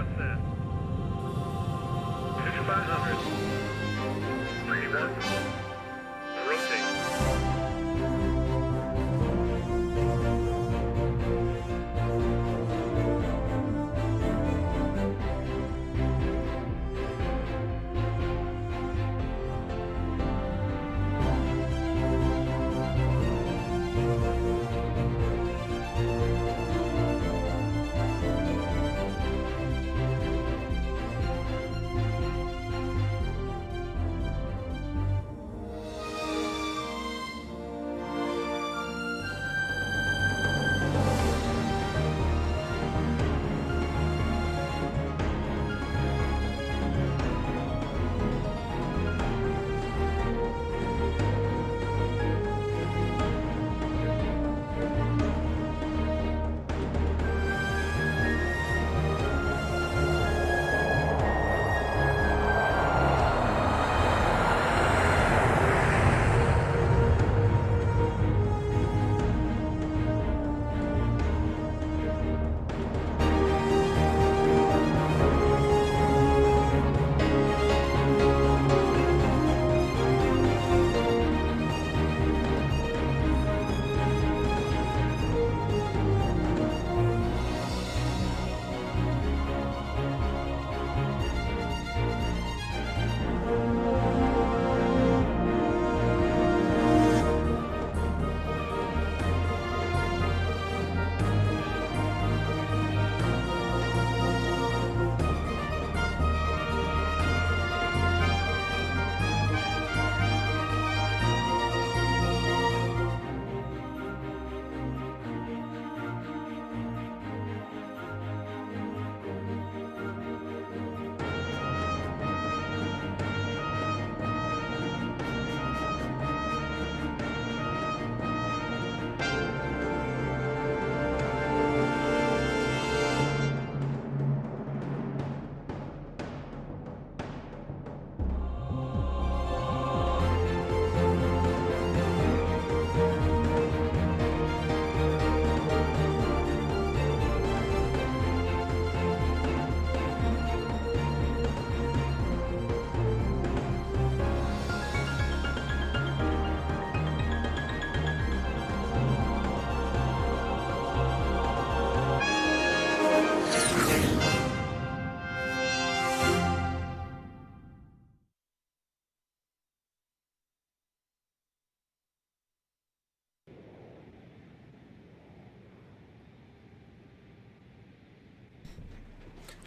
process. Finish 500. 31. Rotate.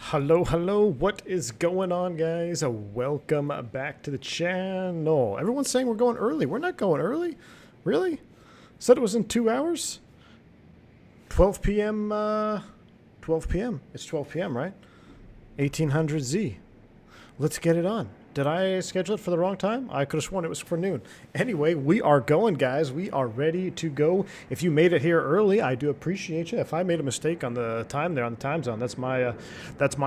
Hello, what is going on, guys? Welcome back to the channel. Everyone's saying we're going early. We're not going early. Really? Said it was in 2 hours? 12 p.m. 12 p.m. It's 12 p.m., right? 1800Z. Let's get it on. Did I schedule it for the wrong time? I could have sworn it was for noon. Anyway, we are going, guys. We are ready to go. If you made it here early, I do appreciate you. If I made a mistake on the time there, on the time zone, that's my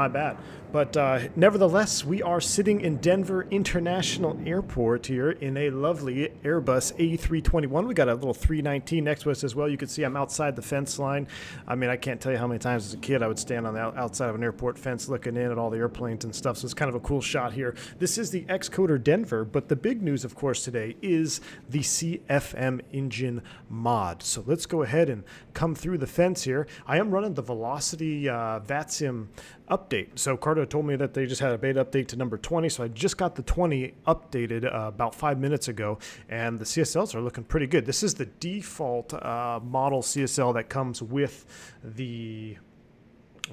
bad. But nevertheless, we are sitting in Denver International Airport here in a lovely Airbus A321. We got a little 319 next to us as well. You can see I'm outside the fence line. I mean, I can't tell you how many times as a kid I would stand on the outside of an airport fence looking in at all the airplanes and stuff. So it's kind of a cool shot here. This is the Xcoder Denver, but the big news, of course, today is the CFM engine mod. So let's go ahead and come through the fence here. I am running the Velocity VATSIM update. So Carda told me that they just had a beta update to number 20. So I just got the 20 updated about 5 minutes ago, and the CSLs are looking pretty good. This is the default model CSL that comes with the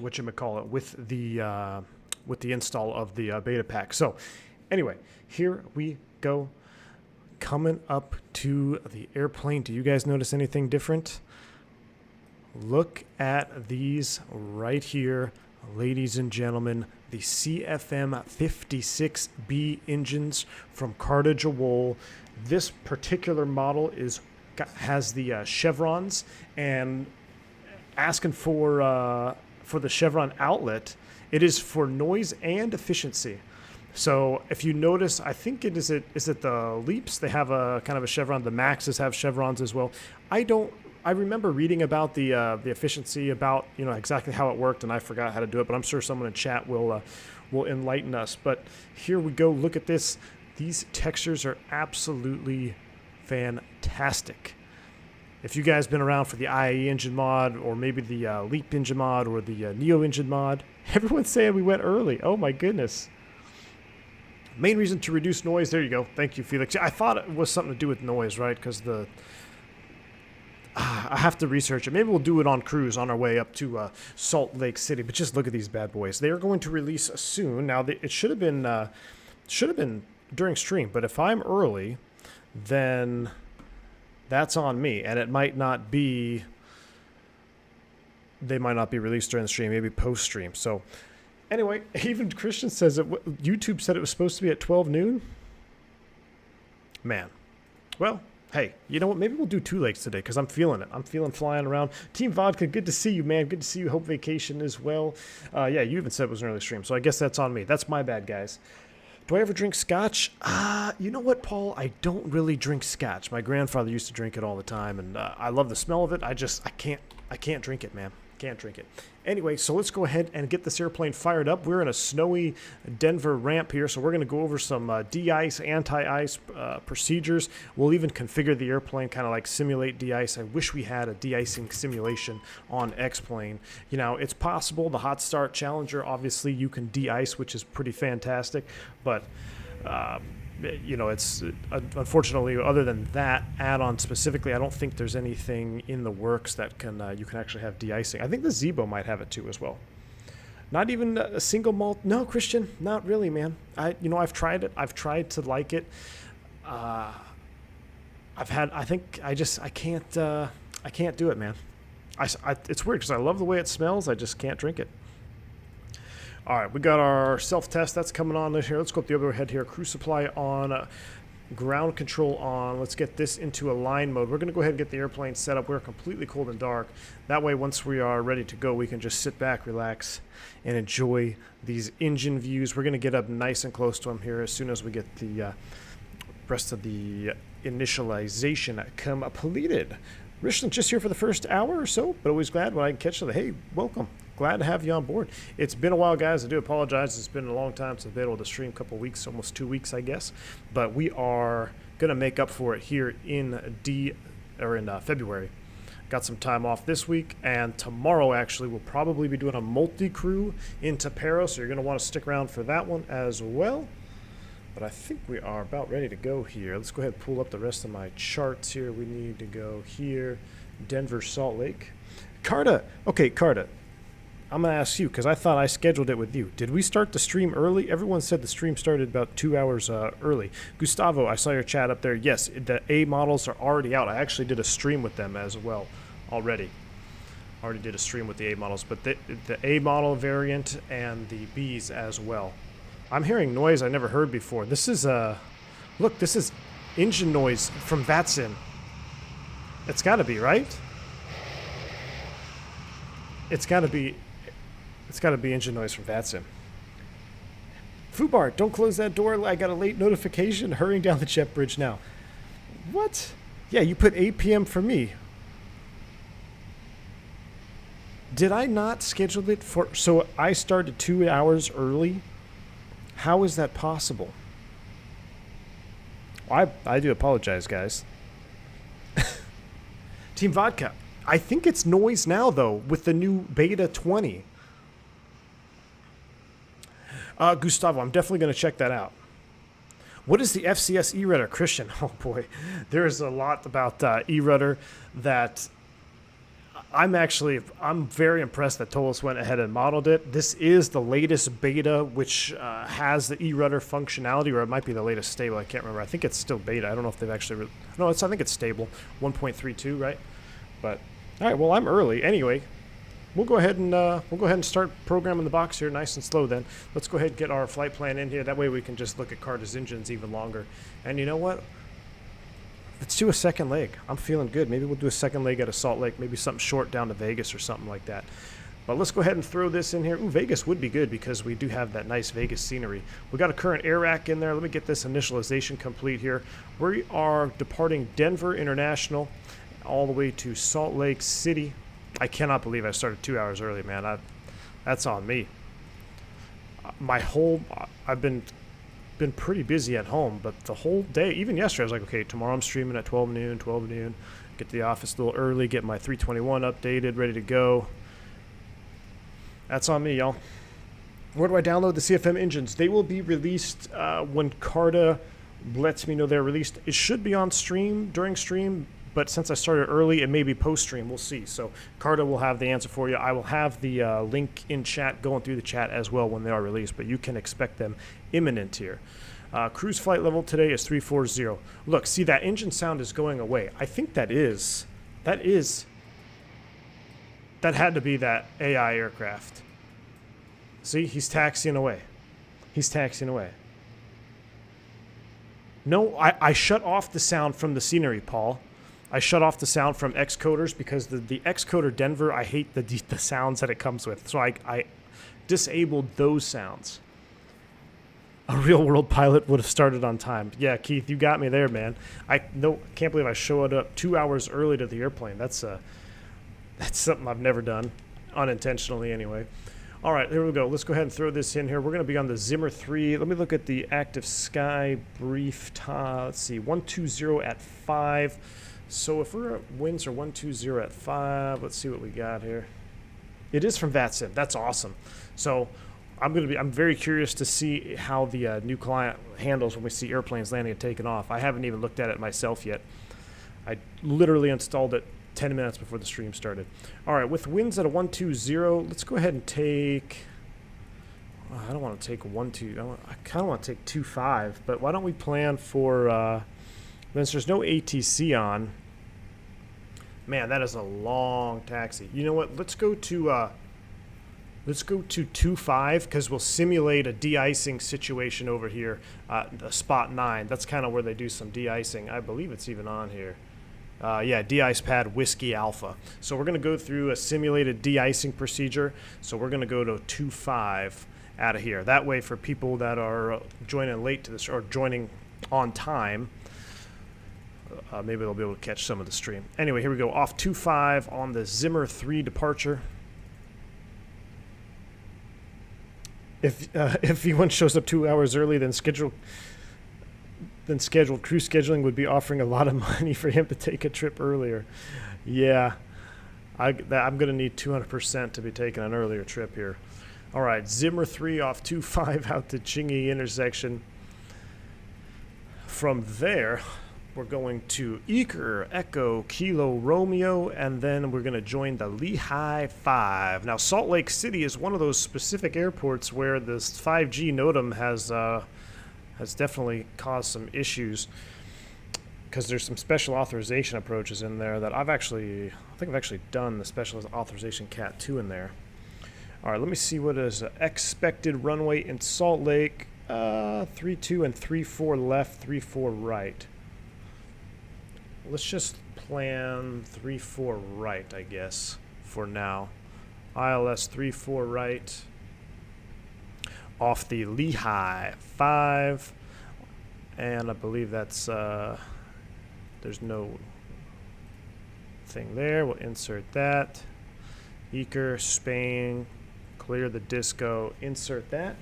whatchamacallit, with the install of the beta pack. So anyway, here we go. Coming up to the airplane. Do you guys notice anything different? Look at these right here, ladies and gentlemen. The CFM-56B engines from Carda Jowol. This particular model has the chevrons, and asking for the chevron outlet. It is for noise and efficiency. So if you notice, I think is it the Leaps? They have a kind of a chevron. The Maxes have chevrons as well. I don't I remember reading about the efficiency, about exactly how it worked, and I forgot how to do it. But I'm sure someone in chat will enlighten us. But here we go. Look at this. These textures are absolutely fantastic. If you guys been around for the IAE engine mod, or maybe the LEAP engine mod, or the Neo engine mod, everyone's saying we went early. Oh my goodness. Main reason to reduce noise. There you go. Thank you, Felix. I thought it was something to do with noise, right? Because I have to research it. Maybe we'll do it on cruise on our way up to Salt Lake City. But just look at these bad boys. They are going to release soon. Now, it should have been during stream. But if I'm early, then that's on me. And it might not be. They might not be released during the stream. Maybe post stream. So. Anyway, even Christian says that YouTube said it was supposed to be at 12 noon. Man. Well, hey, you know what? Maybe we'll do 2 lakes today because I'm feeling it. I'm feeling flying around. Team Vodka, good to see you, man. Good to see you. Hope vacation as well. Yeah, you even said it was an early stream, so I guess that's on me. That's my bad, guys. Do I ever drink scotch? You know what, Paul? I don't really drink scotch. My grandfather used to drink it all the time, and I love the smell of it. I can't drink it, man. Can't drink it. Anyway, so let's go ahead and get this airplane fired up. We're in a snowy Denver ramp here, so we're going to go over some de-ice, anti-ice procedures. We'll even configure the airplane, kind of like simulate de-ice. I wish we had a de-icing simulation on X-Plane. You know, it's possible. The Hot Start Challenger, obviously, you can de-ice, which is pretty fantastic, but it's unfortunately, other than that add-on specifically, I don't think there's anything in the works that you can actually have de-icing. I think the Zebo might have it too as well. Not even a single malt. No, Christian, not really, man. I've tried it. I've tried to like it. I can't do it, man. It's weird because I love the way it smells. I just can't drink it. All right, we got our self-test. That's coming on here. Let's go up the other head here. Crew supply on, ground control on. Let's get this into a line mode. We're going to go ahead and get the airplane set up. We're completely cold and dark. That way, once we are ready to go, we can just sit back, relax, and enjoy these engine views. We're going to get up nice and close to them here as soon as we get the rest of the initialization completed. Richland just here for the first hour or so, but always glad when I can catch you. Hey, welcome. Glad to have you on board. It's been a while, guys. I do apologize. It's been a long time since I've been able to stream, a couple weeks, almost 2 weeks, I guess. But we are going to make up for it here in February. Got some time off this week, and tomorrow, actually, we'll probably be doing a multi-crew in Tapero, so you're going to want to stick around for that one as well. But I think we are about ready to go here. Let's go ahead and pull up the rest of my charts here. We need to go here, Denver, Salt Lake. Carda. Okay, Carda. I'm going to ask you, because I thought I scheduled it with you. Did we start the stream early? Everyone said the stream started about 2 hours early. Gustavo, I saw your chat up there. Yes, the A models are already out. I actually did a stream with them as well already. Already did a stream with the A models, but the A model variant and the Bs as well. I'm hearing noise I never heard before. This is look, this is engine noise from VATSIM. It's got to be, right? It's got to be engine noise from VATSIM. Fubar, don't close that door. I got a late notification. Hurrying down the jet bridge now. What? Yeah, you put 8 p.m. for me. Did I not schedule it for... So I started 2 hours early? How is that possible? I do apologize, guys. Team Vodka. I think it's noise now, though, with the new Beta 20. Gustavo, I'm definitely going to check that out. What is the FCS e-rudder, Christian? Oh, boy. There's a lot about e-rudder that I'm very impressed that Toliss went ahead and modeled it. This is the latest beta, which has the e-rudder functionality, or it might be the latest stable. I can't remember. I think it's still beta. I don't know if they've actually... I think it's stable. 1.32, right? But, all right, well, I'm early. Anyway, we'll go ahead and start programming the box here nice and slow then. Let's go ahead and get our flight plan in here. That way we can just look at Carda's engines even longer. And you know what? Let's do a second leg. I'm feeling good. Maybe we'll do a second leg at a Salt Lake. Maybe something short down to Vegas or something like that. But let's go ahead and throw this in here. Ooh, Vegas would be good because we do have that nice Vegas scenery. We got a current air rack in there. Let me get this initialization complete here. We are departing Denver International. all the way to Salt Lake City. I cannot believe I started 2 hours early, man. That's on me. I've been pretty busy at home, but the whole day, even yesterday, I was like, okay, tomorrow I'm streaming at 12 noon, get to the office a little early, get my 321 updated, ready to go. That's on me, y'all. Where do I download the CFM engines? They will be released when Carda lets me know they're released. It should be on stream, during stream, but since I started early, it may be post-stream. We'll see. So Carda will have the answer for you. I will have the link in chat, going through the chat as well when they are released, but you can expect them imminent here. Cruise flight level today is 340. Look, see, that engine sound is going away. I think that had to be that AI aircraft. See, he's taxiing away. No, I shut off the sound from the scenery, Paul. I shut off the sound from Xcoders because the Xcoder Denver, I hate the sounds that it comes with. So I disabled those sounds. A real-world pilot would have started on time. Yeah, Keith, you got me there, man. I can't believe I showed up 2 hours early to the airplane. That's something I've never done, unintentionally anyway. All right, here we go. Let's go ahead and throw this in here. We're going to be on the Zimmer 3. Let me look at the active sky brief. Let's see, 120 at 5. So if winds are 120 at 5, let's see what we got here. It is from VATSIM. That's awesome. So I'm very curious to see how the new client handles when we see airplanes landing and taking off. I haven't even looked at it myself yet. I literally installed it 10 minutes before the stream started. All right, with winds at a 120, let's go ahead and take... I don't want to take 1-2. I kind of want to take 2-5, but why don't we plan for... since there's no ATC on... Man, that is a long taxi. You know what? Let's go to 2-5 because we'll simulate a de-icing situation over here. Spot 9. That's kind of where they do some de-icing. I believe it's even on here. Yeah, de-ice pad Whiskey Alpha. So we're going to go through a simulated de-icing procedure. So we're going to go to 2-5 out of here. That way, for people that are joining late to this or joining on time, maybe they'll be able to catch some of the stream. Anyway, here we go. Off 2-5 on the Zimmer 3 departure. If V1 shows up 2 hours early, then scheduled crew scheduling would be offering a lot of money for him to take a trip earlier. Yeah, I'm going to need 200% to be taking an earlier trip here. All right, Zimmer 3 off 2-5 out to Chingy intersection. From there, we're going to Eaker, Echo, Kilo, Romeo, and then we're going to join the Lehigh 5. Now, Salt Lake City is one of those specific airports where this 5G NOTAM has definitely caused some issues because there's some special authorization approaches in there that I think I've actually done the special authorization Cat 2 in there. All right, let me see what is expected runway in Salt Lake. 3-2 and 3-4 left, 3-4 right. Let's just plan 3-4 right, I guess, for now. ILS 3-4 right. Off the Lehigh 5. And I believe that's, there's no thing there. We'll insert that. Eaker, Spain, clear the disco, insert that.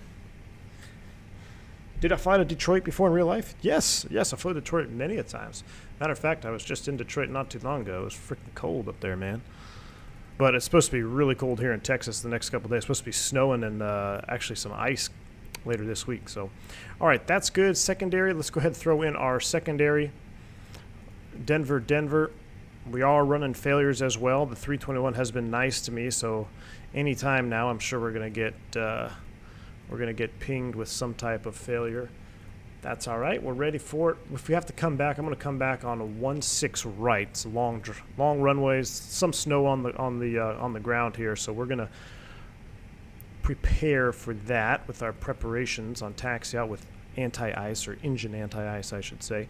Did I fly to Detroit before in real life? Yes, I flew to Detroit many a times. Matter of fact, I was just in Detroit not too long ago. It was freaking cold up there, man. But it's supposed to be really cold here in Texas the next couple of days. It's supposed to be snowing and actually some ice later this week. So, all right, that's good. Secondary, let's go ahead and throw in our secondary. Denver. We are running failures as well. The 321 has been nice to me, so anytime now I'm sure we're going to get pinged with some type of failure. That's all right. We're ready for it. If we have to come back, I'm going to come back on a 1-6 right. It's long runways, some snow on the ground here, so we're going to prepare for that with our preparations on taxi out with anti-ice or engine anti-ice, I should say.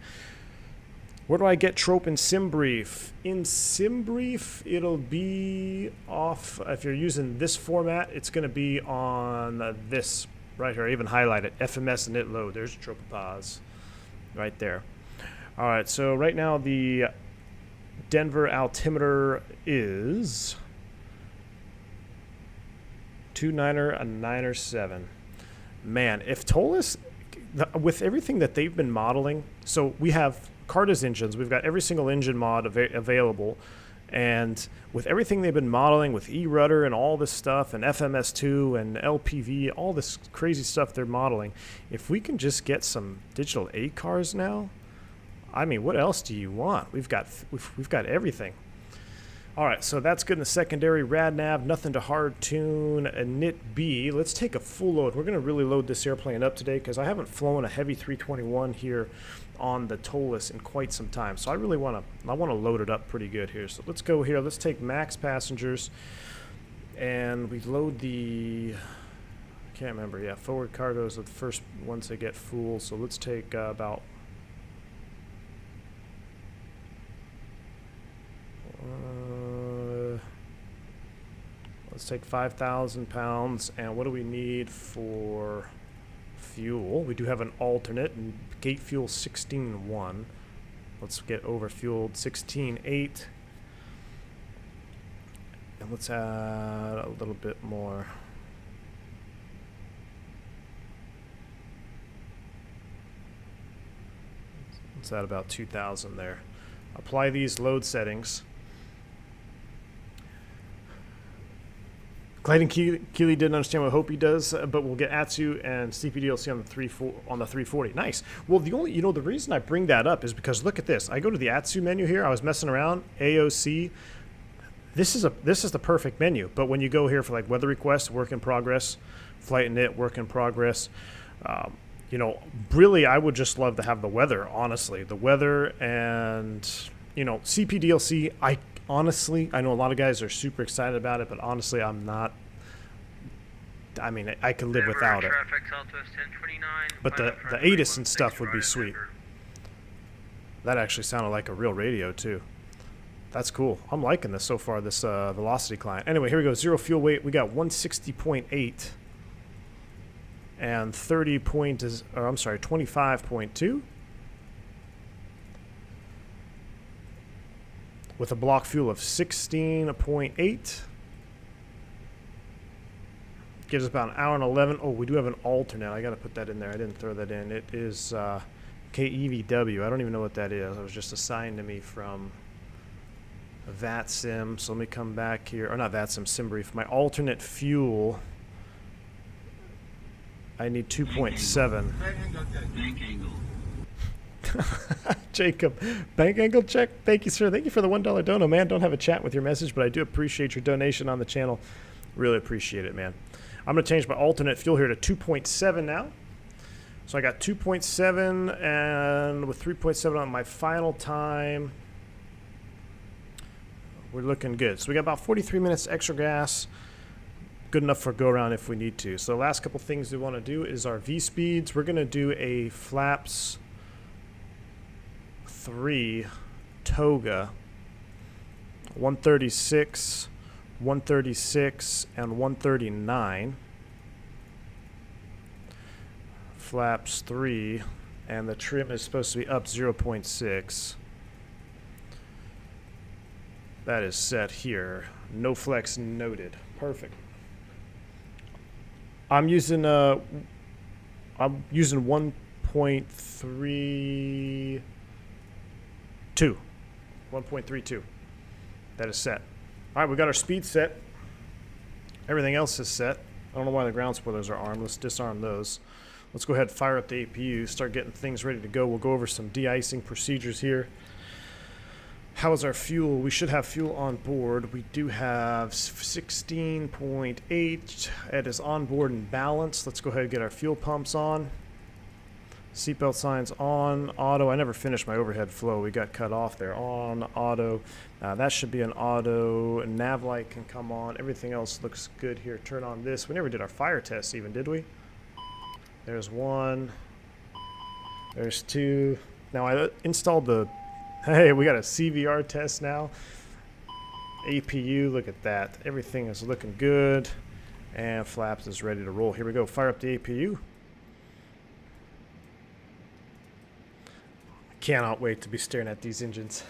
Where do I get trope in SimBrief? In SimBrief, it'll be off. If you're using this format, it's going to be on this right here. I even highlight it. FMS init load. There's tropopause right there. All right, so right now the Denver altimeter is 297. Man, if Toliss, with everything that they've been modeling, so we have Carda's engines, we've got every single engine mod available, and with everything they've been modeling with E-rudder and all this stuff and FMS2 and LPV, all this crazy stuff they're modeling, if we can just get some digital A cars now, I mean, what else do you want? We've got everything. All right, so that's good in the secondary. Rad nav, nothing to hard tune. A NIT B. Let's take a full load. We're going to really load this airplane up today because I haven't flown a heavy 321 here on the Toliss in quite some time. So I really want to load it up pretty good here. So let's go here. Let's take max passengers, and we load the. I can't remember. Yeah, forward cargoes are the first ones that get full. So let's take about. Let's take 5,000 pounds, and what do we need for fuel? We do have an alternate, and gate fuel 16.1. Let's get overfueled 16.8. And let's add a little bit more. Let's add about 2,000 there. Apply these load settings. Clayton Keeley didn't understand what Hopi does, but we'll get Atsu and CPDLC on the 340. Nice. Well, the reason I bring that up is because look at this. I go to the Atsu menu here. I was messing around. AOC. This is the perfect menu. But when you go here for like weather requests, work in progress, flight init, work in progress. Really, I would just love to have the weather. Honestly, the weather and CPDLC. Honestly, I know a lot of guys are super excited about it, but honestly, I'm not. I mean, I could live without it. But the ATIS and stuff would be sweet. That actually sounded like a real radio, too. That's cool. I'm liking this so far, this velocity client. Anyway, here we go. Zero fuel weight. We got 160.8 and 25.2. With a block fuel of 16.8. Gives us about an hour and 11. Oh, we do have an alternate. I got to put that in there. I didn't throw that in. It is KEVW. I don't even know what that is. It was just assigned to me from VATSIM. So let me come back here. Or not VATSIM, SimBrief. My alternate fuel, I need 2.7. Bank angle. Jacob, bank angle check. Thank you, sir. Thank you for the $1 dono, man. Don't have a chat with your message, but I do appreciate your donation on the channel. Really appreciate it, man. I'm going to change my alternate fuel here to 2.7 now. So I got 2.7 and with 3.7 on my final time. We're looking good. So we got about 43 minutes extra gas. Good enough for go around if we need to. So the last couple things we want to do is our V speeds. We're going to do a flaps 3 toga 136, 136, and 139. Flaps 3, and the trim is supposed to be up 0.6. That is set here. No flex noted. Perfect. I'm using 1.32. 1.32. That is set. All right, we got our speed set. Everything else is set. I don't know why the ground spoilers are armed. Let's disarm those. Let's go ahead and fire up the APU, start getting things ready to go. We'll go over some de-icing procedures here. How is our fuel? We should have fuel on board. We do have 16.8. It is on board and balanced. Let's go ahead and get our fuel pumps on. Seatbelt signs on, auto. I never finished my overhead flow. We got cut off there. On, auto. That should be an auto. Nav light can come on. Everything else looks good here. Turn on this. We never did our fire tests even, did we? There's one. There's two. Now I installed the... Hey, we got a CVR test now. APU, look at that. Everything is looking good. And flaps is ready to roll. Here we go. Fire up the APU. Cannot wait to be staring at these engines.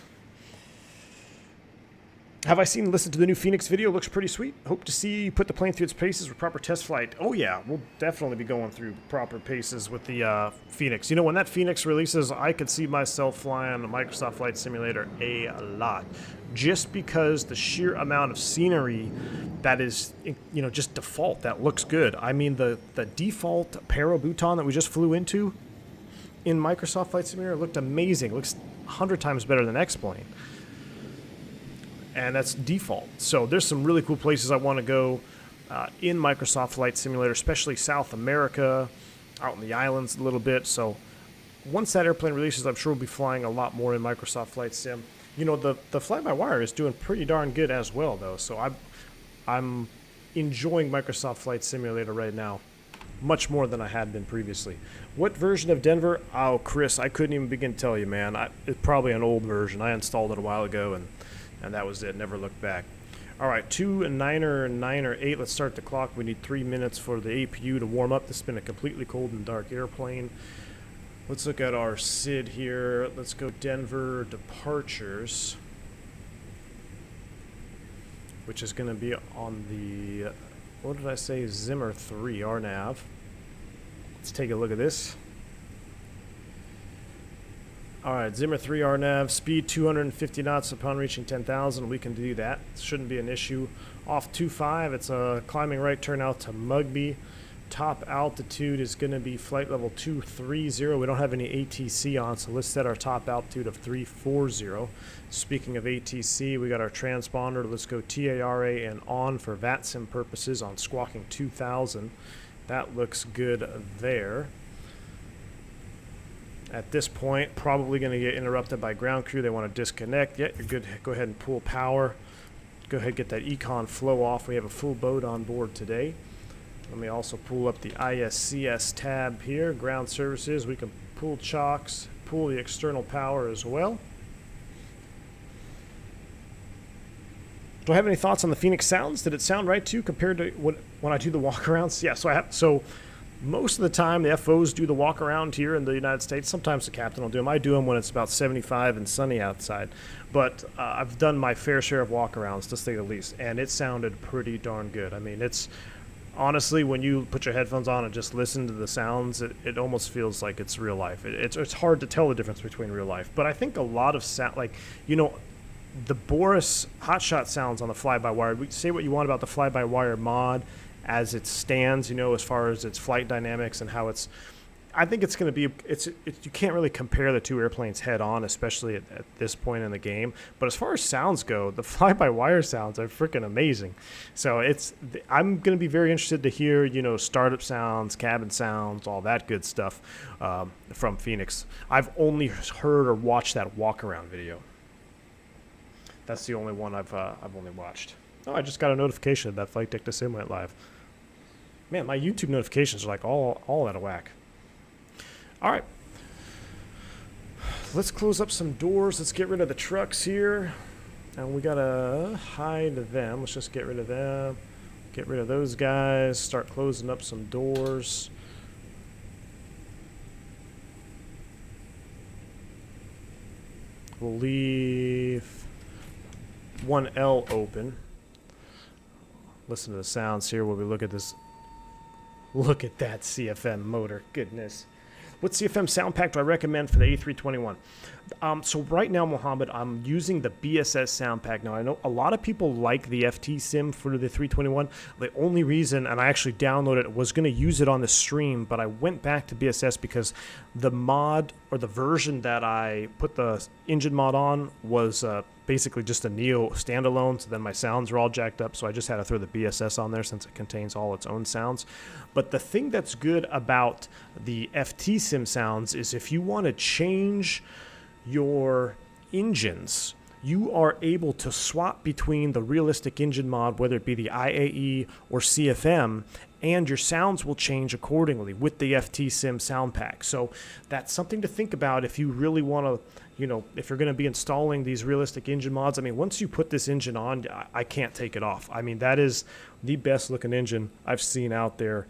Have I seen and listened to the new Phoenix video? Looks pretty sweet. Hope to see you put the plane through its paces with proper test flight. Oh yeah, we'll definitely be going through proper paces with the Phoenix. You know, when that Phoenix releases, I could see myself flying a Microsoft Flight Simulator a lot. Just because the sheer amount of scenery that is, you know, just default, that looks good. I mean, the default Parabutan that we just flew into in Microsoft Flight Simulator looked amazing. It looks 100 times better than X-Plane. And that's default. So there's some really cool places I want to go in Microsoft Flight Simulator, especially South America, out in the islands a little bit. So once that airplane releases, I'm sure we'll be flying a lot more in Microsoft Flight Sim. You know, the fly-by-wire is doing pretty darn good as well, though. So I'm enjoying Microsoft Flight Simulator right now, much more than I had been previously. What version of Denver? Oh, Chris, I couldn't even begin to tell you, man. It's probably an old version. I installed it a while ago, and that was it. Never looked back. All right, 9 let's start the clock. We need 3 minutes for the APU to warm up. This has been a completely cold and dark airplane. Let's look at our SID here. Let's go Denver departures, which is going to be on the, what did I say, Zimmer 3 RNAV. Let's take a look at this. All right, Zimmer 3 RNAV, speed 250 knots upon reaching 10,000. We can do that. Shouldn't be an issue. Off 25, it's a climbing right turn out to Mugby. Top altitude is going to be flight level 230. We don't have any ATC on, so let's set our top altitude of 340. Speaking of ATC, we got our transponder. Let's go TARA and on for VATSIM purposes on squawking 2000. That looks good there. At this point, probably going to get interrupted by ground crew. They want to disconnect. Yeah, you're good. Go ahead and pull power. Go ahead and get that econ flow off. We have a full boat on board today. Let me also pull up the ISCS tab here. Ground services. We can pull chocks, pull the external power as well. Do I have any thoughts on the Phoenix sounds? Did it sound right too compared to when I do the walkarounds? Yeah, so most of the time, the FOs do the walk around here in the United States. Sometimes the captain will do them. I do them when it's about 75 and sunny outside. But I've done my fair share of walk arounds, to say the least, and it sounded pretty darn good. I mean, it's honestly, when you put your headphones on and just listen to the sounds, it almost feels like it's real life. It's hard to tell the difference between real life. But I think a lot of sound, like, you know, the Boris hotshot sounds on the fly-by-wire. We say what you want about the fly-by-wire mod as it stands, you know, as far as its flight dynamics and how it's, I think it's going to be, you can't really compare the two airplanes head on, especially at this point in the game. But as far as sounds go, the fly-by-wire sounds are freaking amazing. So I'm going to be very interested to hear, you know, startup sounds, cabin sounds, all that good stuff from Phoenix. I've only heard or watched that walk-around video. That's the only one I've only watched. Oh, I just got a notification that Flight Deck to Sim went live. Man, my YouTube notifications are like all out of whack. All right. Let's close up some doors. Let's get rid of the trucks here. And we got to hide them. Let's just get rid of them. Get rid of those guys. Start closing up some doors. We'll leave 1L open. Listen to the sounds here while we look at this. Look at that CFM motor. Goodness. What CFM sound pack do I recommend for the A321? So right now, Mohammed, I'm using the BSS sound pack. Now, I know a lot of people like the FT sim for the 321. The only reason, and I actually downloaded it, was going to use it on the stream, but I went back to BSS because the mod, or the version that I put the engine mod on, was basically just a Neo standalone, so then my sounds are all jacked up, so I just had to throw the BSS on there since it contains all its own sounds. But the thing that's good about the FT sim sounds is if you want to change your engines, you are able to swap between the realistic engine mod, whether it be the IAE or CFM, and your sounds will change accordingly with the FT Sim sound pack. So that's something to think about if you really want to, you know, if you're going to be installing these realistic engine mods. I mean, once you put this engine on, I can't take it off. I mean, that is the best looking engine I've seen out there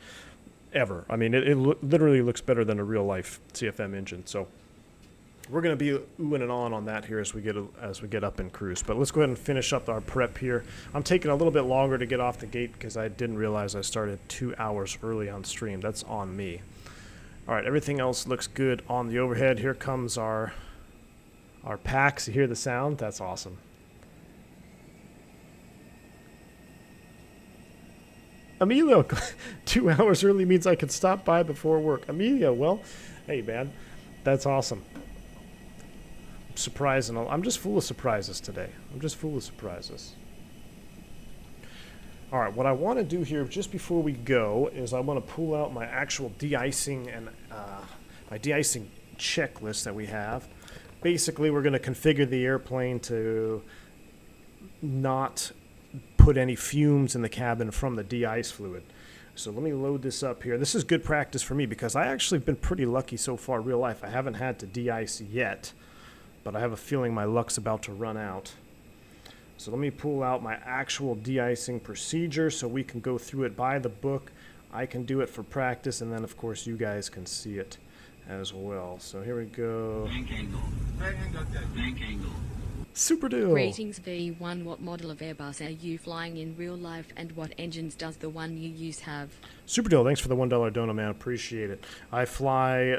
ever. I mean, it literally looks better than a real life CFM engine. So we're going to be oohing and on that here as we get up in cruise. But let's go ahead and finish up our prep here. I'm taking a little bit longer to get off the gate because I didn't realize I started 2 hours early on stream. That's on me. All right, everything else looks good on the overhead. Here comes our packs. You hear the sound? That's awesome. Emilio, 2 hours early means I can stop by before work. Emilio, well, hey, man, that's awesome. Surprising. I'm just full of surprises today. All right, what I want to do here just before we go is I want to pull out my actual de-icing and my de-icing checklist that we have. Basically, we're going to configure the airplane to not put any fumes in the cabin from the de-ice fluid. So let me load this up here. This is good practice for me because I actually have been pretty lucky so far in real life. I haven't had to de-ice yet, but I have a feeling my luck's about to run out. So let me pull out my actual de-icing procedure so we can go through it by the book. I can do it for practice, and then, of course, you guys can see it as well. So here we go. Bank angle. Super deal. Ratings V1. What model of Airbus are you flying in real life, and what engines does the one you use have? Super deal. Thanks for the $1 dono, man. Appreciate it. I fly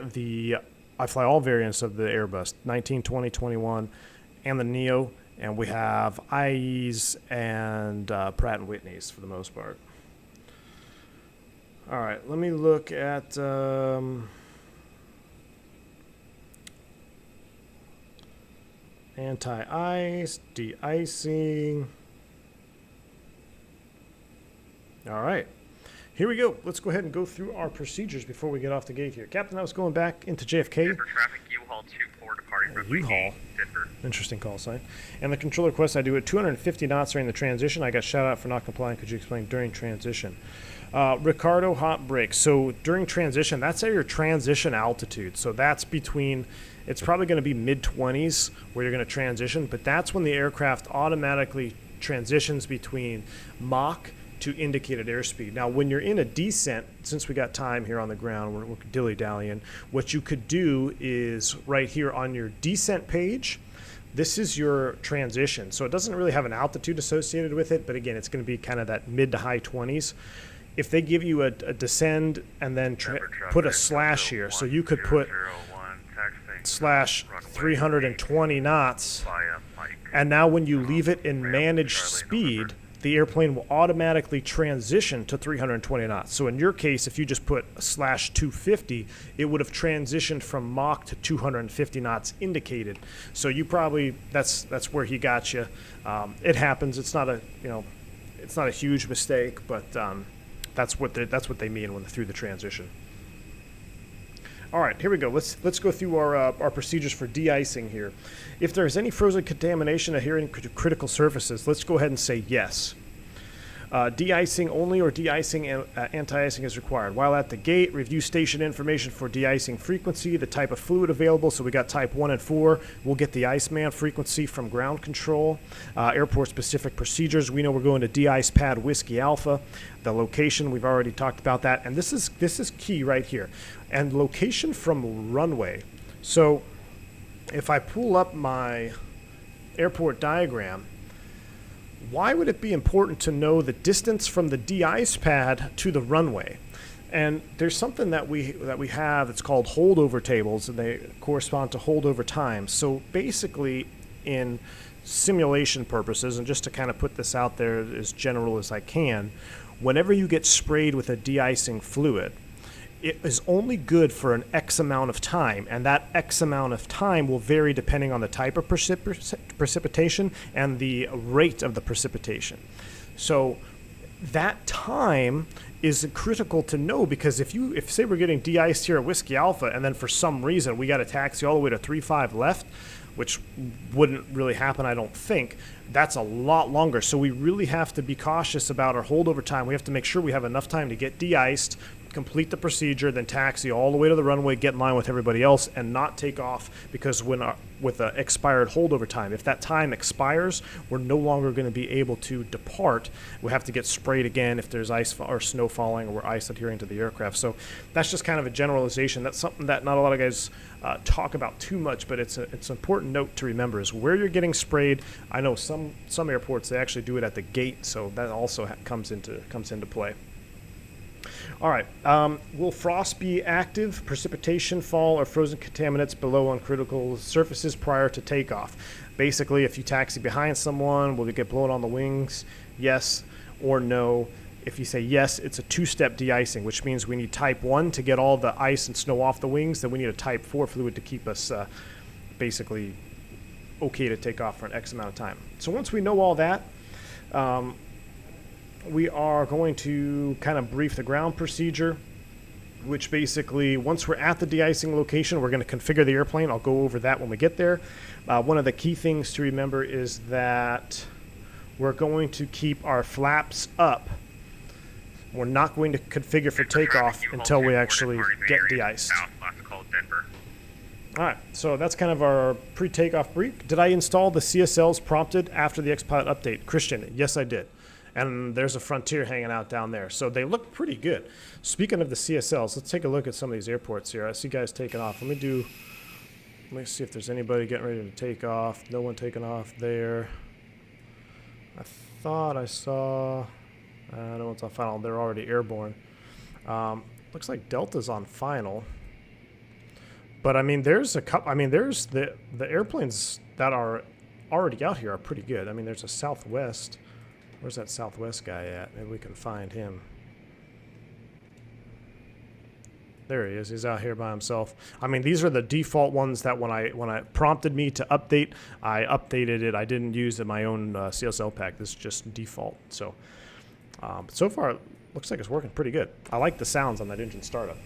all variants of the Airbus, 19, 20, 21, and the Neo, and we have IEs and Pratt & Whitneys for the most part. All right, let me look at anti-ice, de-icing. All right. Here we go. Let's go ahead and go through our procedures before we get off the gate here. Captain, I was going back into JFK. Denver traffic, U-Haul 24 departing from U-Haul. Denver. Interesting call sign. And the controller request I do at 250 knots during the transition. I got shout out for not complying. Could you explain during transition? Ricardo, hot brakes. So during transition, that's at your transition altitude. So that's between, it's probably going to be mid-20s where you're going to transition, but that's when the aircraft automatically transitions between Mach to indicated airspeed. Now, when you're in a descent, since we got time here on the ground, we're dilly-dallying, what you could do is right here on your descent page, this is your transition. So it doesn't really have an altitude associated with it, but again, it's going to be kind of that mid to high 20s. If they give you a descend and then put a slash here, so you could put slash 320 knots, and now when you leave it in managed speed, the airplane will automatically transition to 320 knots. So in your case, if you just put a slash 250, it would have transitioned from Mach to 250 knots indicated. So you probably, that's where he got you. It happens. It's not a, it's not a huge mistake, but that's what they mean when through the transition. All right, here we go. Let's go through our procedures for de-icing here. If there's any frozen contamination adhering to critical surfaces, let's go ahead and say yes. De-icing only or de-icing and anti-icing is required. While at the gate, review station information for de-icing frequency, the type of fluid available. So we got type 1 and 4. We'll get the Iceman frequency from ground control. Airport-specific procedures. We know we're going to de-ice pad Whiskey Alpha. The location, we've already talked about that. And this is key right here. And location from runway. So if I pull up my airport diagram, why would it be important to know the distance from the de-ice pad to the runway? And there's something that we have that's called holdover tables, and they correspond to holdover times. So basically, in simulation purposes, and just to kind of put this out there as general as I can, whenever you get sprayed with a de-icing fluid, it is only good for an X amount of time, and that X amount of time will vary depending on the type of precipitation and the rate of the precipitation. So that time is critical to know, because if say we're getting de-iced here at Whiskey Alpha, and then for some reason we got to taxi all the way to 35 left, which wouldn't really happen, I don't think, that's a lot longer. So we really have to be cautious about our holdover time. We have to make sure we have enough time to get de-iced, complete the procedure, then taxi all the way to the runway, get in line with everybody else, and not take off, because with an expired holdover time, if that time expires, we're no longer going to be able to depart. We have to get sprayed again if there's ice or snow falling, or we're ice adhering to the aircraft. So that's just kind of a generalization. That's something that not a lot of guys talk about too much, but it's an important note to remember is where you're getting sprayed. I know some airports, they actually do it at the gate, so that also comes into play. All right, will frost be active, precipitation, fall, or frozen contaminants below on critical surfaces prior to takeoff? Basically, if you taxi behind someone, will you get blown on the wings? Yes or no. If you say yes, it's a two-step de-icing, which means we need type 1 to get all the ice and snow off the wings, then we need a type 4 fluid to keep us basically okay to take off for an X amount of time. So once we know all that, we are going to kind of brief the ground procedure, which basically, once we're at the de-icing location, we're going to configure the airplane. I'll go over that when we get there. One of the key things to remember is that we're going to keep our flaps up. We're not going to configure for takeoff until we actually get de-iced. All right, so that's kind of our pre-takeoff brief. Did I install the CSLs prompted after the X-Pilot update? Christian, yes, I did. And there's a Frontier hanging out down there. So they look pretty good. Speaking of the CSLs, let's take a look at some of these airports here. I see guys taking off. Let me see if there's anybody getting ready to take off. No one taking off there. I thought I saw... no one's on final. They're already airborne. Looks like Delta's on final. But I mean, there's a couple. I mean, there's the airplanes that are already out here are pretty good. I mean, there's a Southwest. Where's that Southwest guy at? Maybe we can find him. There he is. He's out here by himself. I mean, these are the default ones that when I prompted me to update, I updated it. I didn't use my own CSL pack. This is just default. So. So far, it looks like it's working pretty good. I like the sounds on that engine startup.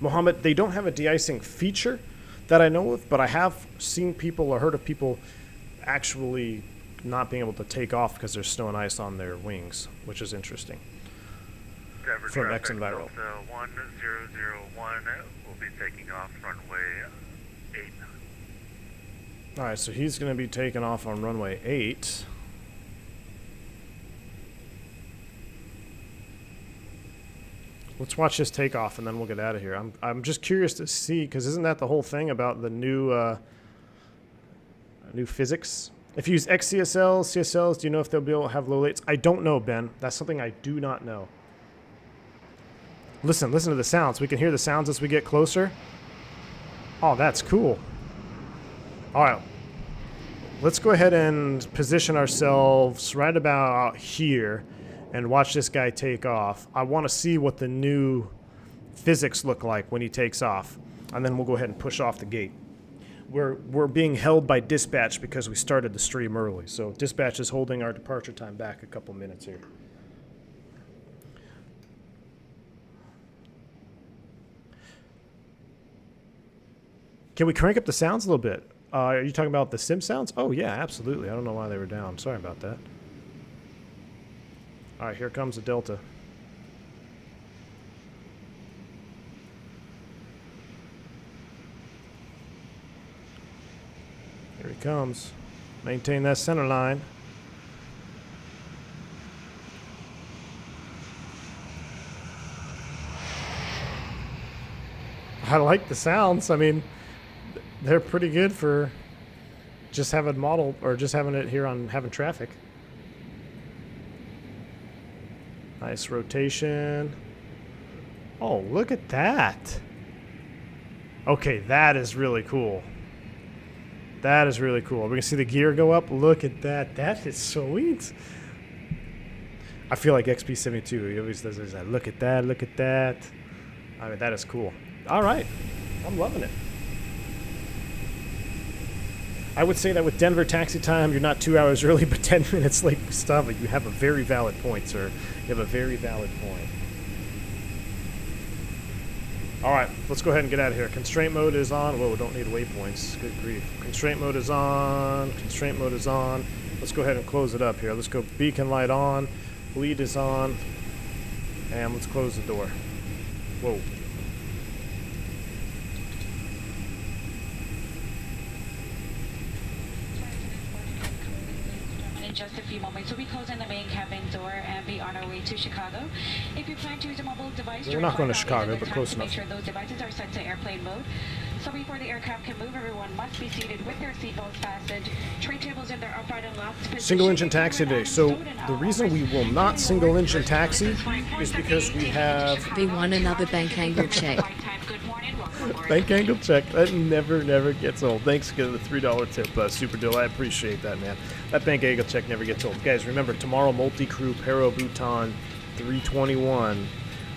Mohammed, they don't have a de-icing feature that I know of, but I have seen people or heard of people actually not being able to take off because there's snow and ice on their wings, which is interesting. From X and Viral. 1001 will be taking off runway 8. All right, so he's going to be taking off on runway 8. Let's watch this take off, and then we'll get out of here. I'm just curious to see, because isn't that the whole thing about the new physics? If you use XCSLs, CSLs, do you know if they'll be able to have low rates? I don't know, Ben. That's something I do not know. Listen to the sounds. We can hear the sounds as we get closer. Oh, that's cool. All right. Let's go ahead and position ourselves right about here and watch this guy take off. I want to see what the new physics look like when he takes off. And then we'll go ahead and push off the gate. We're being held by dispatch because we started the stream early. So dispatch is holding our departure time back a couple minutes here. Can we crank up the sounds a little bit? Are you talking about the sim sounds? Oh, yeah, absolutely. I don't know why they were down. Sorry about that. All right, here comes the Delta. Here he comes. Maintain that center line. I like the sounds. I mean, they're pretty good for just having model or just having it here on having traffic. Nice rotation. Oh, look at that. Okay, that is really cool. That is really cool. We can see the gear go up. Look at that. That is sweet. I feel like XP72. He always does this. Look at that. Look at that. I mean, that is cool. All right. I'm loving it. I would say that with Denver taxi time, you're not 2 hours early, but 10 minutes late for stuff. You have a very valid point, sir. You have a very valid point. All right, let's go ahead and get out of here. Constraint mode is on. Whoa, we don't need waypoints. Good grief. Constraint mode is on. Constraint mode is on. Let's go ahead and close it up here. Let's go beacon light on. Bleed is on. And let's close the door. Whoa. In just a few moments, we'll be closing the main cabin door and be on our way to Chicago. If you plan to use a mobile device, We're not going to Chicago, but close enough. Make sure those devices are set to airplane mode. So before the aircraft can move, everyone must be seated with their seatbelts fastened. Tray tables in their upright and locked position. Single engine taxi today. So the reason we will not single engine taxi is because we have V1 another bank angle check. bank angle check. That never gets old. Thanks for the $3 tip, Super Deal. I appreciate that, man. That bank angle check never gets old. Guys, remember, tomorrow, multi-crew, Pero Bhutan, 321,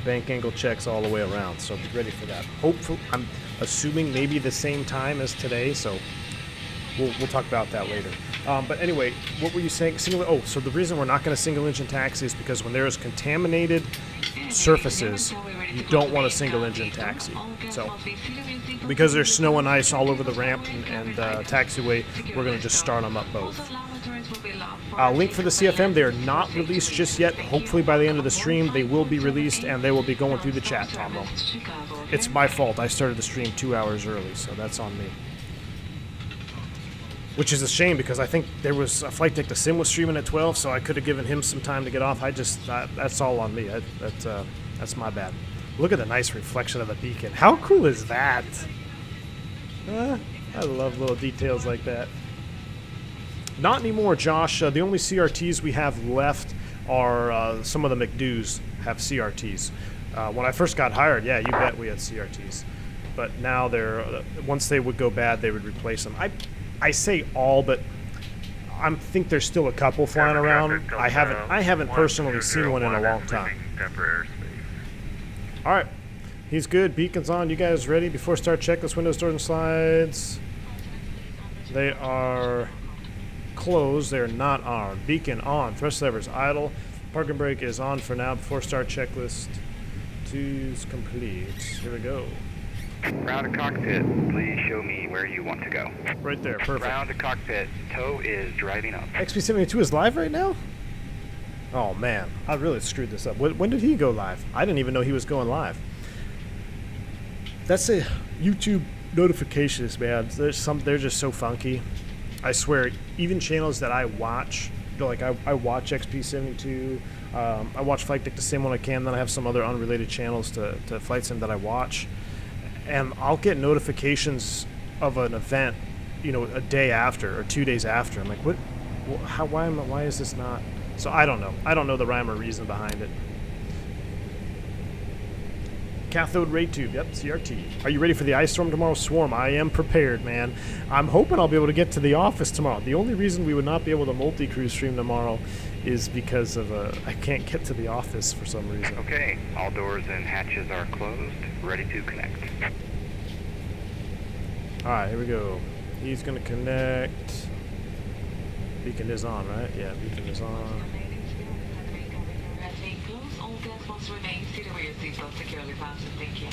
bank angle checks all the way around. So be ready for that. Hopefully, I'm assuming maybe the same time as today, so we'll talk about that later. But anyway, what were you saying? So the reason we're not going to single engine taxi is because when there is contaminated surfaces, you don't want a single engine taxi. So because there's snow and ice all over the ramp and taxiway, we're going to just start them up both. Link for the CFM, they are not released just yet. Hopefully by the end of the stream they will be released and they will be going through the chat, Tomo. It's my fault. I started the stream 2 hours early, so that's on me. Which is a shame because I think there was a flight deck. The Sim was streaming at 12, so I could have given him some time to get off. That's all on me. That's my bad. Look at the nice reflection of the beacon. How cool is that? I love little details like that. Not anymore, Josh. The only CRTs we have left are some of the McDoos have CRTs. When I first got hired, yeah, you bet we had CRTs. But now once they would go bad, they would replace them. I say all, but I think there's still a couple flying around. I haven't personally seen one in a long time. All right, he's good. Beacon's on. You guys ready? Before start, checklist, windows, doors, and slides. They are closed. They are not on. Beacon on. Thrust levers idle. Parking brake is on for now. Before start, checklist is complete. Here we go. Ground to cockpit, please show me where you want to go. Right there, perfect. Ground to cockpit, tow is driving up. XP72 is live right now? Oh man, I really screwed this up. When did he go live? I didn't even know he was going live. That's a YouTube notifications, man. They're just so funky. I swear, even channels that I watch, like I watch XP72, I watch Flight Deck the Sim when I can, then I have some other unrelated channels to Flight Sim that I watch. And I'll get notifications of an event, a day after or 2 days after. I'm like, what? Why is this not? So I don't know. I don't know the rhyme or reason behind it. Cathode ray tube. Yep, CRT. Are you ready for the ice storm tomorrow? Swarm. I am prepared, man. I'm hoping I'll be able to get to the office tomorrow. The only reason we would not be able to multi-crew stream tomorrow is because of I can't get to the office for some reason. Okay, all doors and hatches are closed, ready to connect. Alright, here we go. He's gonna connect. Beacon is on, right? Yeah, beacon is on. All gas must remain seated with your seatbelt securely fastened. Thank you.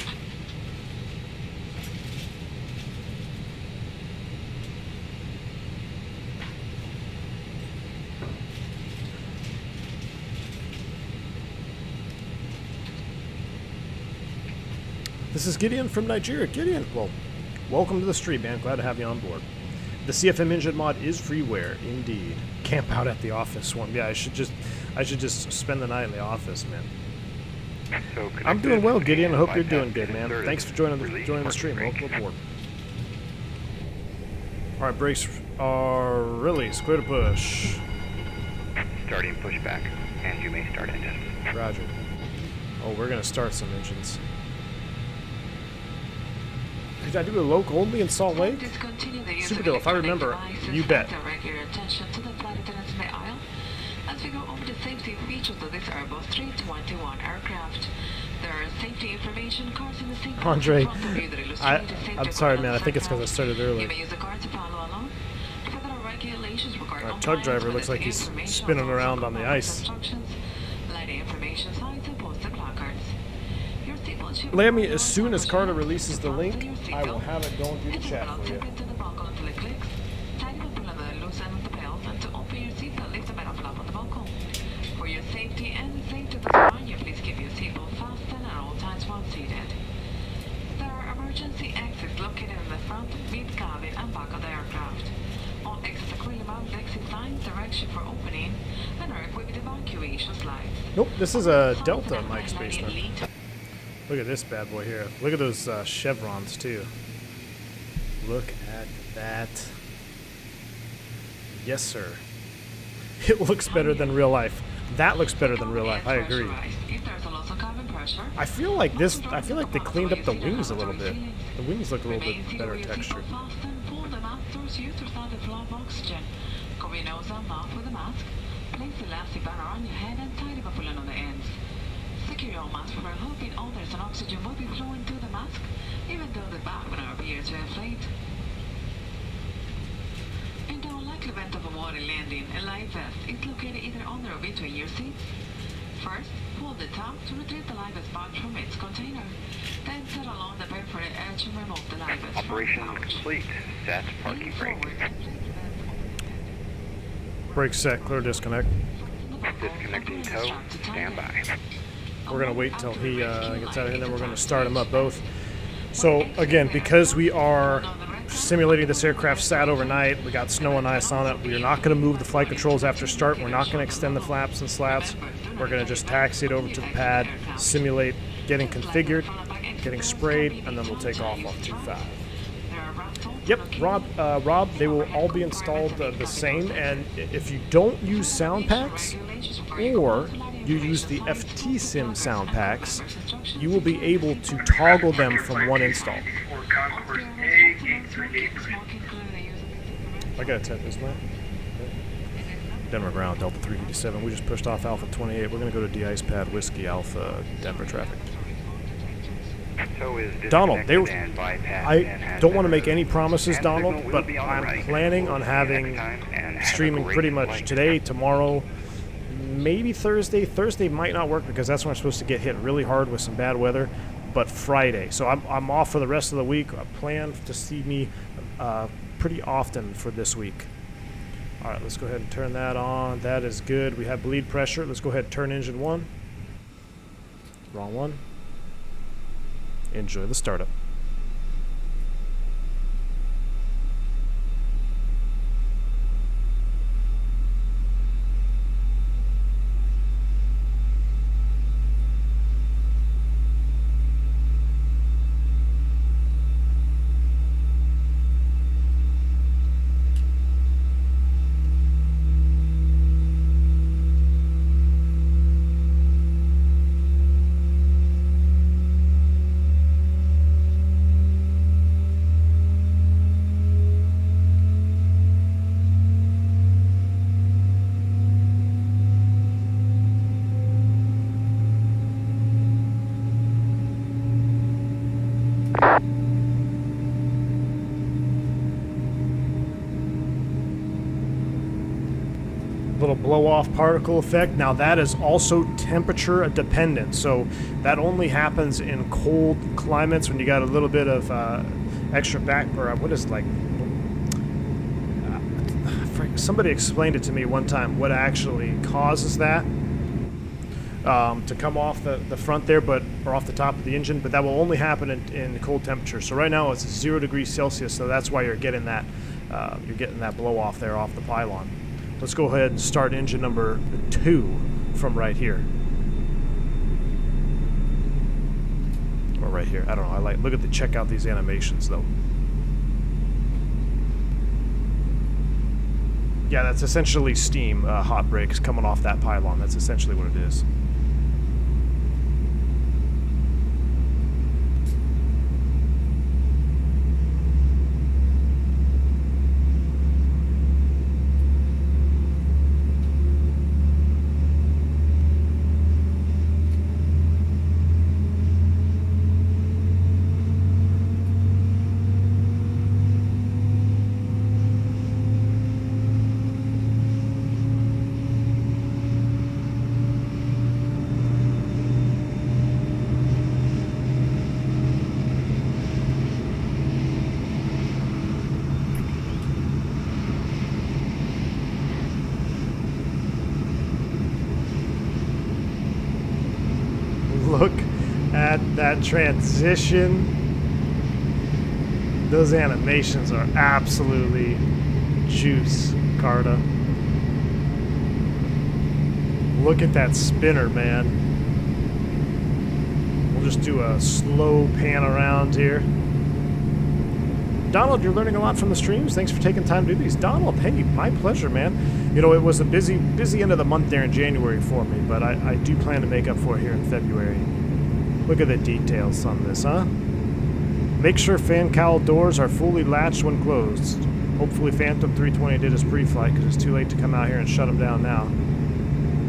This is Gideon from Nigeria. Gideon, well, welcome to the stream, man. Glad to have you on board. The CFM engine mod is freeware, indeed. Camp out at the office one. Yeah, I should just spend the night in the office, man. So I'm doing well, Gideon. I hope you're doing good, man. Thanks for joining the stream. Welcome aboard. All right, brakes are released. Clear to push. Starting pushback, and you may start engines. Roger. Oh, we're gonna start some engines. Did I do a local only in Salt Lake? Super Deal, if I remember, you bet. As we go over the safety features of this Airbus A321 aircraft, there are safety information cards in the safety Andre, I'm sorry, man. I think it's because I started early. You may use the card to follow along. Further regulations regarding Our tug driver looks like he's spinning around on the ice. Lammy, as soon as Carda releases the link, I will have it going through the chat for you. For your safety and the safety of the flying, please keep your seatbelt fastened at all times while seated. back of the aircraft. All exits are clearly marked exit signs, direction for opening, and are equipped with evacuation slides. Nope, this is a Delta Mike Spaceman. Look at this bad boy here. Look at those chevrons too. Look at that. Yes, sir. It looks better than real life. That looks better than real life. I agree. I feel like this. I feel like they cleaned up the wings a little bit. The wings look a little bit better textured. Cover your nose and mouth with a mask. Place the elastic banner on your head and tie the buckle on the ends. Secure your mask for helping others, and oxygen will be flowing through the mask, even though the backburner appears to inflate. In the unlikely event of a water landing, a life vest is located either under or between your seats. First, pull the tab to retrieve the life vest pouch from its container. Then set along the perforated edge and remove the life vest Operation from the pouch. complete. Set parking brake. Brake set. Clear disconnect. Disconnecting tow. Stand by. We're gonna wait till he gets out of here, and then we're gonna start them up both. So again, because we are simulating this aircraft sat overnight, we got snow and ice on it. We are not gonna move the flight controls after start. We're not gonna extend the flaps and slats. We're gonna just taxi it over to the pad, simulate getting configured, getting sprayed, and then we'll take off 25. Yep, Rob, they will all be installed the same, and if you don't use sound packs, or you use the FT Sim sound packs, you will be able to toggle them from one install. I gotta tap this man. Denver ground, Delta 387. We just pushed off Alpha 28. We're gonna go to de-ice pad Whiskey Alpha, Denver traffic. Donald, I don't want to make any promises, Donald, but I'm planning on having streaming pretty much today, tomorrow, maybe Thursday. Thursday might not work because that's when I'm supposed to get hit really hard with some bad weather, but Friday. So I'm off for the rest of the week. I plan to see me pretty often for this week. All right, let's go ahead and turn that on. That is good. We have bleed pressure. Let's go ahead and turn engine 1. Wrong one. Enjoy the startup. Little blow-off particle effect. Now that is also temperature dependent, so that only happens in cold climates when you got a little bit of extra back, or what is it, like somebody explained it to me one time what actually causes that to come off the front there, or off the top of the engine, but that will only happen in cold temperatures. So right now it's 0 degrees Celsius, so that's why you're getting that blow off there off the pylon. Let's go ahead and start engine number 2 from right here. Or right here. I don't know. Check out these animations though. Yeah, that's essentially steam hot brakes coming off that pylon. That's essentially what it is. Look at that transition. Those animations are absolutely juice, Carda. Look at that spinner, man. We'll just do a slow pan around here. Donald, you're learning a lot from the streams. Thanks for taking time to do these. Donald, hey, my pleasure, man. You know, it was a busy end of the month there in January for me, but I do plan to make up for it here in February. Look at the details on this, huh? Make sure fan cowl doors are fully latched when closed. Hopefully Phantom 320 did his pre-flight because it's too late to come out here and shut them down now.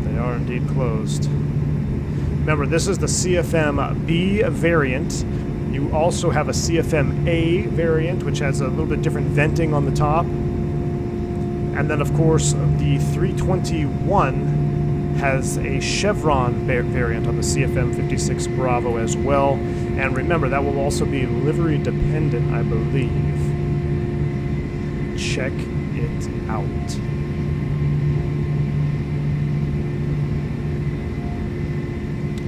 They are indeed closed. Remember, this is the CFM-B variant. You also have a CFM-A variant, which has a little bit different venting on the top. And then, of course, the 321 has a chevron variant on the CFM-56 Bravo as well. And remember, that will also be livery dependent, I believe. Check it out.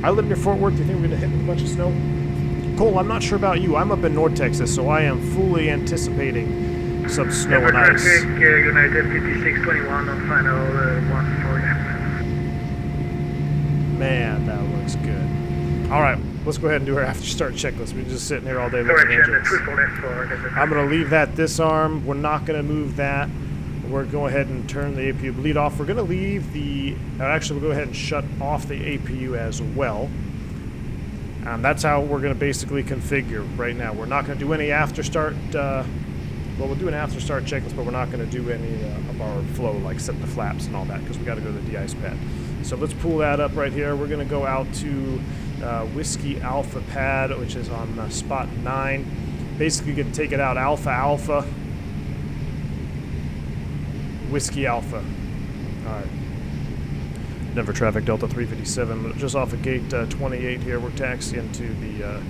I live near Fort Worth. Do you think we're going to hit with a bunch of snow? Cole, I'm not sure about you. I'm up in North Texas, so I am fully anticipating some snow and ice. Traffic, United 5621 on final 140. Man, that looks good. All right, let's go ahead and do our after start checklist. We're just sitting here all day looking at engines. I'm going to leave that disarm. We're not going to move that. We're going to go ahead and turn the APU bleed off. We're going to leave the... Actually, we'll go ahead and shut off the APU as well. That's how we're going to basically configure right now. We're not going to do any after start... well, we'll do an after start checklist, but we're not going to do any of our flow, like set the flaps and all that, because we got to go to the de-ice pad. So let's pull that up right here. We're going to go out to Whiskey Alpha pad, which is on spot 9. Basically, going to take it out Alpha Alpha. Whiskey Alpha. All right. Denver traffic Delta 357, just off of gate 28 here. We're taxiing to the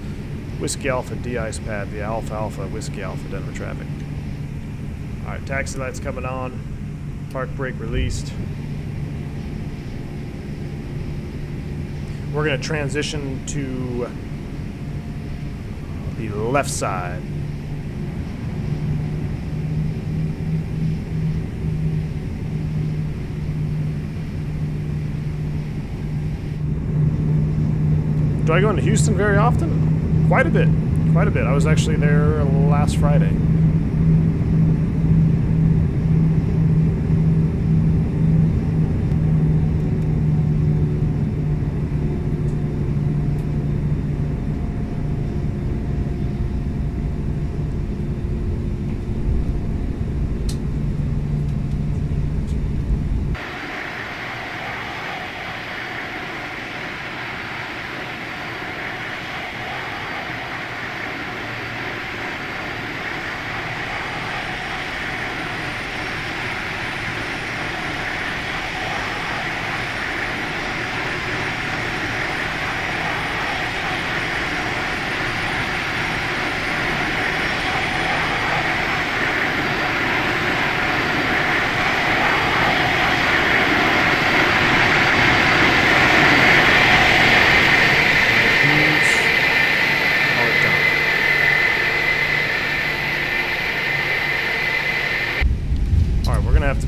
Whiskey Alpha de-ice pad, the Alpha Alpha Whiskey Alpha Denver traffic. All right, taxi lights coming on. Park brake released. We're going to transition to the left side. Do I go into Houston very often? Quite a bit. Quite a bit. I was actually there last Friday.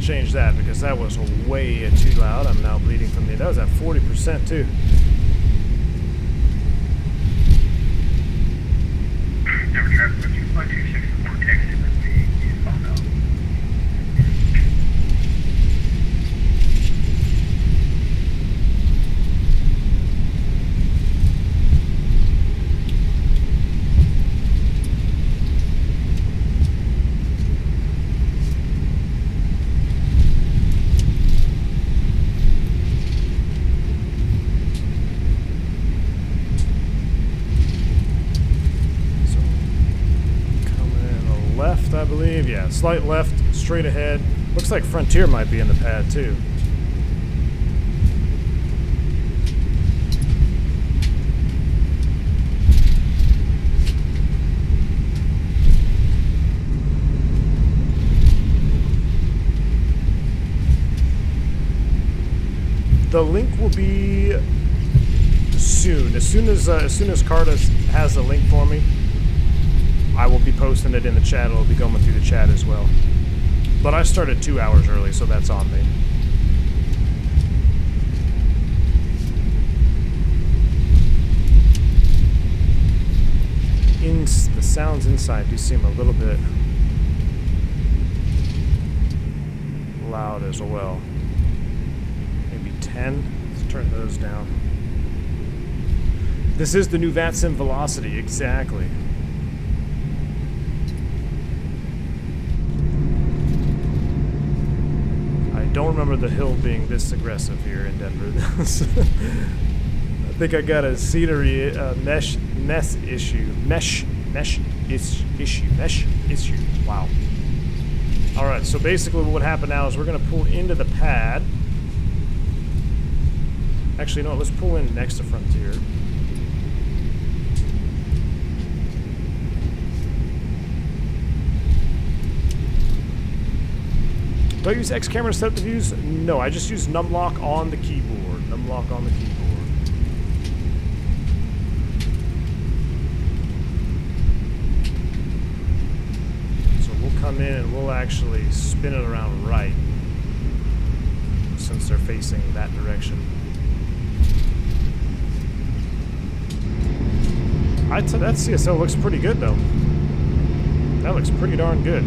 Change that because that was way too loud. I'm now bleeding from the... That was at 40% too. Never traffic, 1264 taxi with the phone out. I believe, yeah, slight left, straight ahead. Looks like Frontier might be in the pad too. The link will be soon. As soon as Carda has the link for me, I will be posting posting it in the chat. It'll be going through the chat as well. But I started 2 hours early, so that's on me. The sounds inside do seem a little bit loud as well. Maybe 10. Let's turn those down. This is the new VATSIM Velocity, exactly. I don't remember the hill being this aggressive here in Denver. I think I got a scenery mesh issue. Wow. All right, so basically what would happen now is we're going to pull into the pad. Actually, no, let's pull in next to Frontier. Do I use X camera to set up the views? No, I just use numlock on the keyboard. Numlock on the keyboard. Come in and we'll actually spin it around right since they're facing that direction. That CSL looks pretty good though. That looks pretty darn good.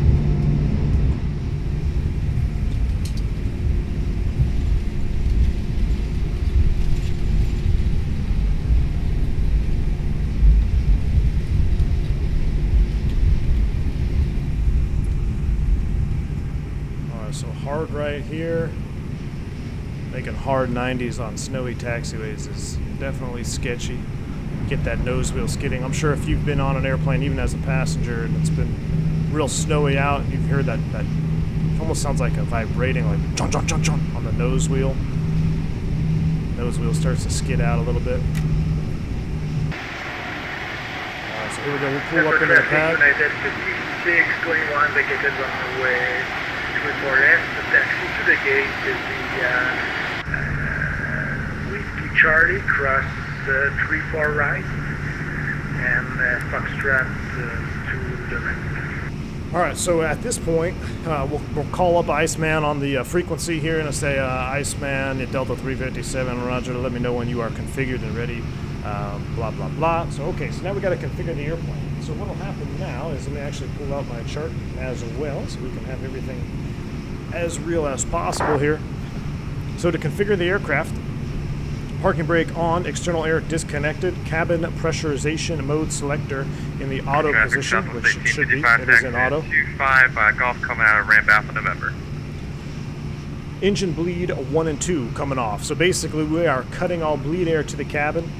Hard right here. Making hard 90s on snowy taxiways is definitely sketchy. Get that nose wheel skidding. I'm sure if you've been on an airplane, even as a passenger, and it's been real snowy out, and you've heard that it almost sounds like a vibrating, like chon chon chon chon on the nose wheel. Nose wheel starts to skid out a little bit. Alright, so here we go. We'll pull up into the pad. 56 going 1 vacated runway. More left, the taxi to the gate is the Whiskey Charlie, cross 34 right, and Foxtrot to the left. Alright, so at this point, we'll call up Iceman on the frequency here, and I'll say, Iceman at Delta 357, roger, let me know when you are configured and ready, blah, blah, blah. So, okay, so now we got to configure the airplane. So what will happen now is let me actually pull out my chart as well, so we can have everything as real as possible here. So to configure the aircraft, parking brake on, external air disconnected, cabin pressurization mode selector in the auto position, which it should be. It is in auto. 25 Golf coming out of ramp Alpha November. Engine bleed 1 and 2 coming off. So basically we are cutting all bleed air to the cabin.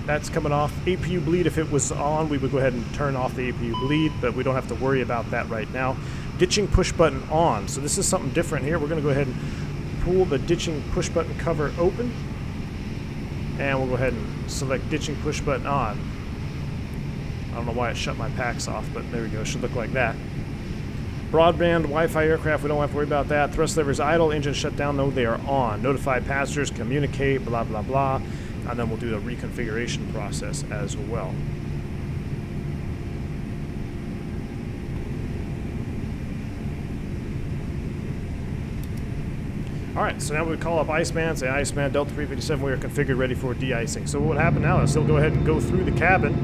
That's coming off. APU bleed, if it was on, we would go ahead and turn off the APU bleed, but we don't have to worry about that right now. Ditching push button on. So this is something different here. We're going to go ahead and pull the ditching push button cover open. And we'll go ahead and select ditching push button on. I don't know why it shut my packs off, but there we go. It should look like that. Broadband Wi-Fi aircraft, we don't have to worry about that. Thrust levers idle, engine shut down, no, they are on. Notify passengers, communicate, blah, blah, blah. And then we'll do the reconfiguration process as well. Alright, so now we call up Iceman, say Iceman, Delta 357, we are configured, ready for de-icing. So what would happen now is he'll go ahead and go through the cabin.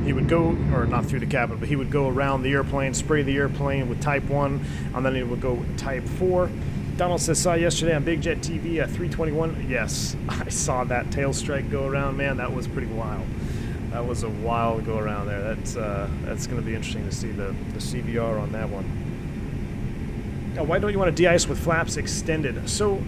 He would go, or not through the cabin, but he would go around the airplane, spray the airplane with Type 1, and then he would go Type 4. Donald says, saw yesterday on Big Jet TV at 321. Yes, I saw that tail strike go around, man, that was pretty wild. That was a while to go around there. That's going to be interesting to see the CVR on that one. Now, why don't you want to de-ice with flaps extended? So,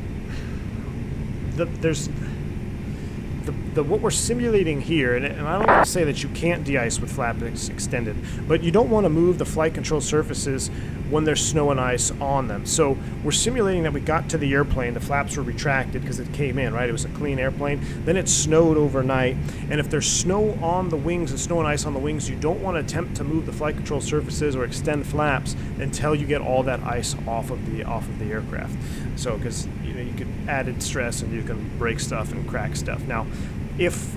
what we're simulating here, and I don't want to say that you can't de-ice with flaps extended, but you don't want to move the flight control surfaces when there's snow and ice on them. So we're simulating that we got to the airplane, the flaps were retracted because it came in, right? It was a clean airplane. Then it snowed overnight, and if there's snow on the wings and snow and ice on the wings, you don't want to attempt to move the flight control surfaces or extend flaps until you get all that ice off of the aircraft. So, because you could added stress and you can break stuff and crack stuff. Now, if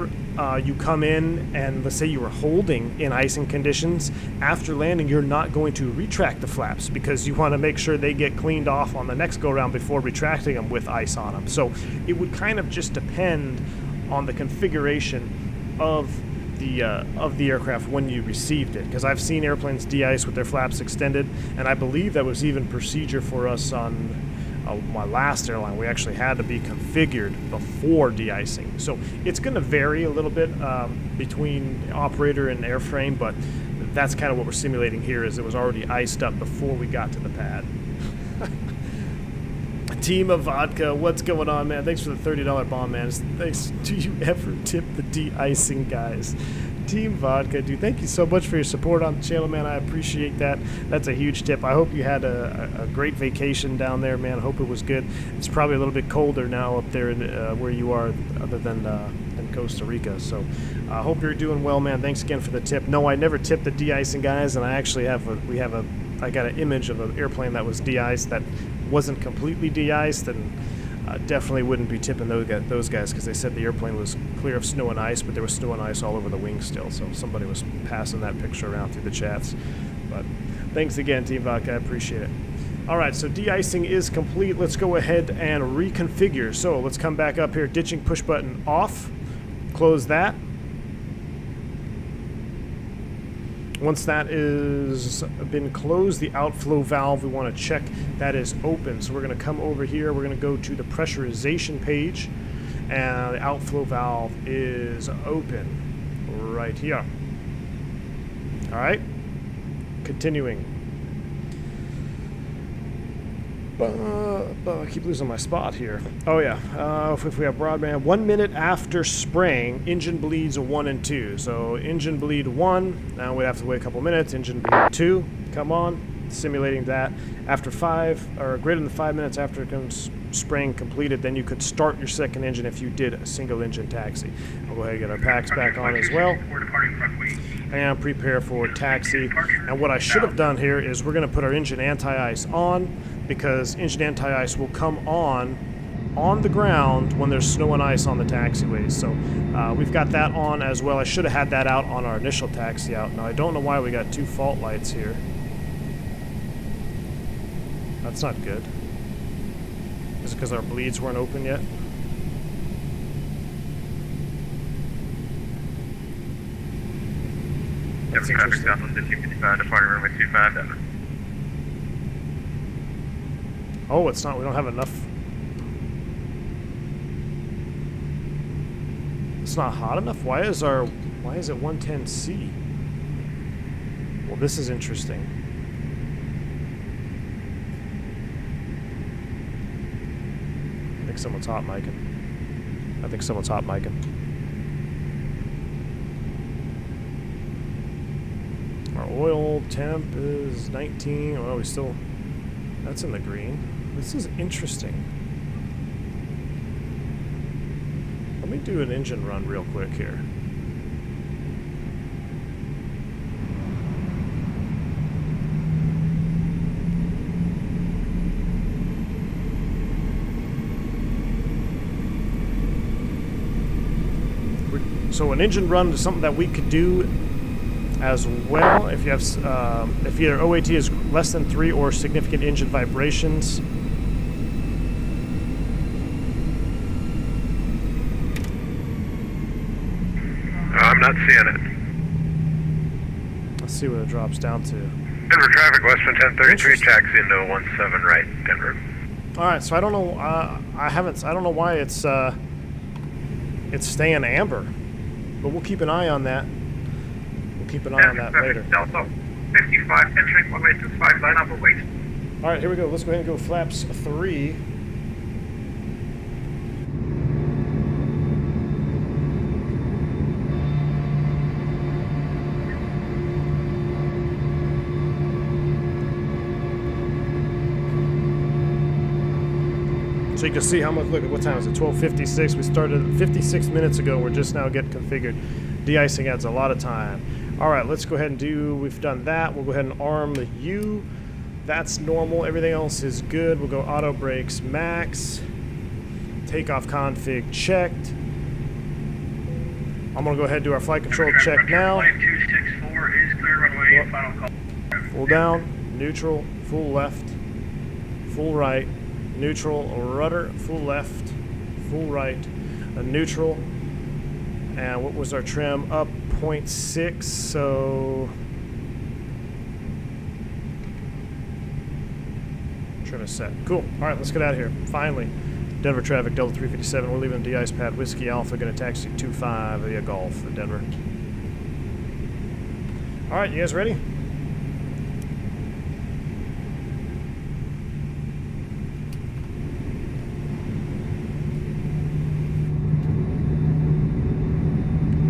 you come in and let's say you were holding in icing conditions, after landing you're not going to retract the flaps because you want to make sure they get cleaned off on the next go round before retracting them with ice on them. So it would kind of just depend on the configuration of the aircraft when you received it, because I've seen airplanes de-ice with their flaps extended, and I believe that was even procedure for us on my last airline. We actually had to be configured before de-icing. So it's going to vary a little bit between operator and airframe, but that's kind of what we're simulating here, is it was already iced up before we got to the pad. Team of Vodka, what's going on, man? Thanks for the $30 bomb, man. Thanks. Do you ever tip the de-icing guys? Team Vodka, dude, thank you so much for your support on the channel, man. I appreciate that. That's a huge tip. I hope you had a great vacation down there, man. I hope it was good. It's probably a little bit colder now up there where you are, other than Costa Rica. So I hope you're doing well, man. Thanks again for the tip. No, I never tipped the de-icing guys, and I actually I got an image of an airplane that was de-iced that wasn't completely de-iced, and definitely wouldn't be tipping those guys because they said the airplane was clear of snow and ice, but there was snow and ice all over the wings still. So somebody was passing that picture around through the chats. But thanks again, Team Vodka. I appreciate it. All right, so de-icing is complete. Let's go ahead and reconfigure. So let's come back up here. Ditching push button off. Close that. Once that is been closed, the outflow valve, we want to check that is open. So we're going to come over here. We're going to go to the pressurization page, and the outflow valve is open right here. All right, continuing. I keep losing my spot here. Oh yeah, if we have broadband, 1 minute after spraying, engine bleeds 1 and 2. So engine bleed 1, now we have to wait a couple minutes. Engine bleed 2, come on, simulating that. After 5, or greater than 5 minutes after it comes spraying completed, then you could start your second engine if you did a single engine taxi. We'll go ahead and get our packs back on as well. And prepare for taxi. And what I should have done here is we're going to put our engine anti-ice on, because engine anti-ice will come on the ground when there's snow and ice on the taxiways. So we've got that on as well. I should have had that out on our initial taxi out. Now I don't know why we got 2 fault lights here. That's not good. Is it because our bleeds weren't open yet? That's interesting. Oh, it's not. We don't have enough. It's not hot enough. Why is it 110C? Well, this is interesting. I think someone's hot micing. Our oil temp is 19. Well, we still. That's in the green. This is interesting. Let me do an engine run real quick here. So an engine run is something that we could do as well if you have if your OAT is less than 3 or significant engine vibrations. I'm not seeing it. Let's see what it drops down to. Denver traffic, West 1033, taxi into 17 right, Denver. All right, so I don't know. I don't know why it's staying amber, but we'll keep an eye on that. Keep an eye on that later. Delta 55, entering 1825, line up and wait. All right, here we go. Let's go ahead and go flaps 3. So you can see how much, look at what time is it, 12:56. We started 56 minutes ago. We're just now getting configured. De-icing adds a lot of time. All right, let's go ahead and we've done that. We'll go ahead and arm the U. That's normal. Everything else is good. We'll go auto brakes max. Takeoff config checked. I'm going to go ahead and do our flight control check now. Flight 264 is clear runway, final call. Full down, neutral, full left, full right, neutral, rudder, full left, full right, a neutral, and what was our trim? Up 0.6, so trim is set. Cool. All right, let's get out of here. Finally, Denver traffic, Delta 357. We're leaving the de-ice pad. Whiskey Alpha, going to taxi 25 via Golf for Denver. All right, you guys ready?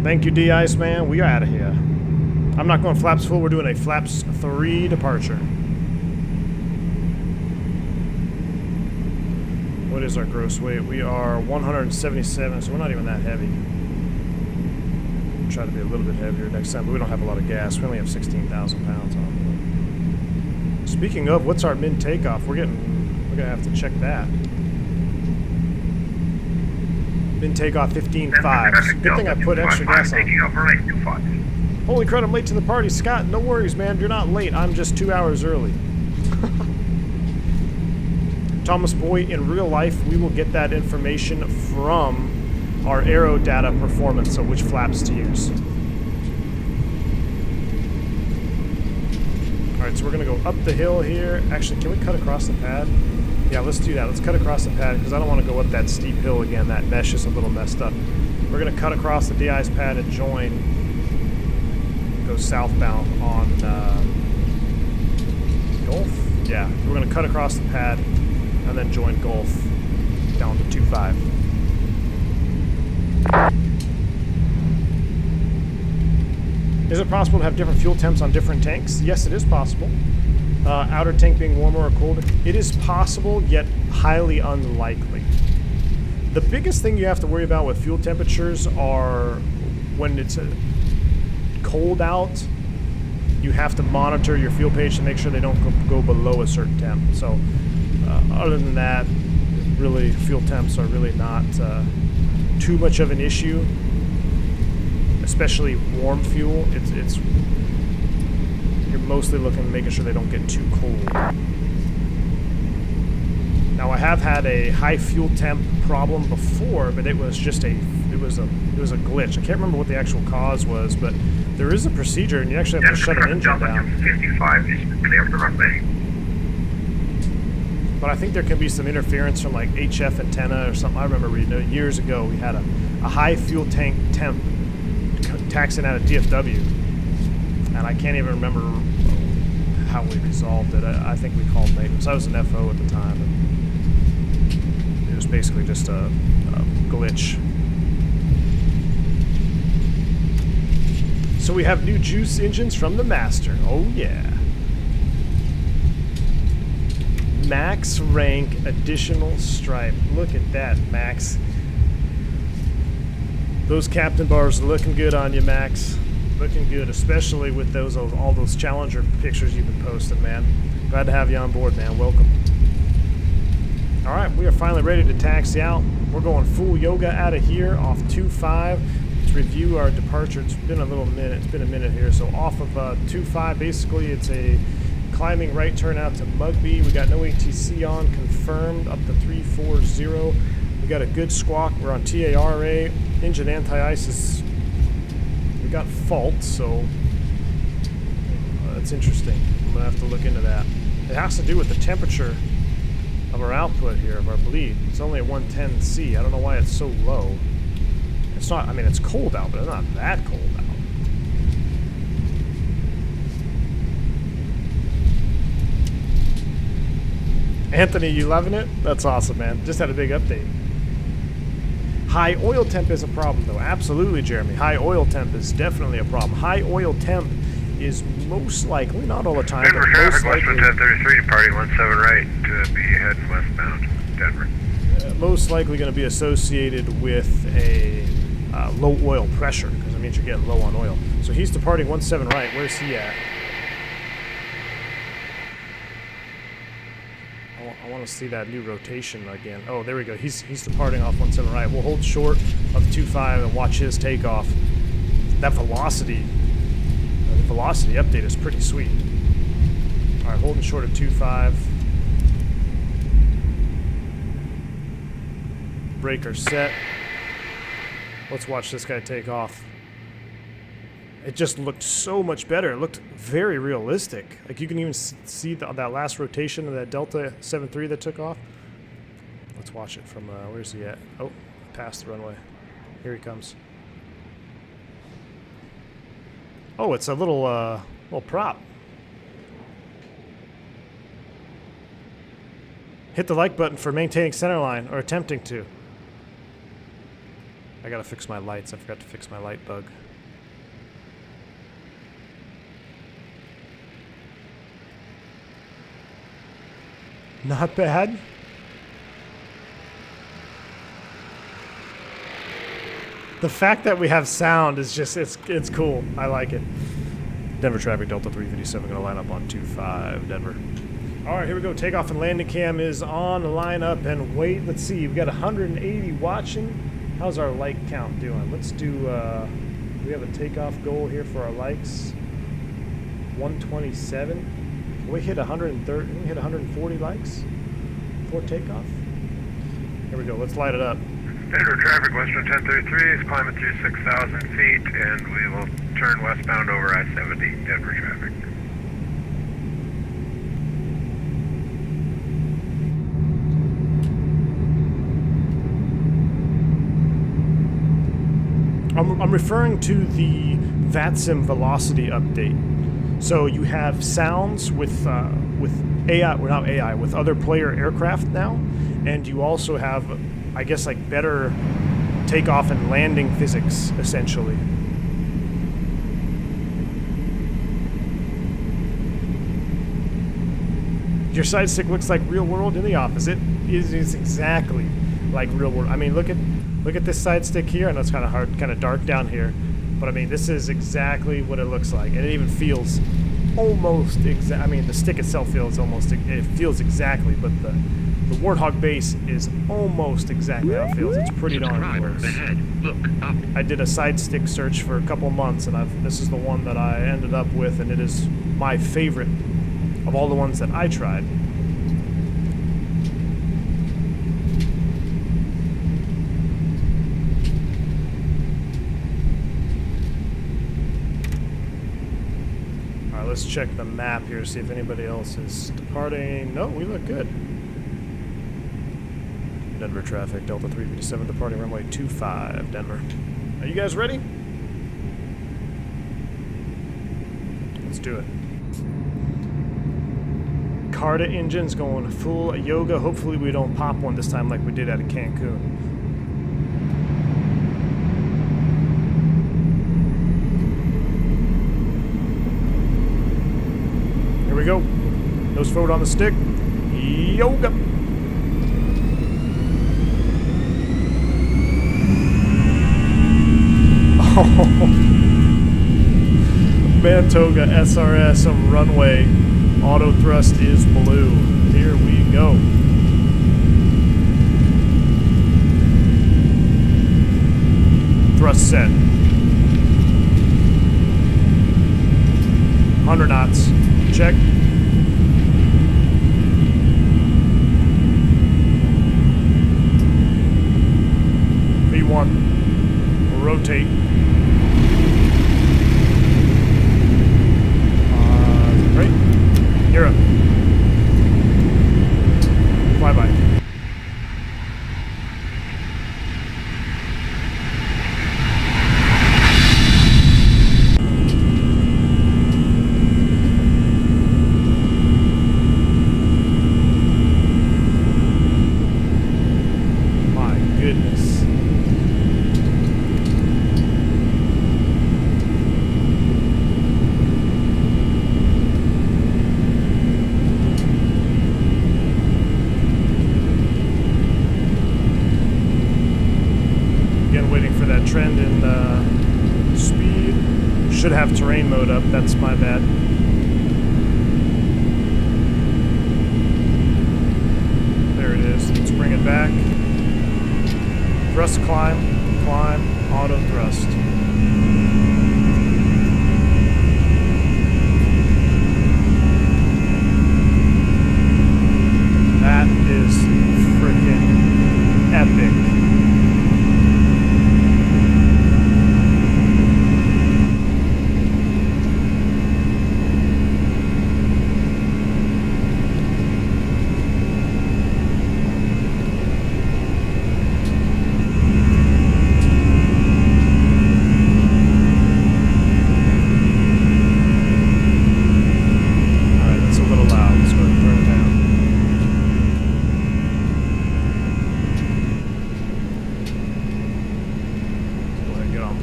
Thank you, de-ice man. We are out of here. I'm not going flaps full. We're doing a flaps 3 departure. What is our gross weight? We are 177, so we're not even that heavy. We'll try to be a little bit heavier next time, but we don't have a lot of gas. We only have 16,000 pounds on. Speaking of, what's our min takeoff? We're gonna have to check that. Min takeoff 15.5. Good thing I put extra gas on. Holy crud, I'm late to the party. Scott, no worries, man. You're not late. I'm just 2 hours early. Thomas Boy, in real life, we will get that information from our aero data performance, so which flaps to use. Alright, so we're going to go up the hill here. Actually, can we cut across the pad? Yeah, let's do that. Let's cut across the pad because I don't want to go up that steep hill again. That mesh is a little messed up. We're going to cut across the de-ice pad and join, go southbound on Gulf. Yeah, we're going to cut across the pad and then join Gulf down to 2.5. Is it possible to have different fuel temps on different tanks? Yes, it is possible. Outer tank being warmer or colder. It is possible, yet highly unlikely. The biggest thing you have to worry about with fuel temperatures are when it's cold out, you have to monitor your fuel page to make sure they don't go below a certain temp. So other than that, really fuel temps are really not too much of an issue, especially warm fuel. It's you're mostly looking at making sure they don't get too cold. Now I have had a high fuel temp problem before, but it was just a glitch. I can't remember what the actual cause was, but there is a procedure, and you actually have to shut an engine down. 55 is clear for runway. But I think there can be some interference from like HF antenna or something. I remember reading years ago we had a high fuel tank temp taxing out of DFW, and I can't even remember how we resolved it. I think we called maintenance. I was an FO at the time, and it was basically just a glitch. So we have new juice engines from the Master. Oh yeah. Max rank additional stripe. Look at that, Max. Those captain bars are looking good on you, Max. Looking good, especially with all those Challenger pictures you've been posting, man. Glad to have you on board, man. Welcome. All right, we are finally ready to taxi out. We're going full yoga out of here off 2.5. Let's review our departure. It's been a little minute. It's been a minute here. So off of 2.5, basically it's a climbing right turn out to Mugby. We got no ATC on, confirmed, up to 340. We got a good squawk. We're on TARA. Engine anti-ice is, we got fault, so that's interesting. I'm gonna have to look into that. It has to do with the temperature of our output here, of our bleed. It's only at 110 C. I don't know why it's so low. It's not, I mean, it's cold out, but it's not that cold out. Anthony, you loving it? That's awesome, man. Just had a big update. High oil temp is a problem, though. Absolutely, Jeremy. High oil temp is definitely a problem. High oil temp is most likely, not all the time, Denver but traffic, most likely, Western 1033, departing 17 right to be heading westbound, Denver. Most likely going to be associated with a low oil pressure, because it means you're getting low on oil. So he's departing 17 right. Where's he at? I want to see that new rotation again. Oh, there we go. He's departing off 17 right. We'll hold short of 2.5 and watch his takeoff. that velocity update is pretty sweet. All right, holding short of 2.5. Breaker set. Let's watch this guy take off. It just looked so much better. It looked very realistic. Like you can even see that last rotation of that Delta 7.3 that took off. Let's watch it from, where's he at? Oh, past the runway. Here he comes. Oh, it's a little prop. Hit the like button for maintaining center line, or attempting to. I gotta fix my lights. I forgot to fix my light bug. Not bad. The fact that we have sound is just, it's cool. I like it. Denver traffic, Delta 357, gonna line up on 25, Denver. All right, here we go. Takeoff and landing cam is on the lineup, and wait, let's see. We've got 180 watching. How's our like count doing? Let's do, we have a takeoff goal here for our likes. 127. We hit 130, we hit 140 likes before takeoff. Here we go, let's light it up. Denver traffic, Western 1033 is climbing through 6,000 feet, and we will turn westbound over I-70, Denver traffic. I'm referring to the VATSIM velocity update. So you have sounds with AI, well not AI, with other player aircraft now, and you also have, I guess, like better takeoff and landing physics, essentially. Your side stick looks like real world in the office. It is exactly like real world. I mean, look at this side stick here. I know it's kind of hard, kind of dark down here, but I mean, this is exactly what it looks like, and it even feels almost exact. I mean, the stick itself feels almost, it feels exactly, but the Warthog base is almost exactly how it feels. It's pretty darn close. Ahead. Look up. I did a side stick search for a couple months, and this is the one that I ended up with, and it is my favorite of all the ones that I tried. Let's check the map here, see if anybody else is departing. No, we look good. Denver traffic, Delta 357 departing runway 25, Denver. Are you guys ready? Let's do it. Carda engine's going full yoga. Hopefully we don't pop one this time like we did out of Cancun. Here we go. Nose forward on the stick. Yoga. Oh. Mantoga SRS runway. Auto thrust is blue. Here we go. Thrust set. 100 knots. Check. V1. We'll rotate. Right. You're up. Fly by. Trend in speed. Should have terrain mode up, that's my bad. There it is. Let's bring it back. Thrust climb, auto thrust.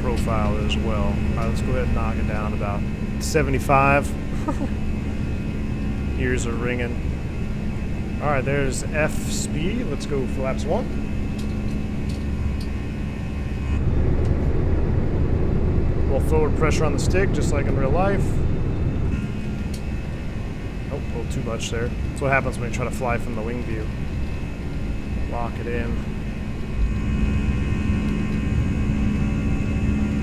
profile as well. All right, let's go ahead and knock it down about 75. Ears are ringing. All right, there's F speed. Let's go flaps 1. Roll forward pressure on the stick, just like in real life. Oh, a little too much there. That's what happens when you try to fly from the wing view. Lock it in.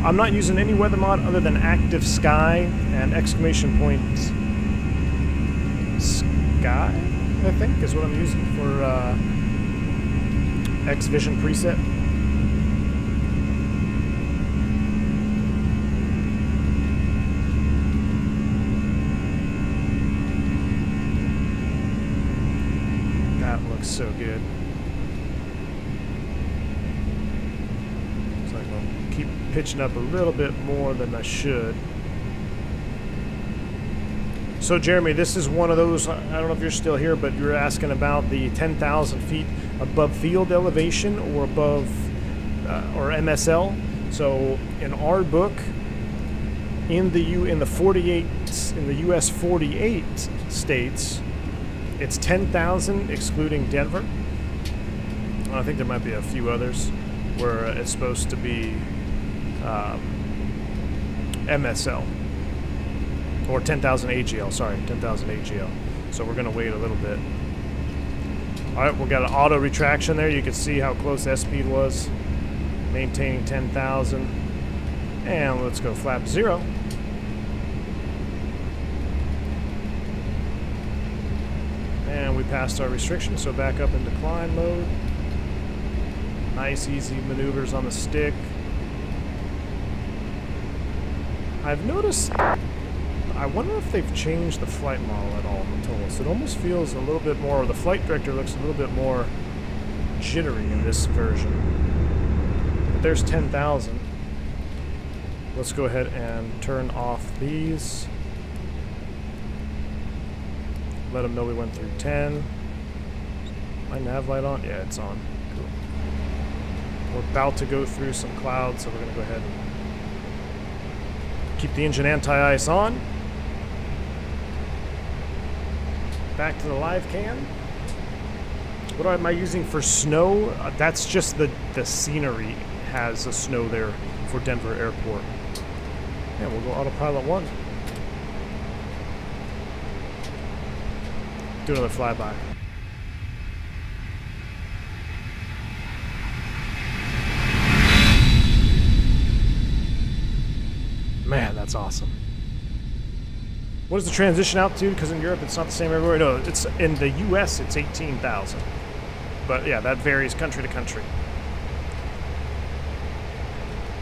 I'm not using any weather mod other than active sky and exclamation point sky, I think, is what I'm using for X-Vision preset. That looks so good. Looks like I'll keep pitching up a little bit more than I should. So Jeremy, this is one of those, I don't know if you're still here, but you're asking about the 10,000 feet above field elevation or above, or MSL. So in our book, in the US 48 states, it's 10,000 excluding Denver. I think there might be a few others where it's supposed to be MSL. Or 10,000 AGL, sorry, 10,000 AGL. So we're going to wait a little bit. All right, we've got an auto retraction there. You can see how close S-speed was. Maintaining 10,000. And let's go flap 0. And we passed our restriction, so back up in decline mode. Nice, easy maneuvers on the stick. I've noticed... I wonder if they've changed the flight model at all in the Toliss. It almost feels a little bit more, the flight director looks a little bit more jittery in this version. But there's 10,000. Let's go ahead and turn off these. Let them know we went through 10. My nav light on? Yeah, it's on. Cool. We're about to go through some clouds, so we're going to go ahead and keep the engine anti-ice on. Back to the live cam. What am I using for snow? That's just the scenery has a snow there for Denver Airport. Yeah, we'll go autopilot 1. Do another flyby. Man, that's awesome. What is the transition altitude? Because in Europe it's not the same everywhere. No, it's in the US it's 18,000. But yeah, that varies country to country.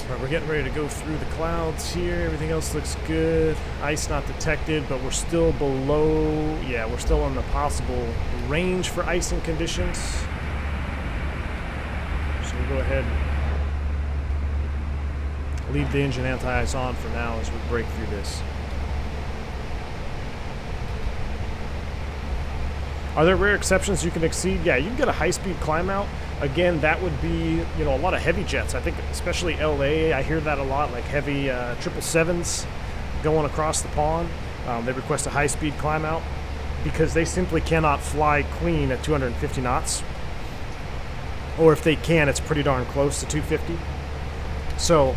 Alright, we're getting ready to go through the clouds here. Everything else looks good. Ice not detected, but we're still below. Yeah, we're still in the possible range for icing conditions. So we'll go ahead and leave the engine anti-ice on for now as we break through this. Are there rare exceptions you can exceed? Yeah, you can get a high-speed climb out. Again, that would be, you know, a lot of heavy jets. I think especially LA, I hear that a lot, like heavy 777s going across the pond. They request a high-speed climb out because they simply cannot fly clean at 250 knots. Or if they can, it's pretty darn close to 250. So,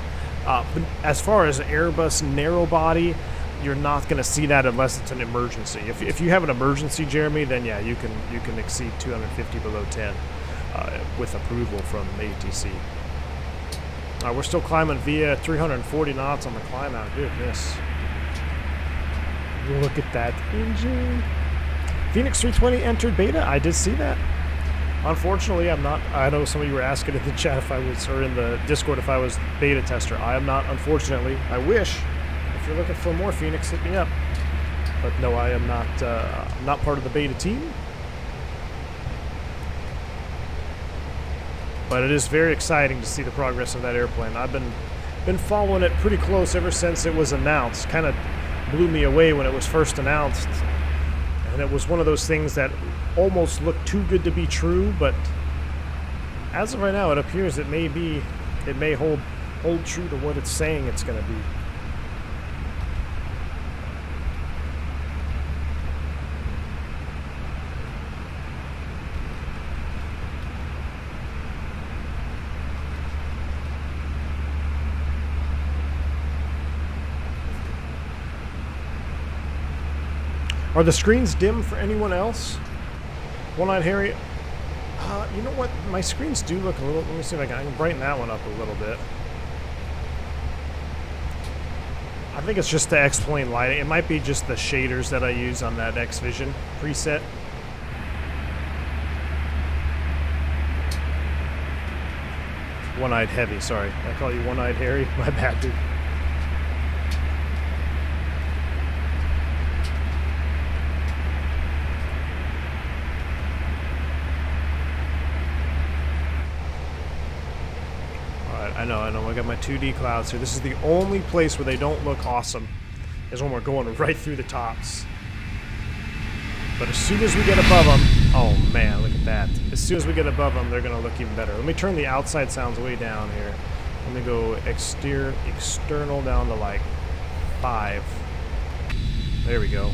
as far as Airbus narrow body, you're not going to see that unless it's an emergency. If you have an emergency, Jeremy, then yeah, you can exceed 250 below 10 with approval from ATC. We're still climbing via 340 knots on the climb out. Goodness. Look at that engine. Phoenix 320 entered beta. I did see that. Unfortunately, I'm not. I know some of you were asking in the chat if I was, or in the Discord, if I was beta tester. I am not, unfortunately. I wish. If you're looking for more Phoenix, hit me up. But no, I am not. I'm not part of the beta team. But it is very exciting to see the progress of that airplane. I've been following it pretty close ever since it was announced. Kind of blew me away when it was first announced, and it was one of those things that almost looked too good to be true. But as of right now, it appears it may hold hold true to what it's saying it's going to be. Are the screens dim for anyone else? One-Eyed Harry? You know what? My screens do look a little... Let me see if I can brighten that one up a little bit. I think it's just the X-Plane lighting. It might be just the shaders that I use on that X-Vision preset. One-Eyed Heavy, sorry. I call you One-Eyed Harry? My bad, dude. I know. I got my 2D clouds here. This is the only place where they don't look awesome, is when we're going right through the tops. But as soon as we get above them, oh man, look at that. As soon as we get above them, they're going to look even better. Let me turn the outside sounds way down here. Let me go external down to like 5. There we go.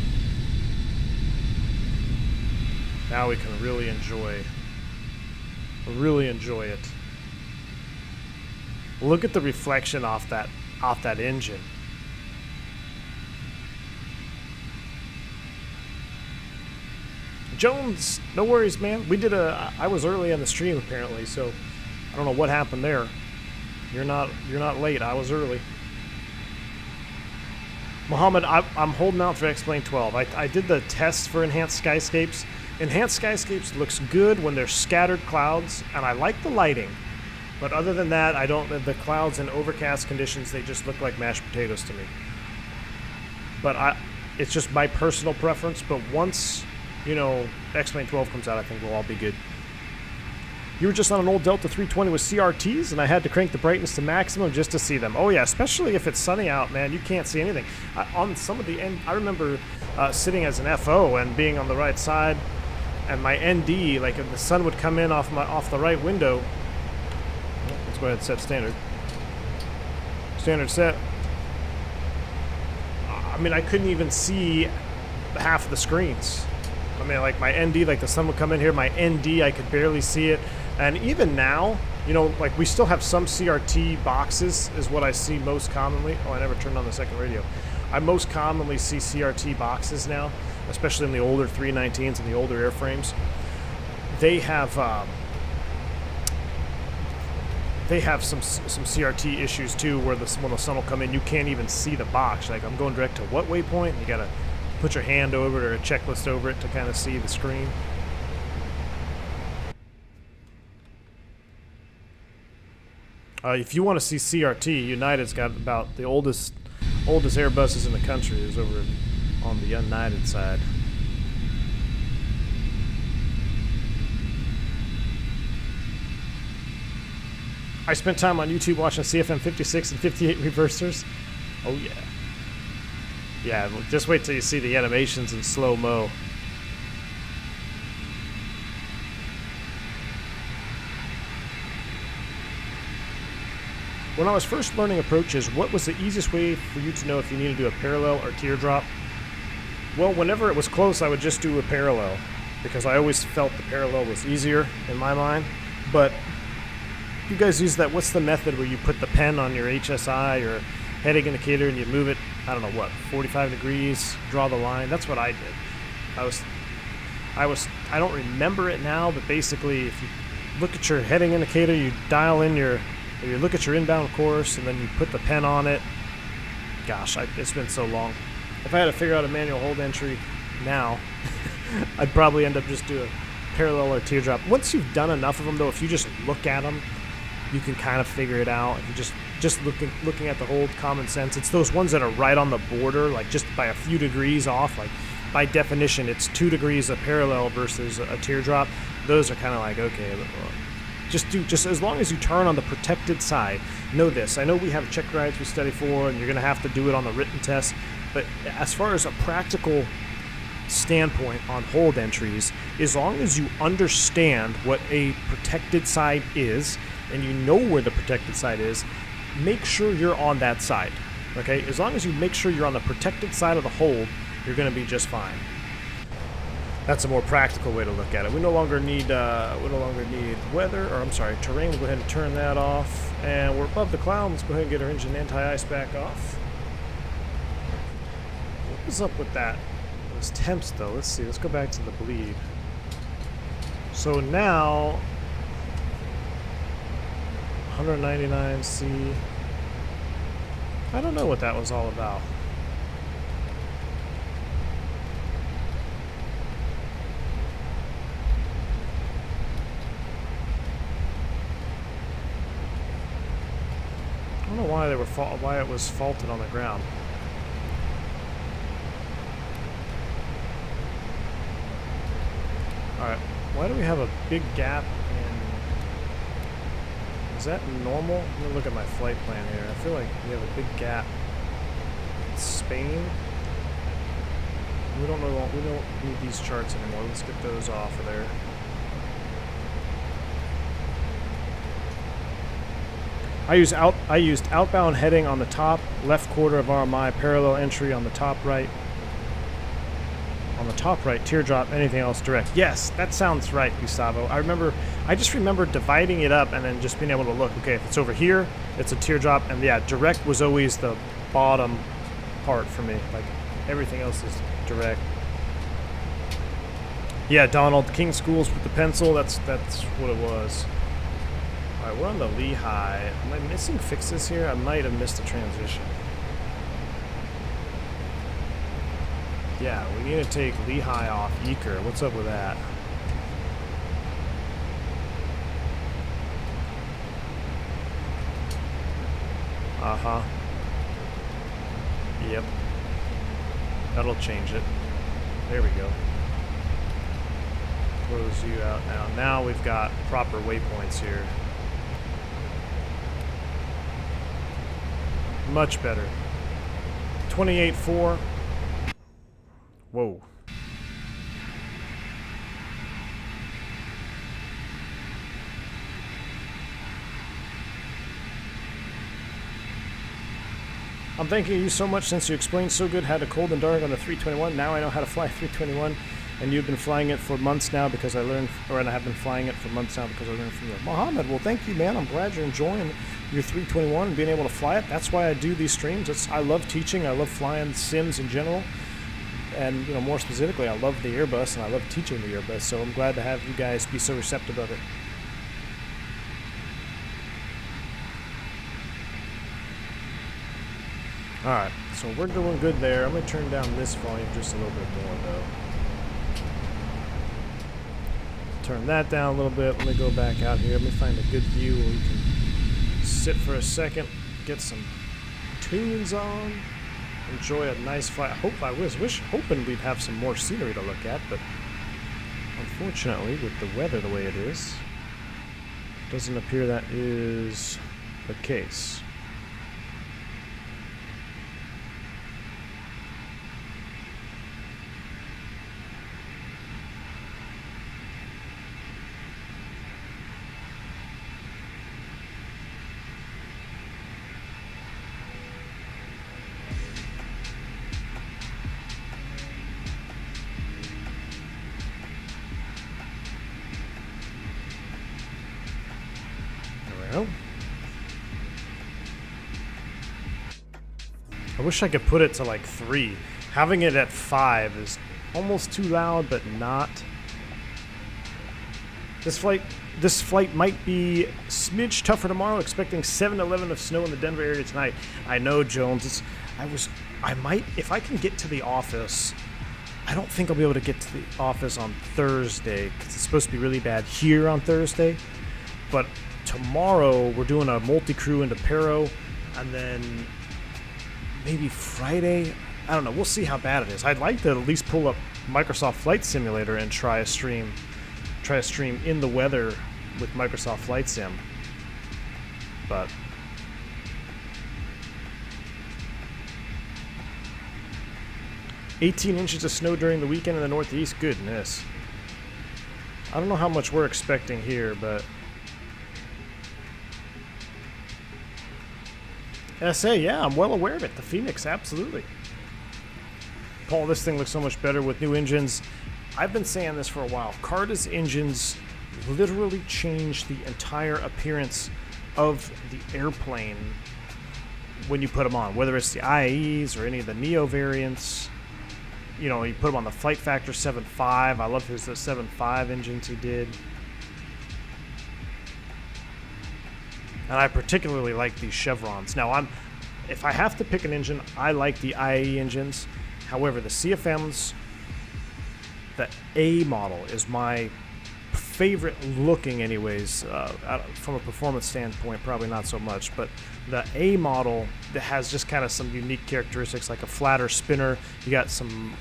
Now we can really enjoy it. Look at the reflection off that engine. Jones, no worries, man. I was early on the stream apparently, so I don't know what happened there. You're not late. I was early. Mohammed, I'm holding out for X-Plane 12. I did the test for Enhanced Skyscapes. Enhanced Skyscapes looks good when there's scattered clouds, and I like the lighting. But other than that, the clouds in overcast conditions, they just look like mashed potatoes to me. But it's just my personal preference. But once, X-Plane 12 comes out, I think we'll all be good. You were just on an old Delta 320 with CRTs, and I had to crank the brightness to maximum just to see them. Oh yeah, especially if it's sunny out, man, you can't see anything. On some of the end, I remember sitting as an FO and being on the right side, and my ND, like if the sun would come in off the right window. Let's go ahead and set standard. Standard set. I mean, I couldn't even see half of the screens. I mean, like my ND, like the sun would come in here, my ND, I could barely see it. And even now, like we still have some CRT boxes is what I see most commonly. Oh, I never turned on the second radio. I most commonly see CRT boxes now, especially in the older 319s and the older airframes. They have some CRT issues too, where when the sun will come in, you can't even see the box. Like I'm going direct to what waypoint? You gotta put your hand over it or a checklist over it to kind of see the screen. If you want to see CRT, United's got about the oldest Airbuses in the country is over on the United side. I spent time on YouTube watching CFM-56 and 58 reversers. Oh yeah. Yeah, just wait till you see the animations in slow-mo. When I was first learning approaches, what was the easiest way for you to know if you needed to do a parallel or teardrop? Well, whenever it was close, I would just do a parallel, because I always felt the parallel was easier in my mind. But you guys use that, what's the method where you put the pen on your HSI or heading indicator and you move it, I don't know what, 45 degrees, draw the line? That's what I did. I don't remember it now, but basically if you look at your heading indicator, you dial in you look at your inbound course and then you put the pen on it. Gosh, it's been so long. If I had to figure out a manual hold entry now, I'd probably end up just doing a parallel or teardrop. Once you've done enough of them though, if you just look at them, you can kind of figure it out. If you just looking at the hold, common sense. It's those ones that are right on the border, like just by a few degrees off. Like by definition, it's 2 degrees a parallel versus a teardrop. Those are kind of like, okay, just as long as you turn on the protected side. Know this. I know we have check rides we study for, and you're going to have to do it on the written test. But as far as a practical standpoint on hold entries, as long as you understand what a protected side is, and you know where the protected side is, make sure you're on that side. Okay, as long as you make sure you're on the protected side of the hold, you're going to be just fine. That's a more practical way to look at it. We no longer need weather, or I'm sorry, terrain. We'll go ahead and turn that off, and we're above the cloud. Let's go ahead and get our engine anti-ice back off. What was up with that? Those temps, though. Let's see. Let's go back to the bleed. So now, 199C. I don't know what that was all about. I don't know why why it was faulted on the ground. All right, why do we have a big gap in? Is that normal? Let me look at my flight plan here. I feel like we have a big gap. Spain. We don't need these charts anymore. Let's get those off of there. I used outbound heading on the top left quarter of RMI, parallel entry on the top right. On the top right, teardrop, anything else direct. Yes, that sounds right, Gustavo. I just remember dividing it up and then just being able to look, okay, if it's over here, it's a teardrop, and yeah, direct was always the bottom part for me. Like, everything else is direct. Yeah, Donald, King Schools with the pencil, that's what it was. Alright, we're on the Lehigh. Am I missing fixes here? I might have missed a transition. Yeah, we need to take Lehigh off Eker. What's up with that? Uh-huh. Yep. That'll change it. There we go. Close you out now. Now we've got proper waypoints here. Much better. 28.4. Whoa. I'm thanking you so much since you explained so good how to cold and dark on the 321. Now I know how to fly 321, and you've been flying it for months now because I learned, and I have been flying it for months now because I learned from you. Mohammed, well, thank you, man. I'm glad you're enjoying your 321 and being able to fly it. That's why I do these streams. I love teaching. I love flying sims in general. And, you know, more specifically, I love the Airbus, and I love teaching the Airbus, so I'm glad to have you guys be so receptive of it. Alright, so we're doing good there. I'm going to turn down this volume just a little bit more, though. Turn that down a little bit. Let me go back out here. Let me find a good view where we can sit for a second, get some tunes on. Enjoy a nice flight. I was hoping we'd have some more scenery to look at, but unfortunately, with the weather the way it is, doesn't appear that is the case. I wish I could put it to like 3. Having it at 5 is almost too loud, but not. This flight might be a smidge tougher tomorrow. Expecting 7 to 11 of snow in the Denver area tonight. I know, Jones. I might, if I can get to the office. I don't think I'll be able to get to the office on Thursday because it's supposed to be really bad here on Thursday. But tomorrow we're doing a multi-crew into Pero, and then maybe Friday. I don't know. We'll see how bad it is. I'd like to at least pull up Microsoft Flight Simulator and try a stream in the weather with Microsoft Flight Sim. But 18 inches of snow during the weekend in the Northeast. Goodness. I don't know how much we're expecting here, but SA, yeah, I'm well aware of it. The Phoenix, absolutely. Paul, this thing looks so much better with new engines. I've been saying this for a while. Carda's engines literally change the entire appearance of the airplane when you put them on, whether it's the IAEs or any of the Neo variants. You know, you put them on the Flight Factor 7.5. I love his 7.5 engines he did. And I particularly like these chevrons. Now, if I have to pick an engine, I like the IAE engines. However, the CFMs, the A model is my favorite looking anyways. From a performance standpoint, probably not so much, but the A model that has just kind of some unique characteristics, like a flatter spinner. You got some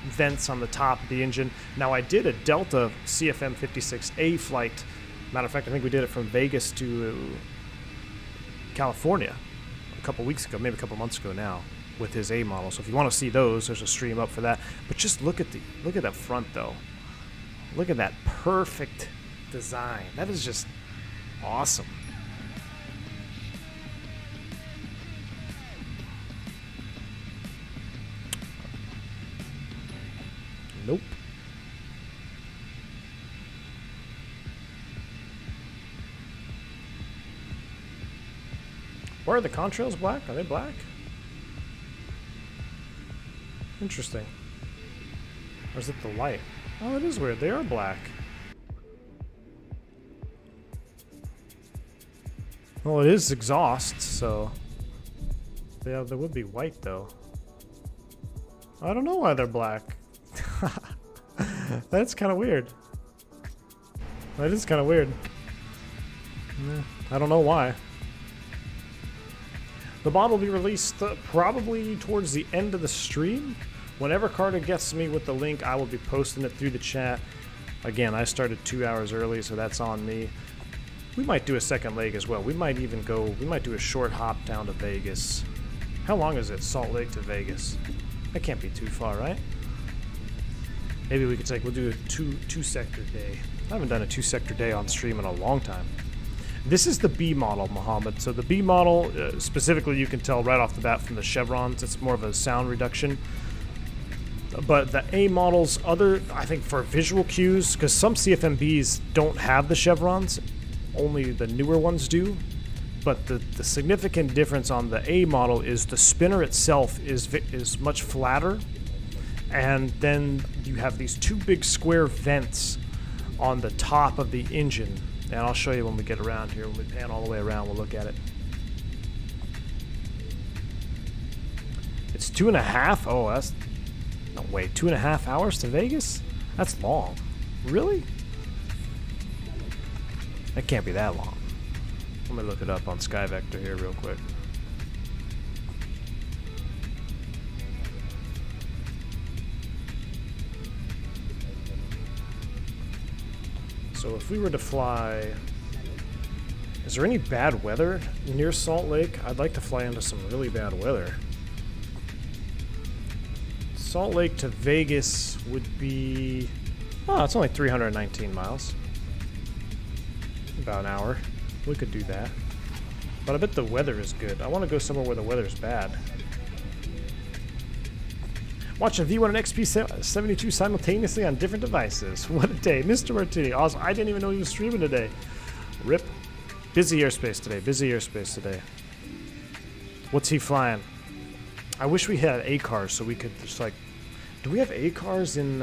vents on the top of the engine. Now, I did a Delta CFM-56A flight. Matter of fact, I think we did it from Vegas to California a couple weeks ago, maybe a couple months ago now, with his A model. So if you want to see those, there's a stream up for that. But just look at that front though. Look at that perfect design. That is just awesome. Nope. Why are the contrails black? Are they black? Interesting. Or is it the light? Oh, it is weird. They are black. Well, it is exhaust, so... Yeah, there would be white, though. I don't know why they're black. That's kind of weird. That is kind of weird. I don't know why. The mod will be released probably towards the end of the stream. Whenever Carda gets me with the link, I will be posting it through the chat. Again, I started 2 hours early, so that's on me. We might do a second leg as well. We might do a short hop down to Vegas. How long is it, Salt Lake to Vegas? That can't be too far, right? Maybe we'll do a two sector day. I haven't done a 2-sector day on stream in a long time. This is the B model, Mohammed. So the B model, specifically, you can tell right off the bat from the chevrons, it's more of a sound reduction. But the A models, I think for visual cues, because some CFMBs don't have the chevrons, only the newer ones do. But the significant difference on the A model is the spinner itself is much flatter, and then you have these two big square vents on the top of the engine. And I'll show you when we get around here. When we pan all the way around, we'll look at it. It's 2.5. Oh, that's... No, wait. 2.5 hours to Vegas? That's long. Really? That can't be that long. Let me look it up on SkyVector here real quick. So if we were to fly... Is there any bad weather near Salt Lake? I'd like to fly into some really bad weather. Salt Lake to Vegas would be... Oh, it's only 319 miles. About an hour. We could do that. But I bet the weather is good. I want to go somewhere where the weather's bad. Watching V1 and XP72 simultaneously on different devices. What a day. Mr. Martini. Awesome. I didn't even know he was streaming today. RIP. Busy airspace today. Busy airspace today. What's he flying? I wish we had A-cars so we could just like... Do we have A-cars in...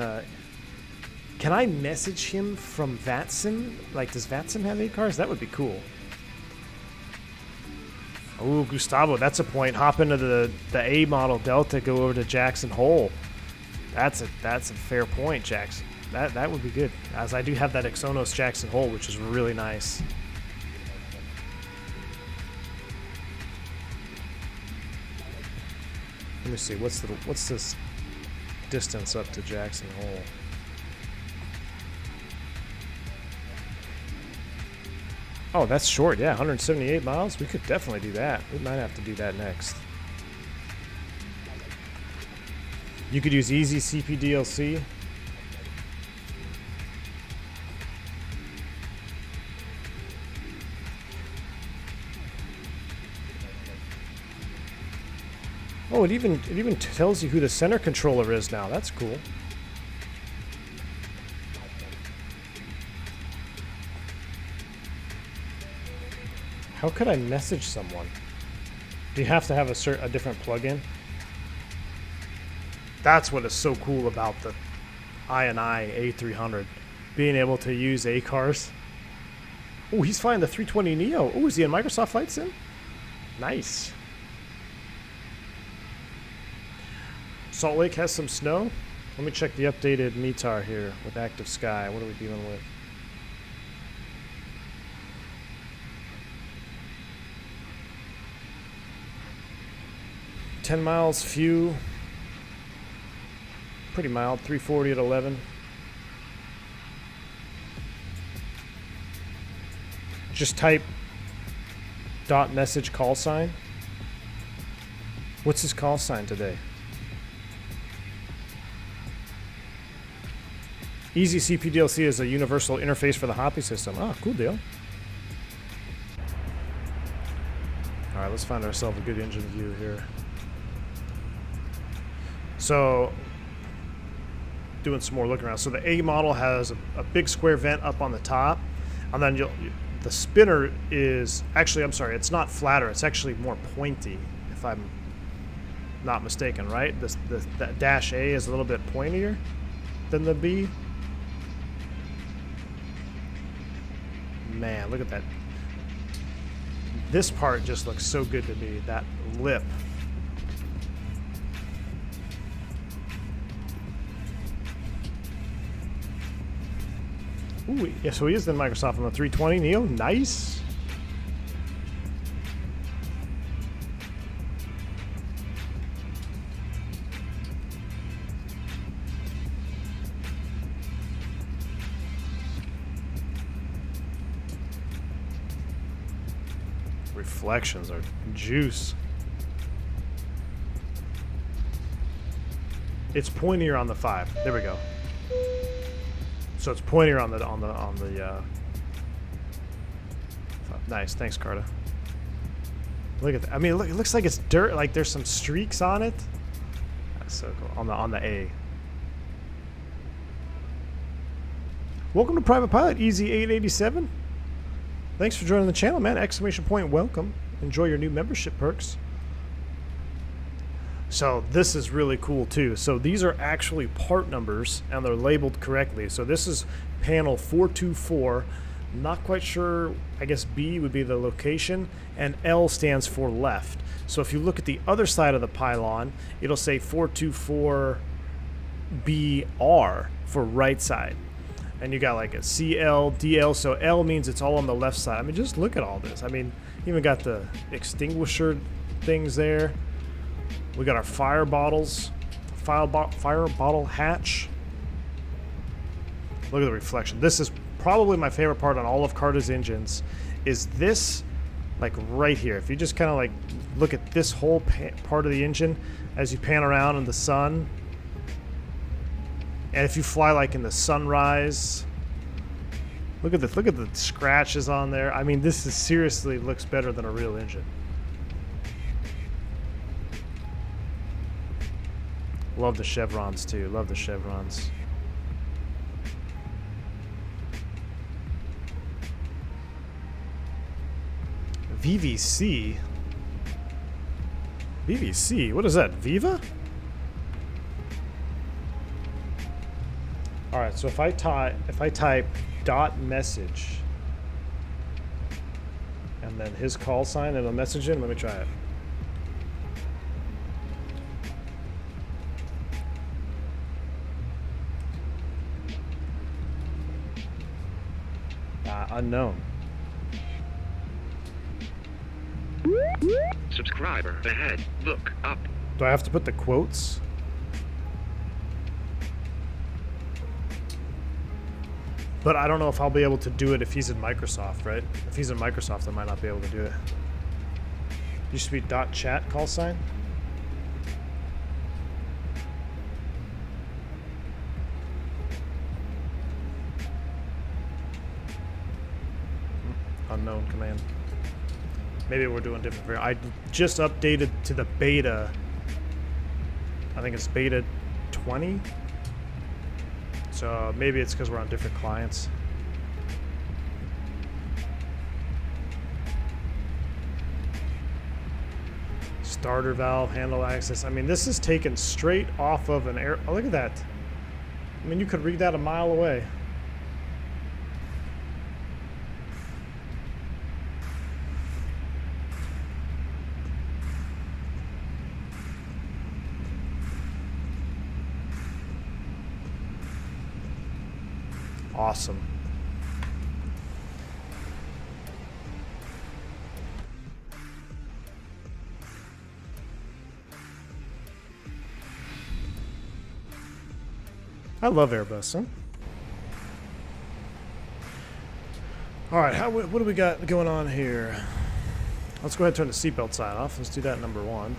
Can I message him from Vatsim? Like, does Vatsim have A-cars? That would be cool. Oh, Gustavo, that's a point. Hop into the A model Delta, go over to Jackson Hole. That's a fair point, Jackson. That would be good. As I do have that Exonos Jackson Hole, which is really nice. Let me see. What's this distance up to Jackson Hole? Oh, that's short, yeah, 178 miles. We could definitely do that. We might have to do that next. You could use easy CPDLC. Oh, it even tells you who the center controller is now. That's cool. How could I message someone? Do you have to have a different plugin? That's what is so cool about the I A300, being able to use ACARs. Oh, he's flying the 320 Neo. Oh, is he in Microsoft Flight Sim? Nice. Salt Lake has some snow. Let me check the updated METAR here with Active Sky. What are we dealing with? $10 miles, few. Pretty mild, 340 at 11. Just type dot message call sign. What's his call sign today? Easy CPDLC is a universal interface for the Hoppy system. Ah, cool deal. All right, let's find ourselves a good engine view here. So, doing some more looking around. So the A model has a big square vent up on the top, and then the spinner is actually, I'm sorry, it's not flatter. It's actually more pointy, if I'm not mistaken, right? The dash A is a little bit pointier than the B. Man, look at that. This part just looks so good to me. That lip. Ooh, yeah, so he is in Microsoft on the 320 Neo. Nice. Reflections are juice. It's pointier on the 5. There we go. So it's pointier on the nice. Thanks, Carda. Look at that. I mean, look, it looks like it's dirt. Like there's some streaks on it. That's so cool. On the A. Welcome to Private Pilot Easy 887. Thanks for joining the channel, man. Exclamation point welcome. Enjoy your new membership perks. So this is really cool too. So these are actually part numbers and they're labeled correctly. So this is panel 424. Not quite sure. I guess B would be the location and L stands for left. So if you look at the other side of the pylon, it'll say 424BR for right side. And you got like a CL, DL. So L means it's all on the left side. I mean, just look at all this. I mean, even got the extinguisher things there. We got our fire bottles, fire bottle hatch. Look at the reflection. This is probably my favorite part on all of Carda's engines. Is this, like right here? If you just kind of like look at this whole part of the engine as you pan around in the sun, and if you fly like in the sunrise, look at this. Look at the scratches on there. I mean, this is seriously looks better than a real engine. Love the chevrons too. Love the chevrons. VVC. VVC. What is that? Viva? All right. So if I type dot message and then his call sign and a message in. Let me try it. Unknown. Subscriber ahead. Look up. Do I have to put the quotes? But I don't know if I'll be able to do it if he's in Microsoft, right? If he's in Microsoft, I might not be able to do it. Used to be .chat call sign. Unknown command. Maybe we're doing different. I just updated to the beta I think it's beta 20. So maybe it's because we're on different clients. Starter valve, handle access. I mean, this is taken straight off of an air. Oh, look at that. I mean, you could read that a mile away. Awesome. I love Airbus, huh? All right, what do we got going on here? Let's go ahead and turn the seatbelt sign off. Let's do that number one.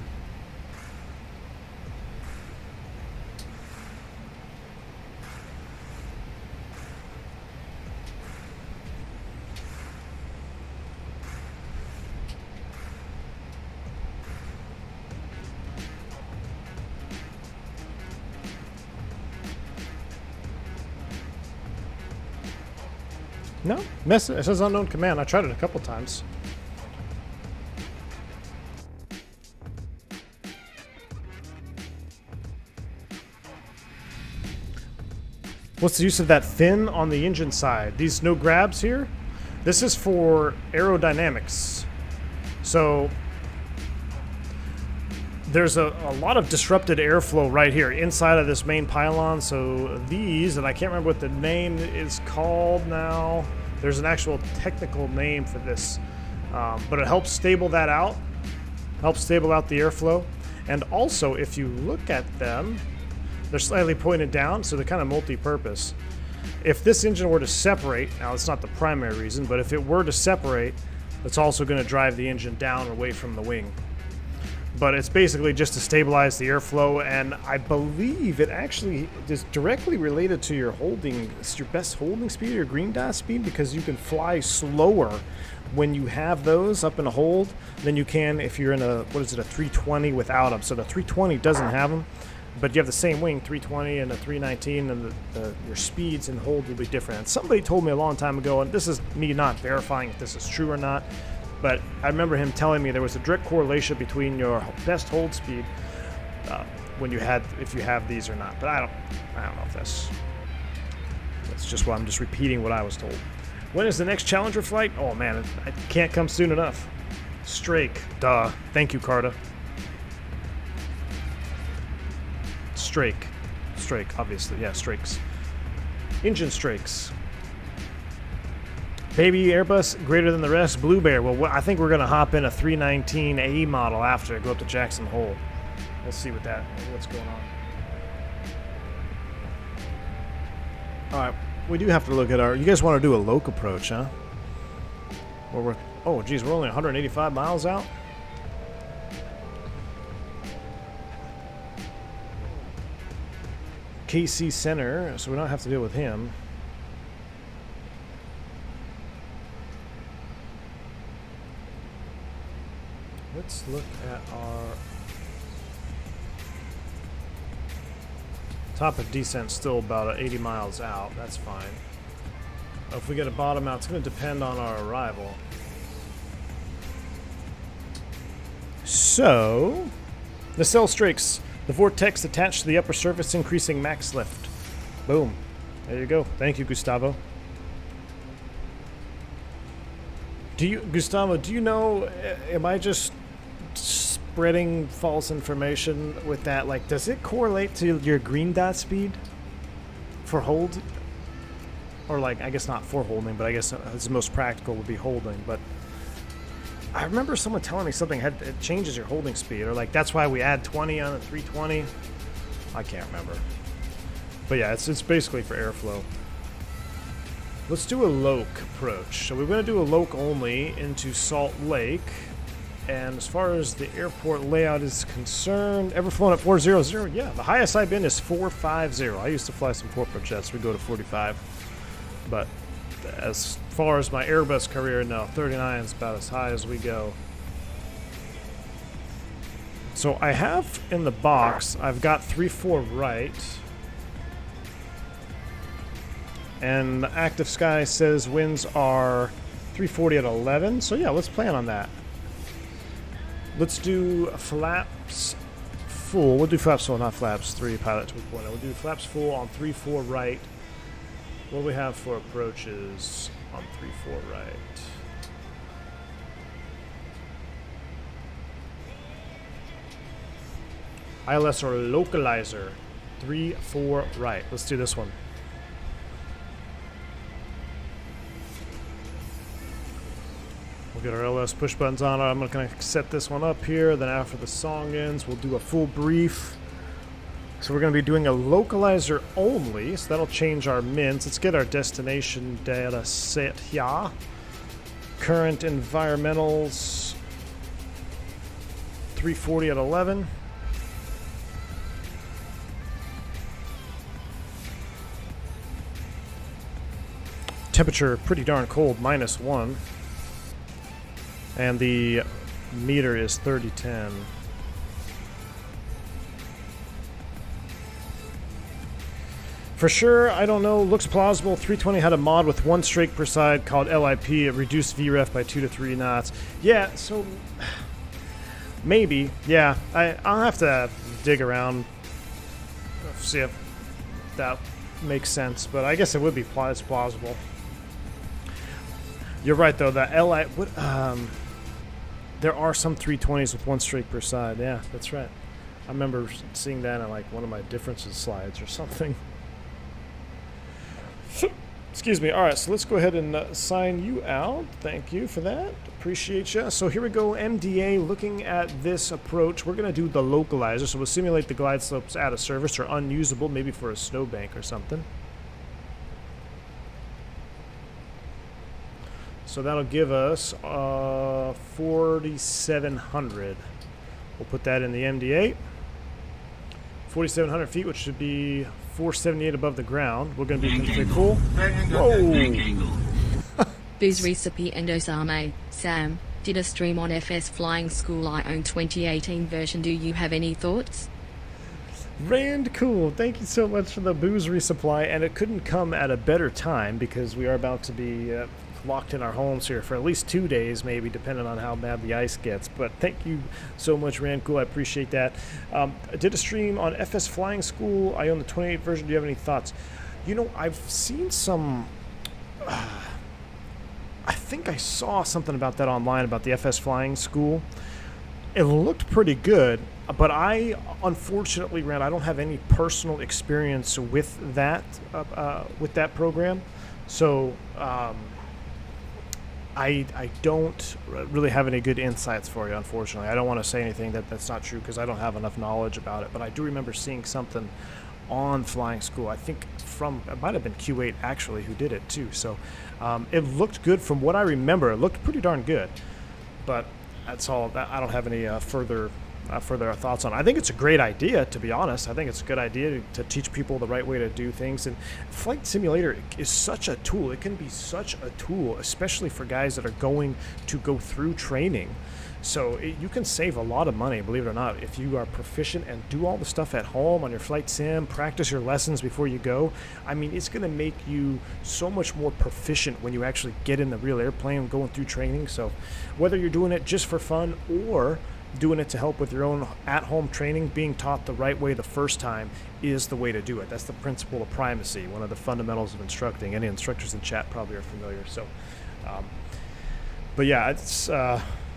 No, it says unknown command. I tried it a couple times. What's the use of that fin on the engine side? These no grabs here? This is for aerodynamics. So there's a lot of disrupted airflow right here inside of this main pylon. So these, and I can't remember what the name is called now. There's an actual technical name for this, but it helps stable that out, helps stable out the airflow. And also, if you look at them, they're slightly pointed down, so they're kind of multi-purpose. If this engine were to separate, now it's not the primary reason, but if it were to separate, it's also going to drive the engine down away from the wing. But it's basically just to stabilize the airflow, and I believe it actually is directly related to your holding, it's your best holding speed, your green dot speed, because you can fly slower when you have those up in a hold than you can if you're in a, what is it, a 320 without them. So the 320 doesn't have them, but you have the same wing, 320 and a 319, and your speeds and hold will be different. And somebody told me a long time ago, and this is me not verifying if this is true or not, but I remember him telling me there was a direct correlation between your best hold speed if you have these or not. But I don't know if that's just why I'm just repeating what I was told. When is the next Challenger flight? Oh man, it can't come soon enough. Strake, duh. Thank you, Carda. Strake, obviously, yeah, strakes. Engine strakes. Baby Airbus greater than the rest. Blue Bear. Well, I think we're going to hop in a 319A model after I go up to Jackson Hole. We'll see what's going on. All right, we do have to look at our. You guys want to do a loc approach, huh? Oh, geez, we're only 185 miles out. KC Center, so we don't have to deal with him. Let's look at our top of descent, still about 80 miles out. That's fine. If we get a bottom out, it's going to depend on our arrival. So, nacelle strakes. The vortex attached to the upper surface, increasing max lift. Boom. There you go. Thank you, Gustavo. Gustavo, do you know, am I just spreading false information with that? Like, does it correlate to your green dot speed for hold? Or like, I guess not for holding, but I guess it's the most practical would be holding. But I remember someone telling me something it changes your holding speed, or like that's why we add 20 on a 320. I can't remember. But yeah, it's basically for airflow. Let's do a loc approach. So we're going to do a loc only into Salt Lake. And as far as the airport layout is concerned, ever flown at 400? Yeah, the highest I've been is 450. I used to fly some corporate jets. We go to 45. But as far as my Airbus career, no, 39 is about as high as we go. So I have in the box, I've got 3-4 right. And the active sky says winds are 340 at 11. So yeah, let's plan on that. Let's do flaps full. We'll do flaps full, not flaps 3, pilot 2.0. We'll do flaps full on 3-4 right. What do we have for approaches on 3-4 right? ILS or localizer, 3-4 right. Let's do this one. We'll get our LS push buttons on. I'm going to set this one up here. Then after the song ends, we'll do a full brief. So we're going to be doing a localizer only. So that'll change our mins. Let's get our destination data set here. Current environmentals, 340 at 11. Temperature pretty darn cold, -1. And the meter is 3010. For sure, I don't know. Looks plausible. 320 had a mod with 1 strake per side called LIP. It reduced VREF by 2 to 3 knots. Yeah, so maybe. Yeah, I'll have to dig around, see if that makes sense. But I guess it would be it's plausible. You're right, though. The there are some 320s with 1 strake per side. Yeah, that's right. I remember seeing that in like one of my differences slides or something. Excuse me. All right, so let's go ahead and sign you out. Thank you for that. Appreciate you. So here we go, MDA, looking at this approach. We're going to do the localizer. So we'll simulate the glide slopes out of service or unusable, maybe for a snowbank or something. So that'll give us 4,700. We'll put that in the MDA. 4,700 feet, which should be 478 above the ground. We're going to be pretty cool. Whoa! Booze Recipe and Osame, Sam, did a stream on FS Flying School. I own 2018 version. Do you have any thoughts? Rand cool. Thank you so much for the booze resupply, and it couldn't come at a better time because we are about to be locked in our homes here for at least 2 days, maybe, depending on how bad the ice gets. But thank you so much, Rand cool. I appreciate that. I did a stream on FS Flying School. I own the 28 version. Do you have any thoughts? You know, I've seen some. I think I saw something about that online about the FS Flying School. It looked pretty good, but I, unfortunately, Rand, I don't have any personal experience with that program. So I don't really have any good insights for you, unfortunately. I don't want to say anything that's not true because I don't have enough knowledge about it. But I do remember seeing something on Flying School. I think it might have been Q8 actually who did it too. So it looked good from what I remember. It looked pretty darn good. But that's all. I don't have any further thoughts on it. I think it's a great idea, to be honest. I think it's a good idea to teach people the right way to do things. And Flight Simulator is such a tool. It can be such a tool, especially for guys that are going to go through training. So you can save a lot of money, believe it or not, if you are proficient and do all the stuff at home on your flight sim, practice your lessons before you go. I mean, it's going to make you so much more proficient when you actually get in the real airplane going through training. So whether you're doing it just for fun or doing it to help with your own at-home training, being taught the right way the first time is the way to do it. That's the principle of primacy, one of the fundamentals of instructing. Any instructors in chat probably are familiar. So, but yeah, it's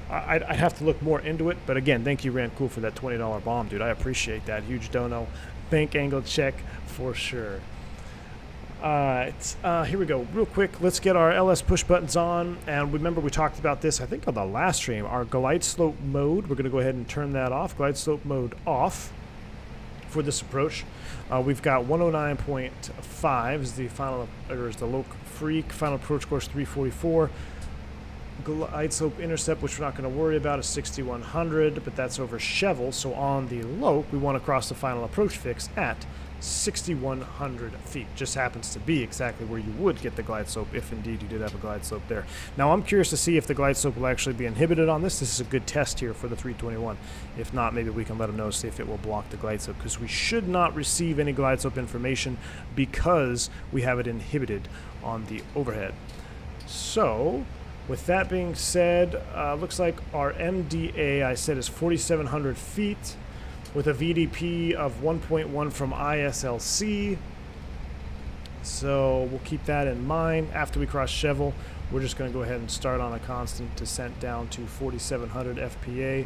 I'd have to look more into it. But again, thank you, Rand Cool, for that $20 bomb, dude. I appreciate that. Huge dono. Bank angle check for sure. Alright, here we go. Real quick, let's get our LS push buttons on. And remember, we talked about this, I think, on the last stream. Our glide slope mode, we're going to go ahead and turn that off. Glide slope mode off for this approach. We've got 109.5 is the final, or is the low freak. Final approach course 344. glide slope intercept, which we're not going to worry about, is 6,100, but that's over Jowol. So on the Loke, we want to cross the final approach fix at 6,100 feet. Just happens to be exactly where you would get the glide slope if indeed you did have a glide slope there. Now I'm curious to see if the glide slope will actually be inhibited on this. This is a good test here for the 321. If not, maybe we can let them know, see if it will block the glide slope, because we should not receive any glide slope information because we have it inhibited on the overhead. So with that being said, looks like our MDA I said is 4,700 feet. With a VDP of 1.1 from ISLC. So we'll keep that in mind. After we cross Jowol, we're just going to go ahead and start on a constant descent down to 4,700 FPA.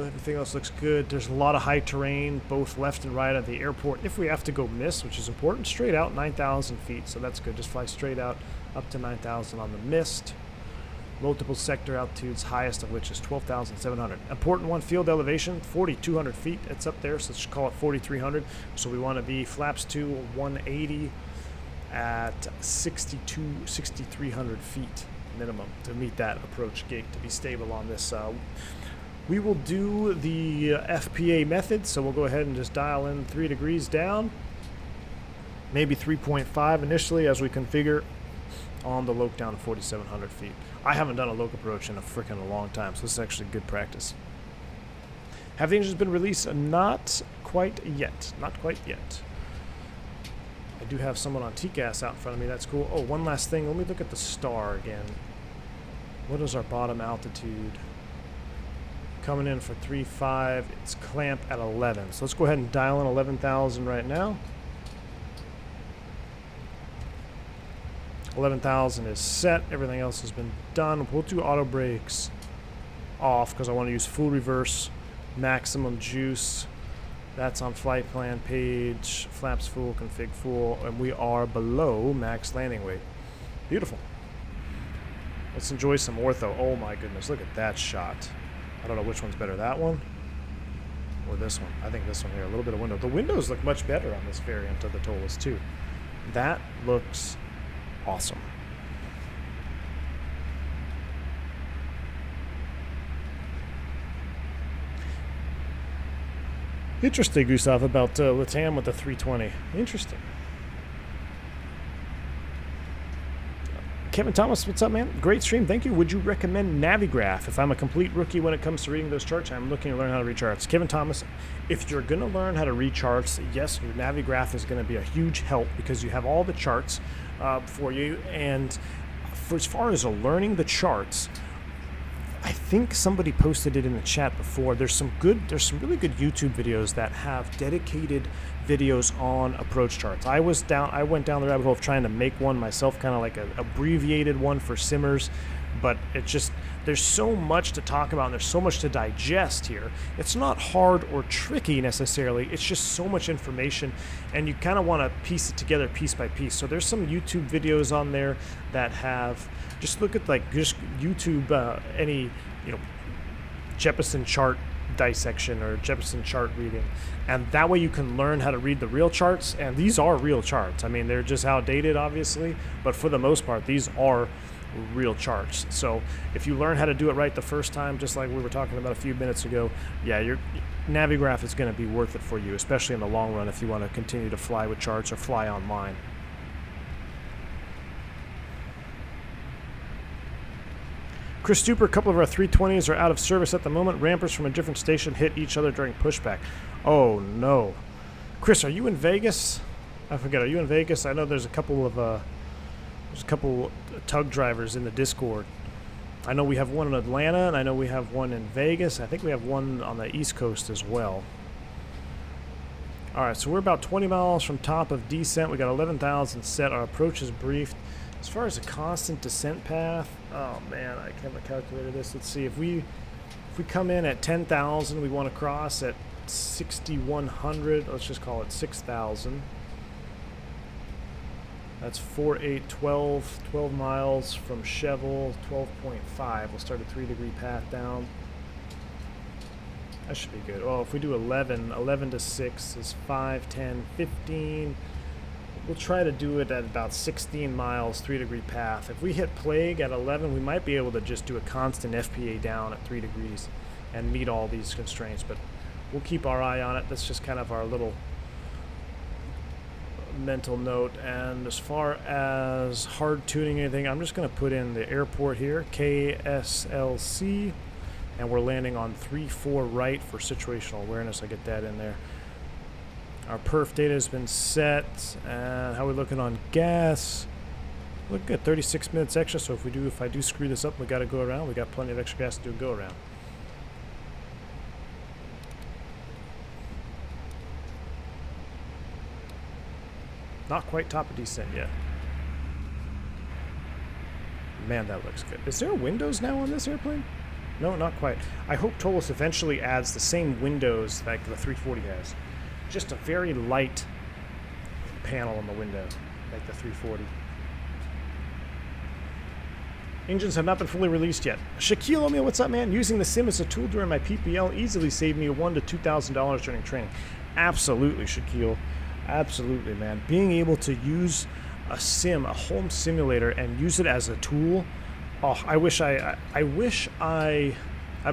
Everything else looks good. There's a lot of high terrain, both left and right at the airport. If we have to go miss, which is important, straight out 9,000 feet. So that's good. Just fly straight out up to 9,000 on the mist. Multiple sector altitudes, highest of which is 12,700. Important one, field elevation, 4,200 feet. It's up there, so let's just call it 4,300. So we want to be flaps to 180 at 6,300 feet minimum to meet that approach gate to be stable on this. We will do the FPA method, so we'll go ahead and just dial in 3 degrees down, maybe 3.5 initially as we configure on the Loke down to 4,700 feet. I haven't done a Loke approach in a freaking long time, so this is actually good practice. Have the engines been released? Not quite yet. Not quite yet. I do have someone on TCAS out in front of me. That's cool. Oh, one last thing. Let me look at the star again. What is our bottom altitude? Coming in for 3.5. It's clamp at 11. So let's go ahead and dial in 11,000 right now. 11,000 is set. Everything else has been done. We'll do auto brakes off because I want to use full reverse, maximum juice. That's on flight plan page. Flaps full, config full, and we are below max landing weight. Beautiful. Let's enjoy some ortho. Oh my goodness, look at that shot. I don't know which one's better, that one or this one. I think this one here. A little bit of window. The windows look much better on this variant of the Toliss too. That looks awesome. Interesting, Gustav, about Latam with the 320. Interesting. Kevin Thomas, what's up, man? Great stream, thank you. Would you recommend Navigraph? If I'm a complete rookie when it comes to reading those charts, I'm looking to learn how to read charts. Kevin Thomas, if you're going to learn how to read charts, yes, your Navigraph is going to be a huge help because you have all the charts for you. And for as far as learning the charts, I think somebody posted it in the chat before. There's some really good YouTube videos that have dedicated videos on approach charts. I went down the rabbit hole of trying to make one myself, kind of like an abbreviated one for simmers, but it just, there's so much to talk about and there's so much to digest here. It's not hard or tricky necessarily, it's just so much information and you kind of want to piece it together piece by piece. So there's some YouTube videos on there that have, just look at like just YouTube, any, Jeppesen chart dissection or Jeppesen chart reading, and that way you can learn how to read the real charts. And these are real charts. I mean, they're just outdated obviously, but for the most part these are real charts. So if you learn how to do it right the first time, just like we were talking about a few minutes ago, yeah, your Navigraph is going to be worth it for you, especially in the long run if you want to continue to fly with charts or fly online. Chris Stuper, a couple of our 320s are out of service at the moment. Rampers from a different station hit each other during pushback. Oh no. Chris, are you in Vegas? I forget, are you in Vegas? I know there's a couple tug drivers in the Discord. I know we have one in Atlanta, and I know we have one in Vegas. I think we have one on the East Coast as well. All right, so we're about 20 miles from top of descent. We got 11,000 set. Our approach is briefed. As far as a constant descent path, oh man, I haven't calculated this. Let's see, if we come in at 10,000, we want to cross at 6,100. Let's just call it 6,000. That's 12 miles from Jowol, 12.5. We'll start a 3-degree path down. That should be good. Well, if we do 11 to 6 is 5, 10, 15. We'll try to do it at about 16 miles, 3-degree path. If we hit plague at 11, we might be able to just do a constant FPA down at 3 degrees and meet all these constraints, but we'll keep our eye on it. That's just kind of our little mental note. And as far as hard tuning anything, I'm just going to put in the airport here, KSLC, and we're landing on 3-4 right for situational awareness. I get that in there. Our perf data has been set. And how are we looking on gas? Look good, 36 minutes extra. So if I do screw this up, we got to go around. We got plenty of extra gas to do a go around. Not quite top of descent yet. Man, that looks good. Is there windows now on this airplane? No, not quite. I hope Toliss eventually adds the same windows like the 340 has. Just a very light panel on the window, like the 340. Engines have not been fully released yet. Shaquille O'Neal, what's up, man? Using the sim as a tool during my PPL easily saved me $1,000 to $2,000 during training. Absolutely, Shaquille. Absolutely, man. Being able to use a sim, a home simulator, and use it as a tool. Oh, I'm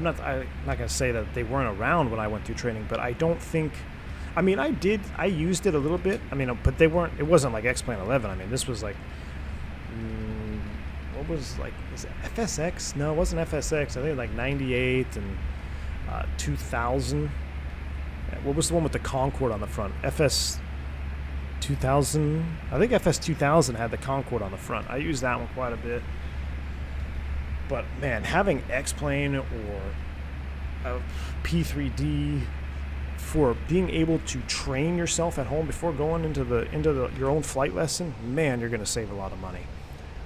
not gonna say that they weren't around when I went through training, but I don't think. I mean, I used it a little bit. I mean, but they weren't. It wasn't like X-Plane 11. I mean, this was like. What was like? Was it FSX? No, it wasn't FSX. I think like 98 and 2000. What was the one with the Concorde on the front? FS 2000. I think FS 2000 had the Concorde on the front. I used that one quite a bit. But man, having X-Plane or a P3D for being able to train yourself at home before going into your own flight lesson, man, you're going to save a lot of money.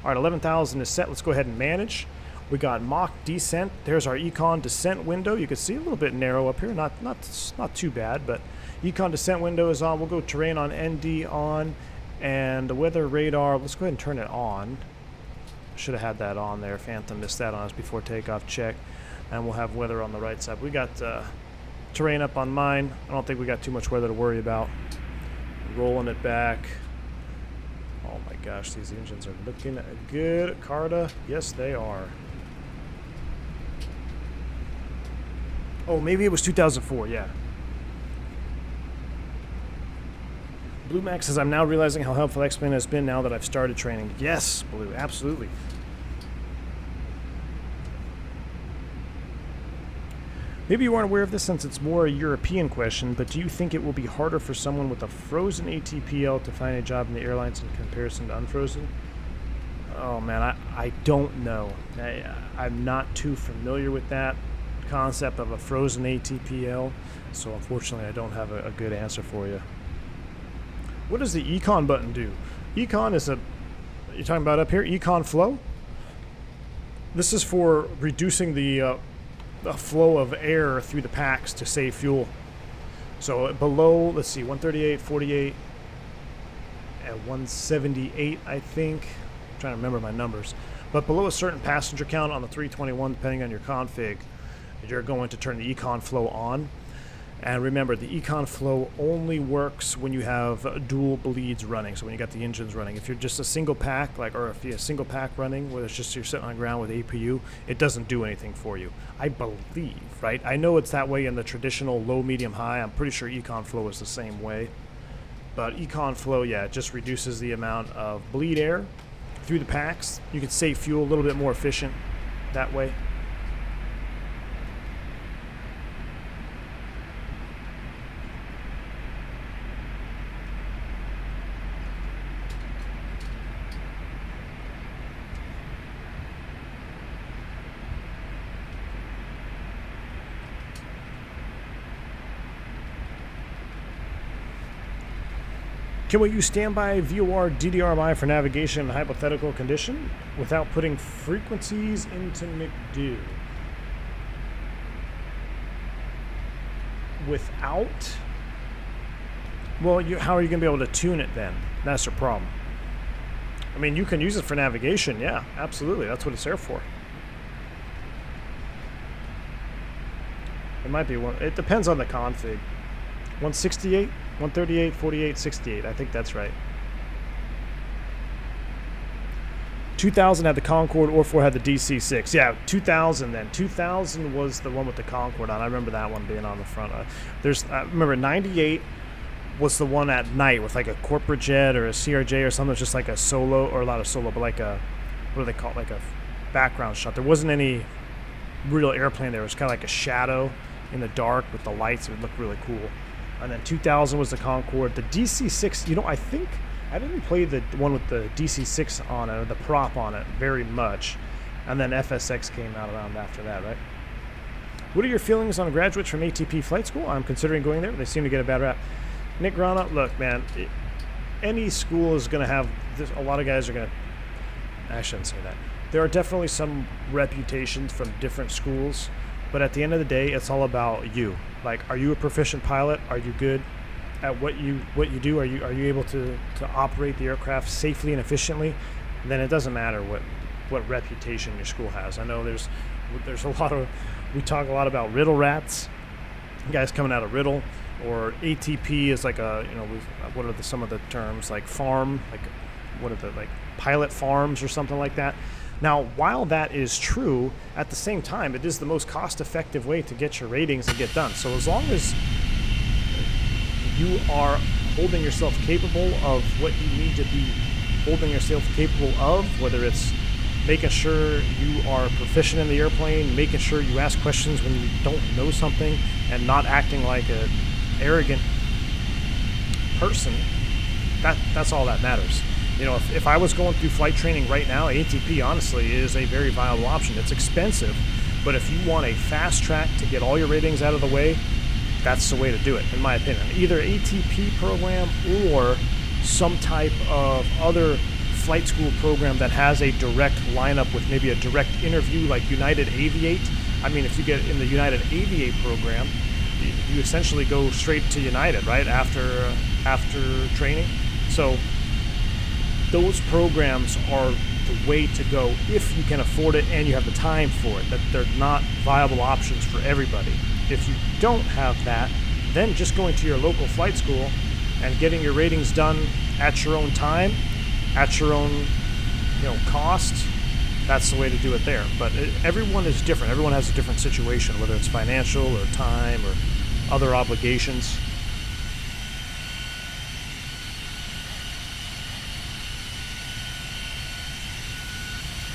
All right, 11,000 is set. Let's go ahead and manage. We got mock descent. There's our econ descent window. You can see a little bit narrow up here. Not too bad, but econ descent window is on. We'll go terrain on ND on, and the weather radar. Let's go ahead and turn it on. Should have had that on there. Phantom missed that on us before takeoff check, and we'll have weather on the right side. We got terrain up on mine. I don't think we got too much weather to worry about. Rolling it back. Oh my gosh, these engines are looking good. Carda, yes they are. Oh, maybe it was 2004, yeah. Blue Max says, I'm now realizing how helpful X-Plane has been now that I've started training. Yes, Blue, absolutely. Maybe you aren't aware of this since it's more a European question, but do you think it will be harder for someone with a frozen ATPL to find a job in the airlines in comparison to unfrozen? Oh man, I don't know. I'm not too familiar with that concept of a frozen ATPL, so unfortunately I don't have a good answer for you. What does the econ button do? Econ is you're talking about up here, econ flow? This is for reducing the flow of air through the packs to save fuel. So below, let's see, 138, 48, and 178, I think. I'm trying to remember my numbers. But below a certain passenger count on the 321, depending on your config, you're going to turn the econ flow on. And remember, the econ flow only works when you have dual bleeds running. So when you got the engines running. If you're just a single pack, or if you're a single pack running, where it's just you're sitting on the ground with APU, it doesn't do anything for you. I believe, right? I know it's that way in the traditional low, medium, high. I'm pretty sure econ flow is the same way. But econ flow, yeah, it just reduces the amount of bleed air through the packs. You can save fuel a little bit more efficient that way. Can we use standby VOR DDRMI for navigation in a hypothetical condition without putting frequencies into McDo? Without? Well, how are you going to be able to tune it then? That's the problem. I mean, you can use it for navigation, yeah, absolutely. That's what it's there for. It might be one. It depends on the config. 168, 138, 48, 68. I think that's right. 2000 had the Concorde, or 4 had the DC-6. Yeah, 2000 then. 2000 was the one with the Concorde on. I remember that one being on the front. I remember 98 was the one at night with like a corporate jet or a CRJ or something. It was just like a solo, or not a solo, but like a, what do they call it? Like a background shot. There wasn't any real airplane there. It was kind of like a shadow in the dark with the lights. It would look really cool. And then 2000 was the Concorde. The DC-6, I think I didn't play the one with the DC-6 on it, or the prop on it, very much. And then FSX came out around after that, right? What are your feelings on graduates from ATP flight school? I'm considering going there. They seem to get a bad rap. Nick Grana, look, man, any school is going to have this. A lot of guys are going to, I shouldn't say that. There are definitely some reputations from different schools, but at the end of the day, it's all about you. Like, are you a proficient pilot? Are you good at what you do? Are you able to operate the aircraft safely and efficiently? Then it doesn't matter what reputation your school has. I know there's a lot of, we talk a lot about riddle rats, guys coming out of riddle, or ATP is like a, what are some of the terms, like farm, like what are the, like pilot farms or something like that. Now, while that is true, at the same time, it is the most cost-effective way to get your ratings and get done. So as long as you are holding yourself capable of what you need to be holding yourself capable of, whether it's making sure you are proficient in the airplane, making sure you ask questions when you don't know something, and not acting like an arrogant person, that's all that matters. If I was going through flight training right now, ATP honestly is a very viable option. It's expensive, but if you want a fast track to get all your ratings out of the way, that's the way to do it, in my opinion. Either ATP program or some type of other flight school program that has a direct lineup with maybe a direct interview, like United Aviate. I mean, if you get in the United Aviate program, you essentially go straight to United, right, after training. So those programs are the way to go if you can afford it and you have the time for it. That they're not viable options for everybody. If you don't have that, then just going to your local flight school and getting your ratings done at your own time, at your own cost, that's the way to do it there. But everyone is different. Everyone has a different situation, whether it's financial or time or other obligations.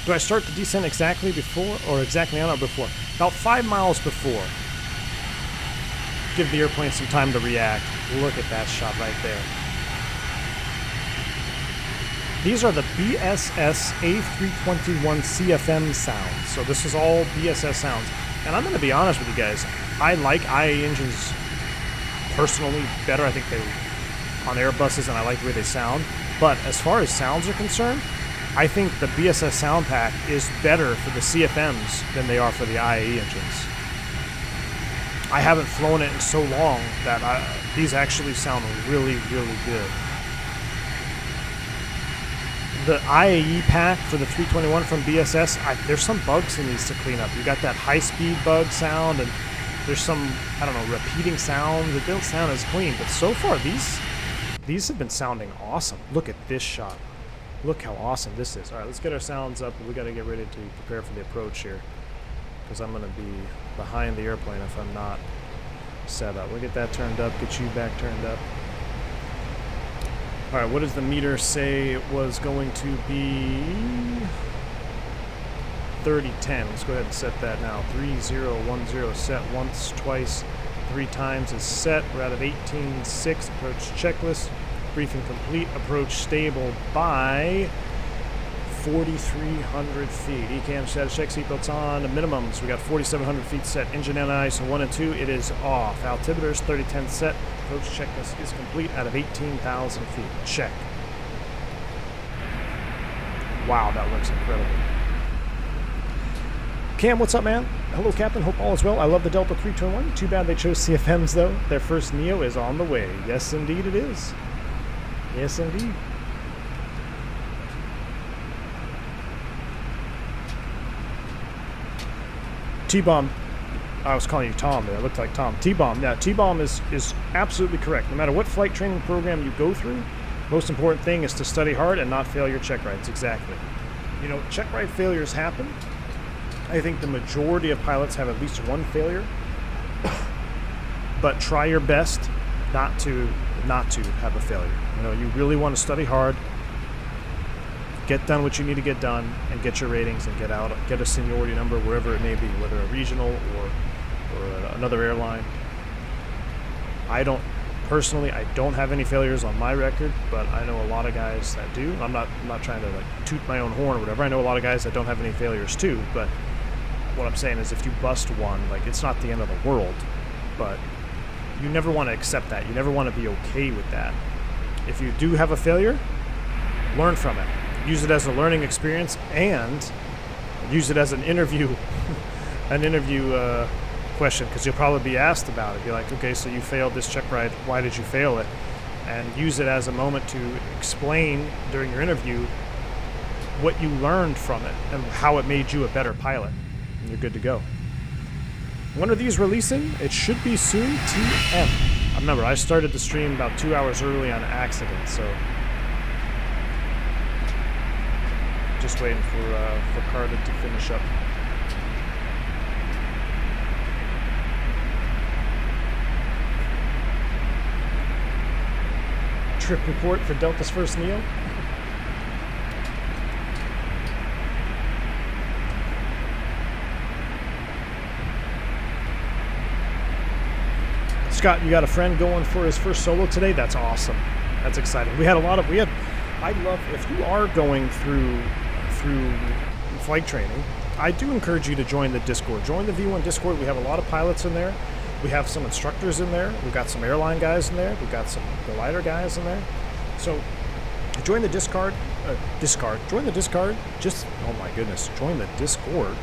Do I start the descent exactly before or exactly on or before? About 5 miles before. Give the airplane some time to react. Look at that shot right there. These are the BSS A321 CFM sounds. So this is all BSS sounds. And I'm going to be honest with you guys. I like IA engines personally better. I think they're on Airbuses and I like the way they sound. But as far as sounds are concerned, I think the BSS sound pack is better for the CFMs than they are for the IAE engines. I haven't flown it in so long that these actually sound really, really good. The IAE pack for the 321 from BSS, there's some bugs in these to clean up. You got that high-speed bug sound, and there's some, repeating sounds. It don't sound as clean, but so far these have been sounding awesome. Look at this shot. Look how awesome this is. All right, let's get our sounds up. We got to get ready to prepare for the approach here, because I'm going to be behind the airplane if I'm not set up. We'll get that turned up, get you back turned up. All right, what does the meter say it was going to be? 3010. Let's go ahead and set that now. 3010 set once, twice, 3 times is set. We're out of 18.6. Approach checklist. Briefing complete. Approach stable by 4,300 feet. ECAM status check, seatbelts on. The minimums, we got 4,700 feet set. Engine and ISO 1 and 2, it is off. Altimeters 3010 set. Approach checklist is complete out of 18,000 feet. Check. Wow, that looks incredible. Cam, what's up, man? Hello, Captain. Hope all is well. I love the Delta 321. Too bad they chose CFMs, though. Their first Neo is on the way. Yes, indeed it is. Yes, indeed. T-Bomb. I was calling you Tom there. It looked like Tom. T-Bomb. Yeah, T-Bomb is absolutely correct. No matter what flight training program you go through, most important thing is to study hard and not fail your check rides. Exactly. You know, check ride failures happen. I think the majority of pilots have at least one failure. But try your best not to have a failure. You know, you really want to study hard, get done what you need to get done, and get your ratings and get a seniority number wherever it may be, whether a regional or another airline. I don't have any failures on my record, but I know a lot of guys that do. I'm not trying to like toot my own horn or whatever. I know a lot of guys that don't have any failures too, but what I'm saying is if you bust one, like, it's not the end of the world, but you never want to accept that. You never want to be okay with that. If you do have a failure, learn from it. Use it as a learning experience and use it as an interview question, because you'll probably be asked about it. Be like, okay, so you failed this check ride. Why did you fail it? And use it as a moment to explain during your interview what you learned from it and how it made you a better pilot. And you're good to go. When are these releasing? It should be soon. TM. Remember, I started the stream about 2 hours early on accident, so just waiting for Carda to finish up. Trip report for Delta's first Neo. Scott, you got a friend going for his first solo today? That's awesome. That's exciting. I love, if you are going through flight training, I do encourage you to join the Discord. Join the V1 Discord. We have a lot of pilots in there. We have some instructors in there. We've got some airline guys in there. We've got some glider guys in there. So join the Discord. Join the Discord. Oh my goodness, join the Discord.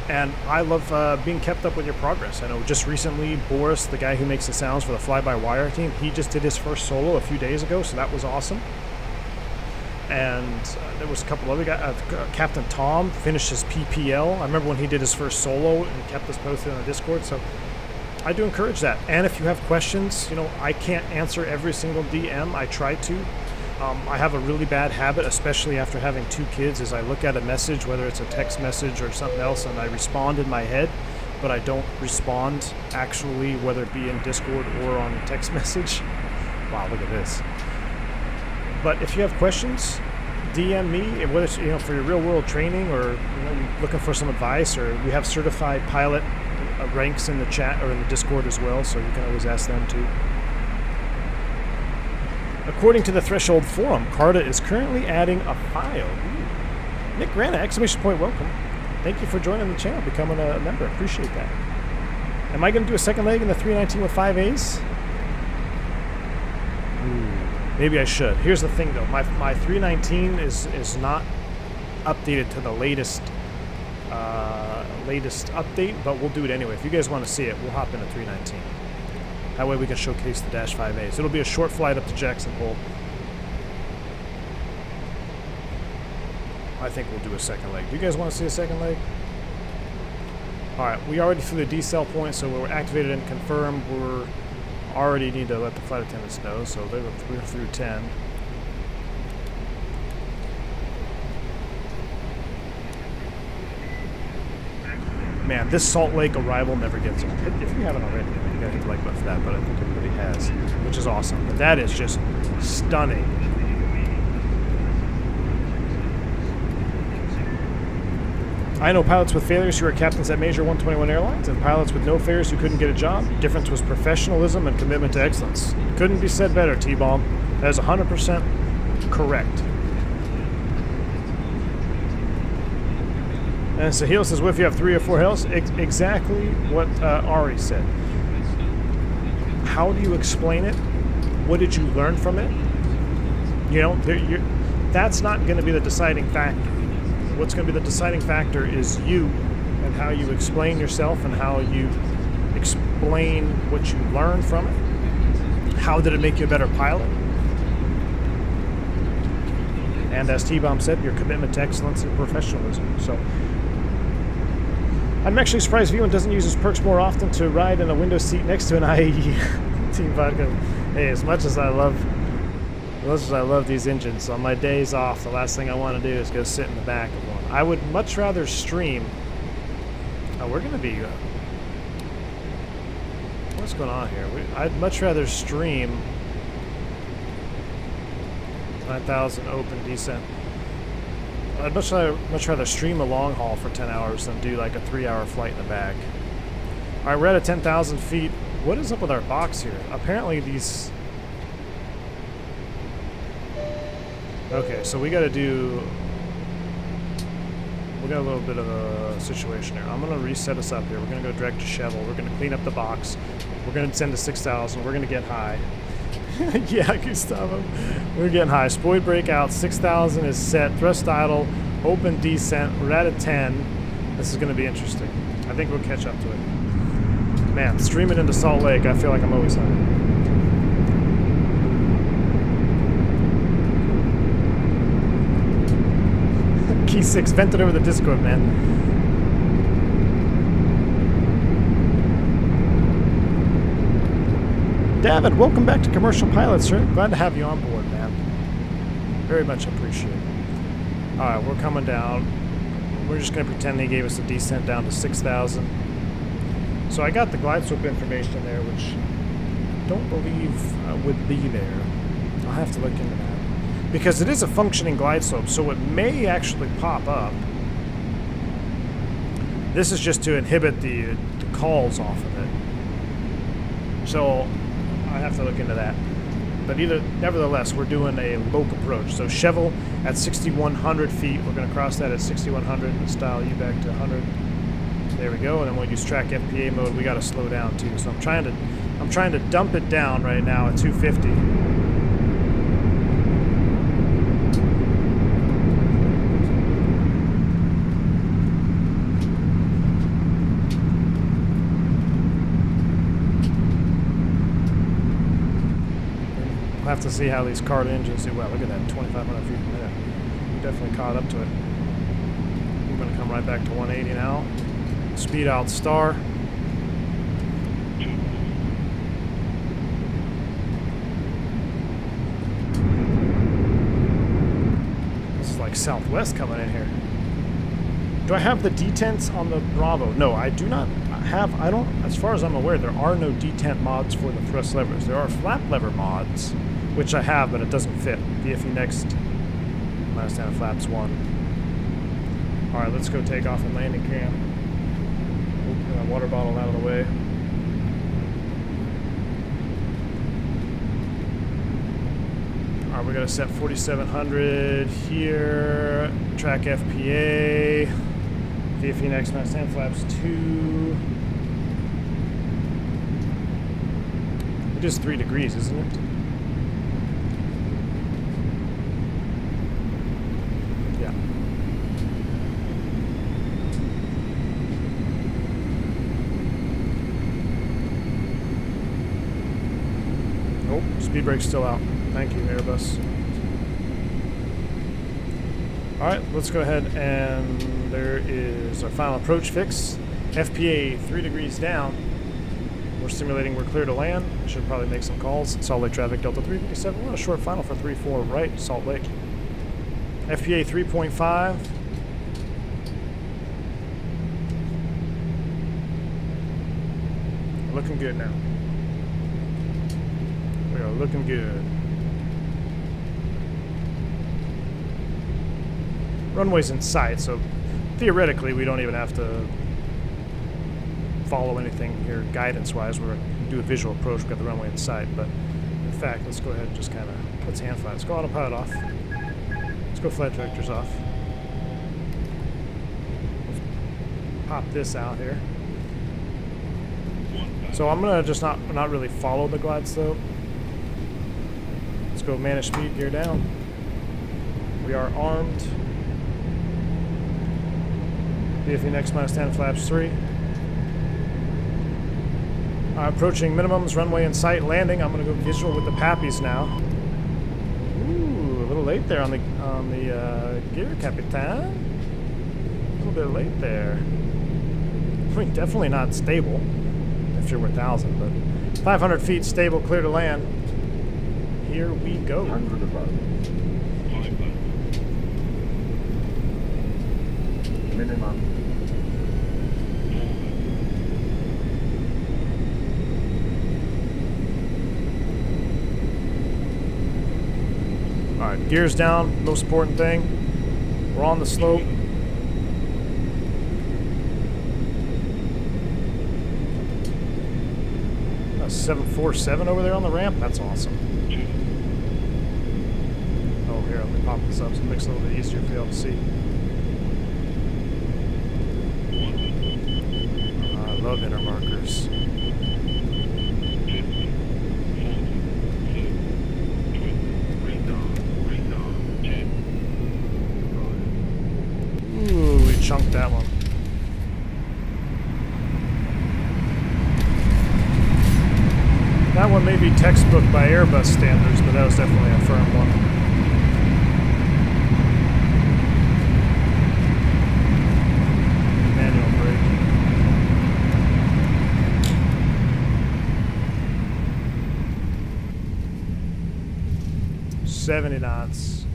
And I love being kept up with your progress. I know just recently, Boris, the guy who makes the sounds for the fly-by-wire team, he just did his first solo a few days ago, so that was awesome. And there was a couple other guys. Captain Tom finished his PPL. I remember when he did his first solo and kept us posted on the Discord, so I do encourage that. And if you have questions, you know, I can't answer every single DM. I try to. I have a really bad habit, especially after having 2 kids, is I look at a message, whether it's a text message or something else, and I respond in my head, but I don't respond actually, whether it be in Discord or on text message. Wow, look at this. But if you have questions, DM me, whether it's, you know, for your real world training, or, you know, you're looking for some advice, or we have certified pilot ranks in the chat or in the Discord as well, so you can always ask them too. According to the Threshold Forum, Carda is currently adding a file. Ooh. Nick Grana, exclamation point, welcome. Thank you for joining the channel, becoming a member. Appreciate that. Am I going to do a second leg in the 319 with 5 A's? Ooh, maybe I should. Here's the thing, though. My 319 is not updated to the latest update, but we'll do it anyway. If you guys want to see it, we'll hop into 319. That way we can showcase the Dash 5As. It'll be a short flight up to Jackson Hole. I think we'll do a second leg. Do you guys want to see a second leg? Alright, we already flew the decel point, so we're activated and confirmed. We're already need to let the flight attendants know, so we're through 10. Man, this Salt Lake arrival never gets old. If you haven't already, I mean, you gotta hit the like button for that, but I think everybody has, which is awesome. But that is just stunning. I know pilots with failures who are captains at major 121 airlines, and pilots with no failures who couldn't get a job. The difference was professionalism and commitment to excellence. Couldn't be said better, T-Bomb. That is 100% correct. And Sahil says, well, if you have 3 or 4 hills, exactly what Ari said. How do you explain it? What did you learn from it? You know, that's not going to be the deciding factor. What's going to be the deciding factor is you and how you explain yourself and how you explain what you learned from it. How did it make you a better pilot? And as T-Bomb said, your commitment to excellence and professionalism. So I'm actually surprised V1 doesn't use his perks more often to ride in a window seat next to an IAE. Team Vodka. Hey, as much as I love As I love these engines. So on my days off, the last thing I want to do is go sit in the back of one. I would much rather stream. Oh, we're going to be... what's going on here? I'd much rather stream 9,000 open descent. I'd much rather stream a long haul for 10 hours than do like a 3-hour flight in the back. All right, we're at a 10,000 feet. What is up with our box here? Apparently these... Okay, so we got a little bit of a situation here. I'm going to reset us up here. We're going to go direct to Jowol. We're going to clean up the box. We're going to descend to 6,000. We're going to get high. Yeah, Gustavo. We're getting high. Spoid breakout. 6,000 is set. Thrust idle. Open descent. We're at a 10. This is going to be interesting. I think we'll catch up to it. Man, streaming into Salt Lake, I feel like I'm always high. Key 6 vented over the Discord, man. David, welcome back to Commercial Pilot, sir. Glad to have you on board, man. Very much appreciate it. Alright, we're coming down. We're just going to pretend they gave us a descent down to 6,000. So I got the glide slope information there, which I don't believe would be there. I'll have to look into that. Because it is a functioning glide slope, so it may actually pop up. This is just to inhibit the calls off of it. So I have to look into that. But nevertheless, we're doing a loc approach. So Jowol at 6,100 feet. We're going to cross that at 6,100 and style you back to 100. There we go. And then we'll use track FPA mode. We got to slow down too. So I'm trying to dump it down right now at 250. Have to see how these Carda engines do. Well, look at that, 2,500 feet per minute. We definitely caught up to it. We're going to come right back to 180 now. Speed out star. This is like Southwest coming in here. Do I have the detents on the Bravo? No, I do not have. I don't. As far as I'm aware, there are no detent mods for the thrust levers. There are flap lever mods, which I have, but it doesn't fit. VFE next. Minus 10 flaps 1. Alright, let's go take off and landing cam. Get my water bottle out of the way. Alright, we got to set 4,700 here. Track FPA. VFE next, minus 10 flaps 2. It is 3 degrees, isn't it? Yeah. Oh, speed brake's still out. Thank you, Airbus. Alright, let's go ahead and there is our final approach fix. FPA 3 degrees down. We're simulating we're clear to land. Should probably make some calls. Salt Lake traffic, Delta 357. We're on a short final for 3-4 right, Salt Lake. FPA 3.5. Looking good now. We are looking good. Runway's in sight, so theoretically we don't even have to follow anything here guidance-wise. We're going to do a visual approach. We've got the runway in sight, but in fact, let's go ahead and just kind of, let's hand fly. Let's go autopilot off. Let's go flight directors off. Let's pop this out here. So I'm going to just not really follow the glide slope. Let's go manage speed, gear down. We are armed. VFE next minus 10 flaps 3. Approaching minimums, runway in sight, landing. I'm going to go visual with the Pappies now. Ooh, a little late there on the gear, Capitan. A little bit late there. I mean, definitely not stable if you're 1,000, but 500 feet stable, clear to land. here we go. 100 above. 5 left. Minimum. 4 left. Alright, gears down, most important thing. We're on the slope. A 747 over there on the ramp? That's awesome. Oh, here, let me pop this up so it makes it a little bit easier for y'all to see. I love inner markers. Ooh, we chunked that one. That one may be textbook by Airbus standards, but that was definitely a firm one. Manual brake. 70 knots.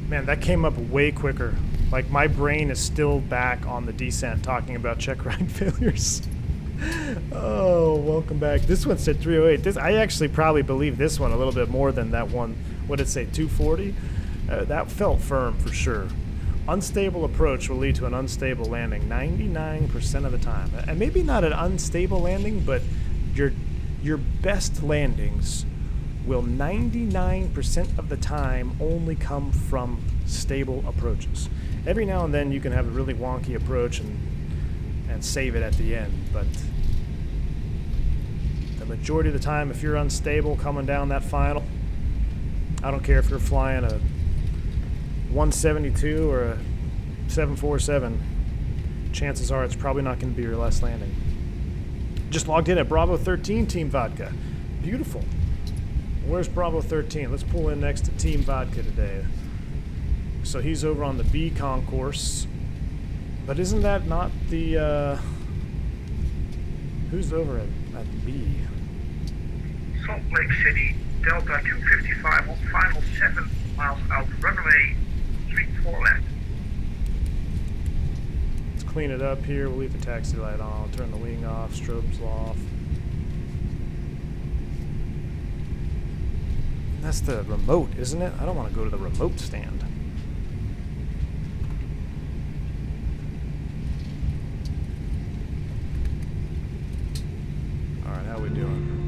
Man, that came up way quicker. Like, my brain is still back on the descent talking about check ride failures. Oh, welcome back. This one said 308. I actually probably believe this one a little bit more than that one. What did it say, 240? That felt firm for sure. Unstable approach will lead to an unstable landing 99% of the time. And maybe not an unstable landing, but your best landings will 99% of the time only come from stable approaches. Every now and then you can have a really wonky approach and save it at the end, but the majority of the time, if you're unstable coming down that final, I don't care if you're flying a 172 or a 747, chances are it's probably not going to be your last landing. Just logged in at Bravo 13, Team Vodka. Beautiful. Where's Bravo 13? Let's pull in next to Team Vodka today. So he's over on the B concourse. But isn't that not the, who's over at B? Salt Lake City, Delta 255 on final 7 miles out, runway 34 left. Let's clean it up here. We'll leave the taxi light on, turn the wing off, strobes off. That's the remote, isn't it? I don't want to go to the remote stand. Alright, how we doing?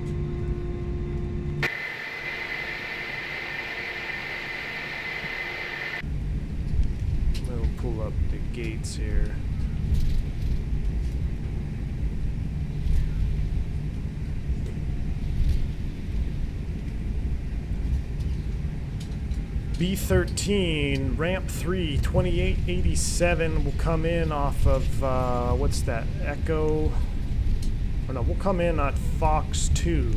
We'll pull up the gates here. B13, ramp 3, 2887 will come in off of, what's that, Echo? Or no, we'll come in at Fox 2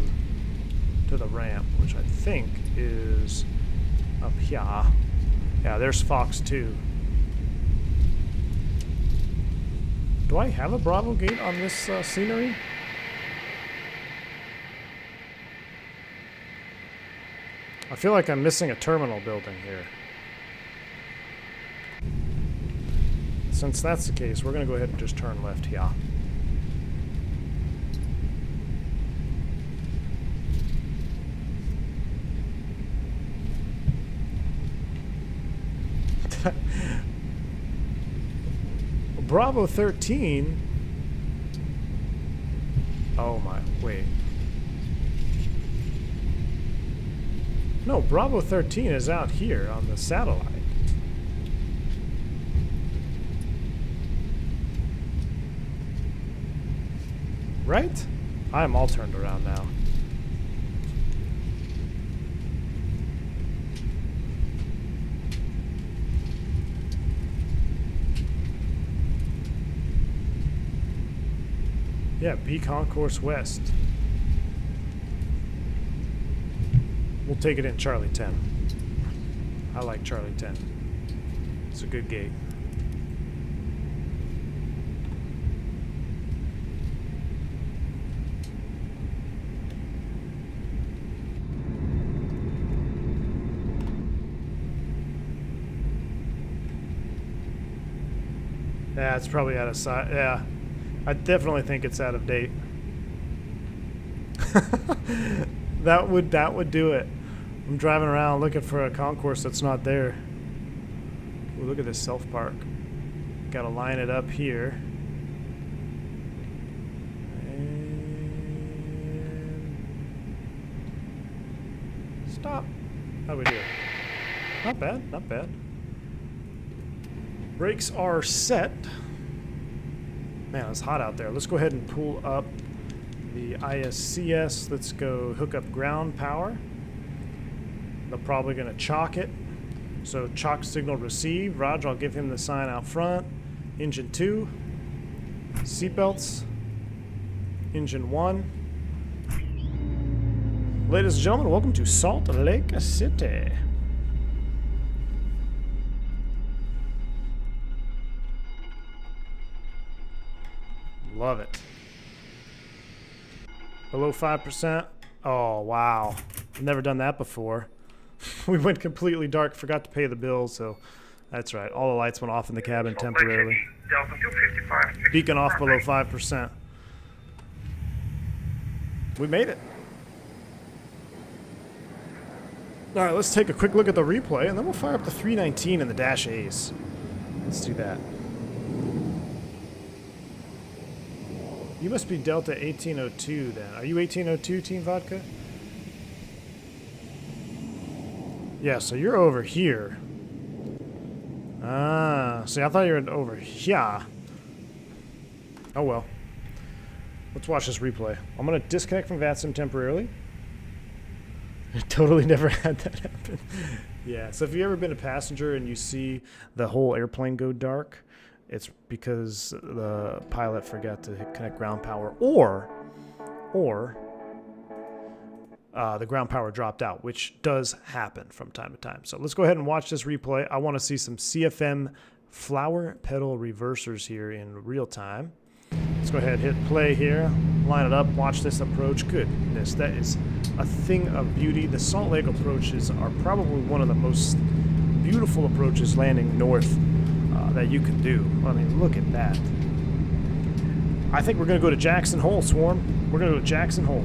to the ramp, which I think is up here. Yeah, there's Fox 2. Do I have a Bravo gate on this scenery? I feel like I'm missing a terminal building here. Since that's the case, we're going to go ahead and just turn left here. Bravo 13. Oh my, wait. No, Bravo 13 is out here on the satellite. Right? I'm all turned around now. Yeah, B Concourse West. We'll take it in Charlie 10. I like Charlie 10. It's a good gate. Yeah, it's probably out of sight. Yeah, I definitely think it's out of date. that would do it. I'm driving around looking for a concourse that's not there. Ooh, look at this self park. Got to line it up here. And stop. How do we do it? Not bad, not bad. Brakes are set. Man, it's hot out there. Let's go ahead and pull up the ISCS. Let's go hook up ground power. They're probably going to chalk it. So chalk signal received. Roger, I'll give him the sign out front. Engine 2. Seatbelts. Engine 1. Ladies and gentlemen, welcome to Salt Lake City. Love it. Below 5%. Oh, wow. I've never done that before. We went completely dark, forgot to pay the bill, so that's right. All the lights went off in the cabin temporarily. Delta 255. Beacon off below 5%. We made it. All right, let's take a quick look at the replay, and then we'll fire up the 319 and the Dash A's. Let's do that. You must be Delta 1802 then. Are you 1802, Team Vodka? Yeah, so you're over here. Ah, see, I thought you were over here. Oh well. Let's watch this replay. I'm going to disconnect from VATSIM temporarily. I totally never had that happen. Yeah, so if you've ever been a passenger and you see the whole airplane go dark, it's because the pilot forgot to connect ground power, or the ground power dropped out, which does happen from time to time. So let's go ahead and watch this replay. I want to see some CFM flower pedal reversers here in real time. Let's go ahead and hit play here, line it up, watch this approach. Goodness, that is a thing of beauty. The Salt Lake approaches are probably one of the most beautiful approaches landing north that you can do. I mean, look at that. I think we're going to go to Jackson Hole, Swarm. We're going to go to Jackson Hole.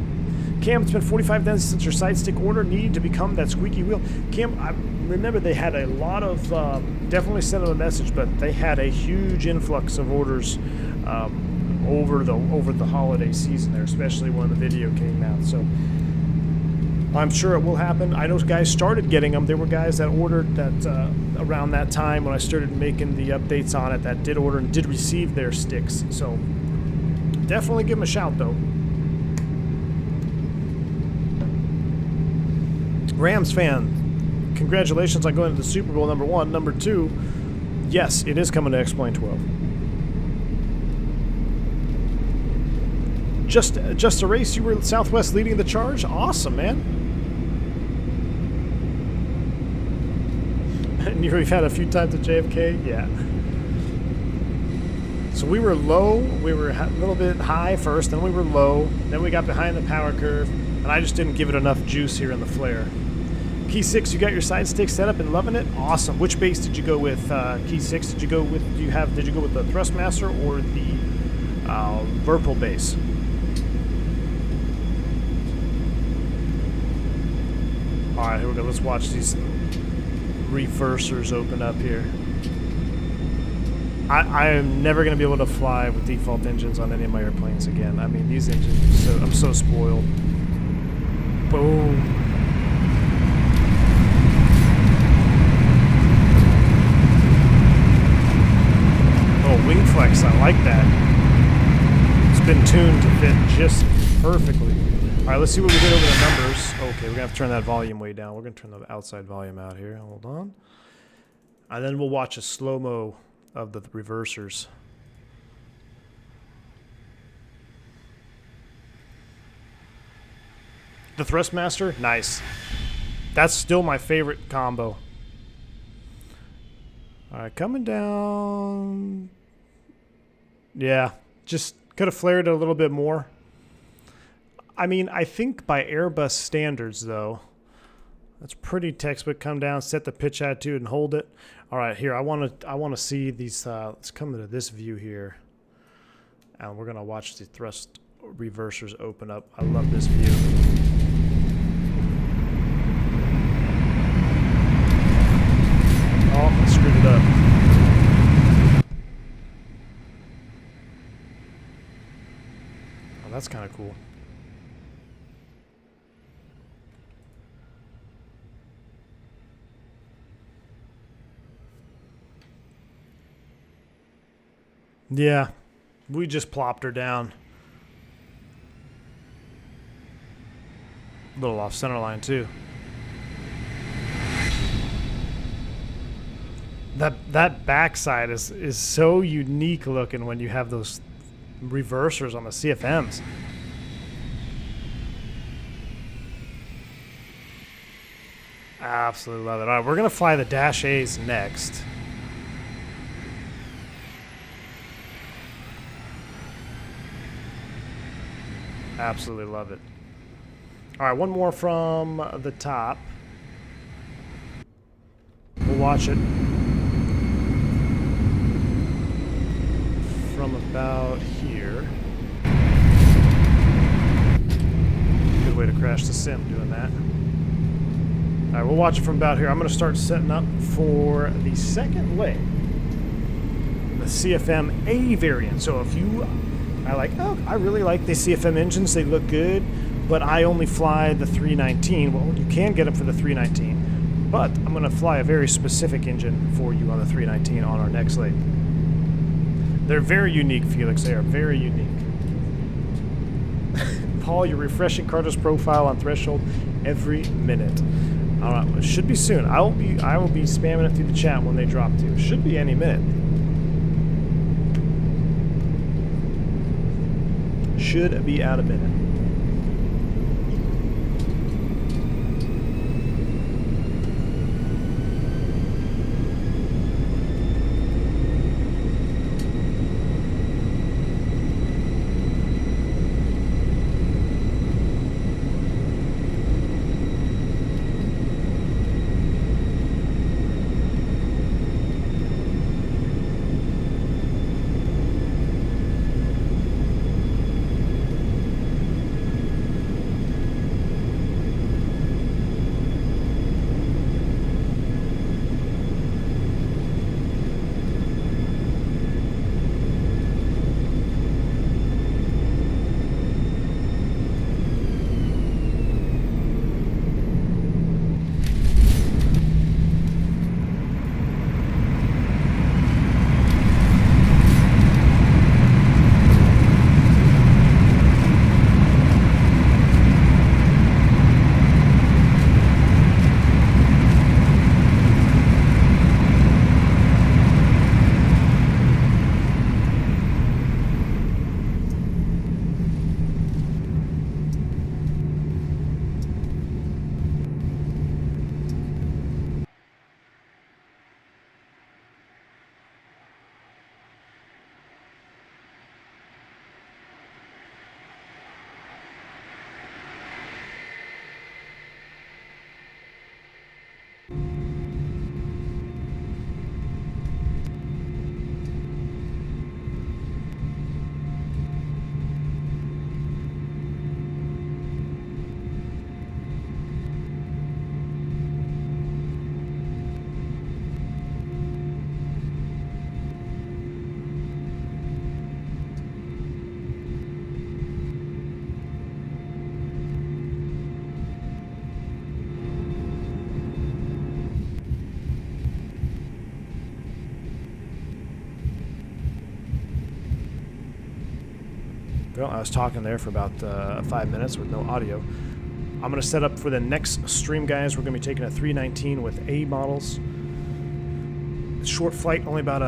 Cam, it's been 45 days since your side stick order needed to become that squeaky wheel. Cam, I remember they had a lot of, definitely sent them a message, but they had a huge influx of orders over the holiday season there, especially when the video came out. So I'm sure it will happen. I know guys started getting them. There were guys that ordered that around that time when I started making the updates on it that did order and did receive their sticks. So definitely give them a shout, though. Rams fan, congratulations on going to the Super Bowl, number one. Number two, yes, it is coming to X-Plane 12. Just a race, you were Southwest leading the charge? Awesome, man. And we've had a few times at JFK? Yeah. So we were low, we were a little bit high first, then we were low, then we got behind the power curve, and I just didn't give it enough juice here in the flare. Key 6, you got your side stick set up and loving it? Awesome. Which base did you go with? Key 6, did you go with the Thrustmaster or the Verpal base? Alright, here we go. Let's watch these reversers open up here. I am never going to be able to fly with default engines on any of my airplanes again. I mean, these engines, I'm so spoiled. Boom. Oh, wing flex, I like that. It's been tuned to fit just perfectly. All right, let's see what we did over the numbers. Okay, we're going to have to turn that volume way down. We're going to turn the outside volume out here. Hold on. And then we'll watch a slow-mo of the reversers. The Thrustmaster, nice. That's still my favorite combo. All right, coming down. Yeah, just could have flared it a little bit more. I mean, I think by Airbus standards, though, That's pretty textbook. Come down, set the pitch attitude, and hold it. All right, here I want to see these. Let's come to this view here, and we're gonna watch the thrust reversers open up. I love this view. Oh, I screwed it up. Oh, that's kind of cool. Yeah, we just plopped her down. A little off center line too. That backside is so unique looking when you have those reversers on the CFMs. Absolutely love it. All right, we're gonna fly the Dash A's next. Absolutely love it. All right, one more from the top. We'll watch it from about here. Good way to crash the sim doing that. All right, we'll watch it from about here. I'm going to start setting up for the second leg, the CFM A variant. So if you I really like the CFM engines. They look good, but I only fly the 319. Well, you can get them for the 319, but I'm going to fly a very specific engine for you on the 319 on our next leg. They're very unique, Felix. They are very unique. Paul, you're refreshing Carda's profile on Threshold every minute. All right, it should be soon. I will be spamming it through the chat when they drop to. Should be any minute. Should be out a minute. Well, I was talking there for about 5 minutes with no audio. I'm going to set up for the next stream, guys. We're going to be taking a 319 with A models. Short flight, only about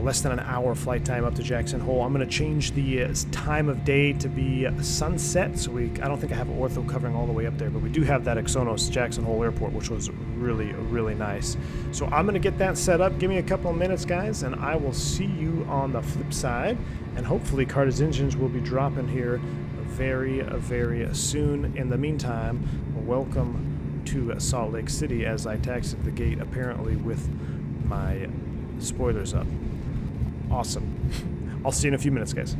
less than an hour flight time up to Jackson Hole. I'm going to change the time of day to be sunset. So I don't think I have ortho covering all the way up there, but we do have that Exonos Jackson Hole Airport, which was really, really nice. So I'm going to get that set up. Give me a couple of minutes, guys, and I will see you on the flip side. And hopefully Carda's engines will be dropping here very, very soon. In the meantime, welcome to Salt Lake City as I taxied the gate, apparently with my spoilers up. Awesome. I'll see you in a few minutes, guys.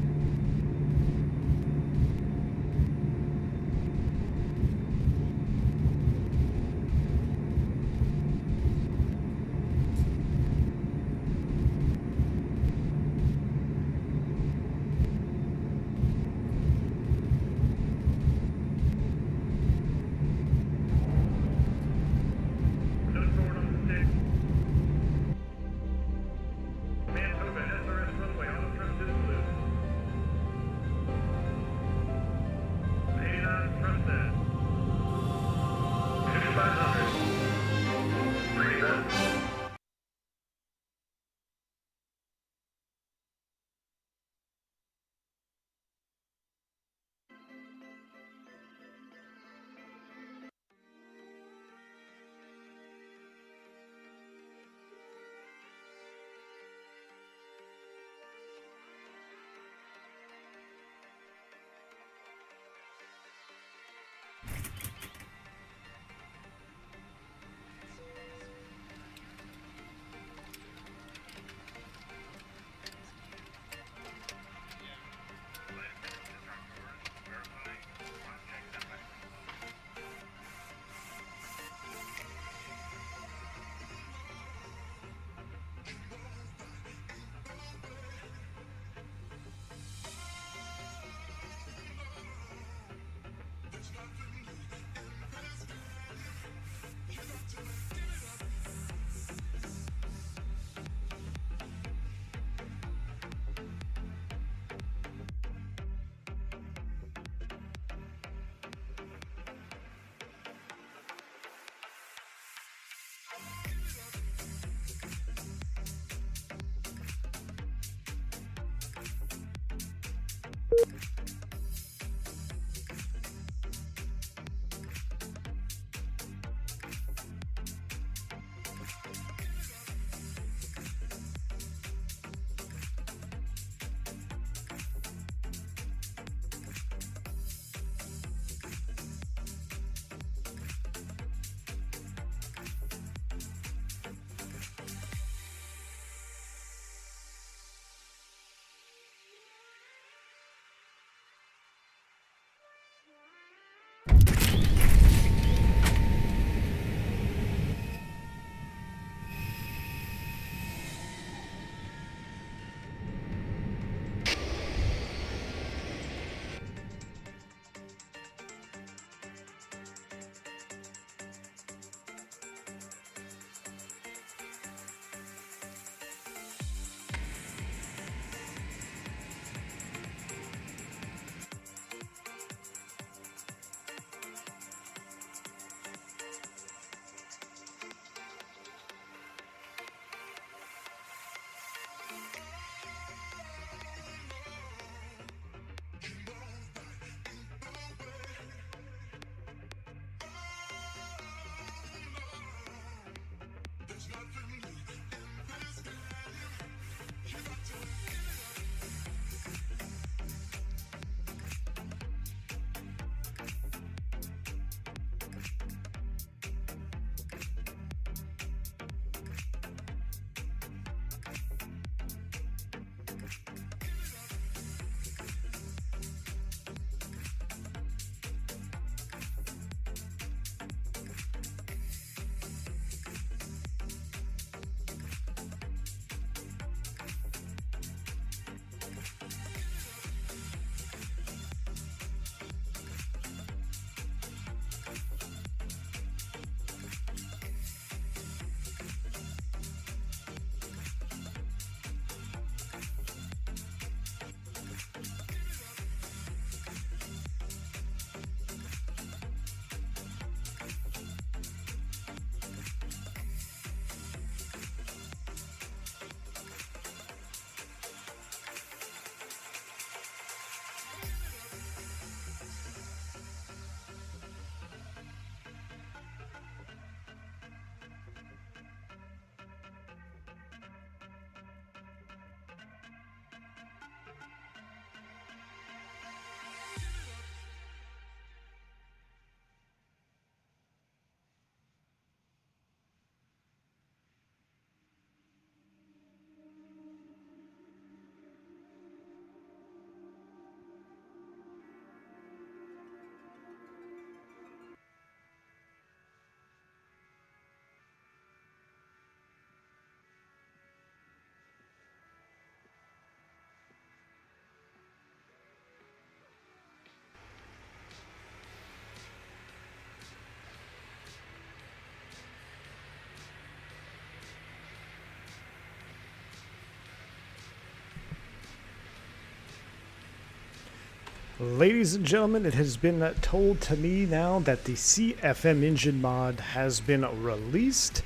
Ladies and gentlemen, it has been told to me now that the CFM engine mod has been released.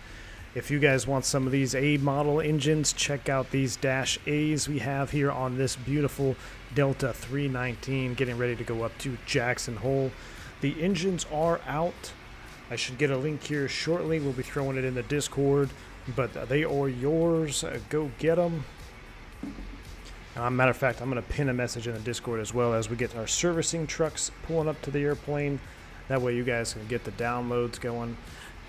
If you guys want some of these A model engines, check out these Dash A's we have here on this beautiful Delta 319 getting ready to go up to Jackson Hole. The engines are out. I should get a link here shortly. We'll be throwing it in the Discord, but they are yours. Go get them. Matter of fact, I'm going to pin a message in the Discord as well as we get our servicing trucks pulling up to the airplane. That way you guys can get the downloads going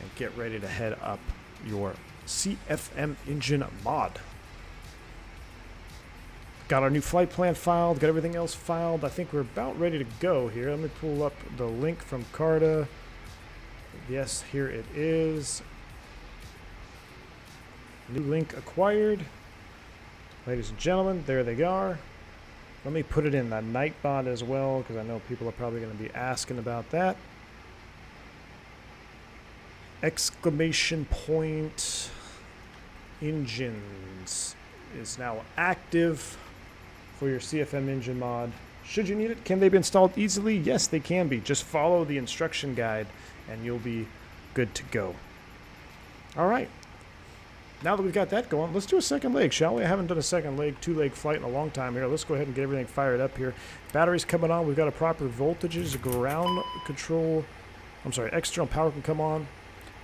and get ready to head up your CFM engine mod. Got our new flight plan filed, got everything else filed. I think we're about ready to go here. Let me pull up the link from Carda. Yes, here it is. New link acquired. Ladies and gentlemen, there they are. Let me put it in the Nightbot as well, because I know people are probably going to be asking about that. Exclamation point engines is now active for your CFM engine mod. Should you need it, can they be installed easily? Yes, they can be. Just follow the instruction guide and you'll be good to go. All right. Now that we've got that going, let's do a second leg, shall we? I haven't done a second leg, two-leg flight in a long time here. Let's go ahead and get everything fired up here. Batteries coming on. We've got a proper voltages. Ground control. External power can come on.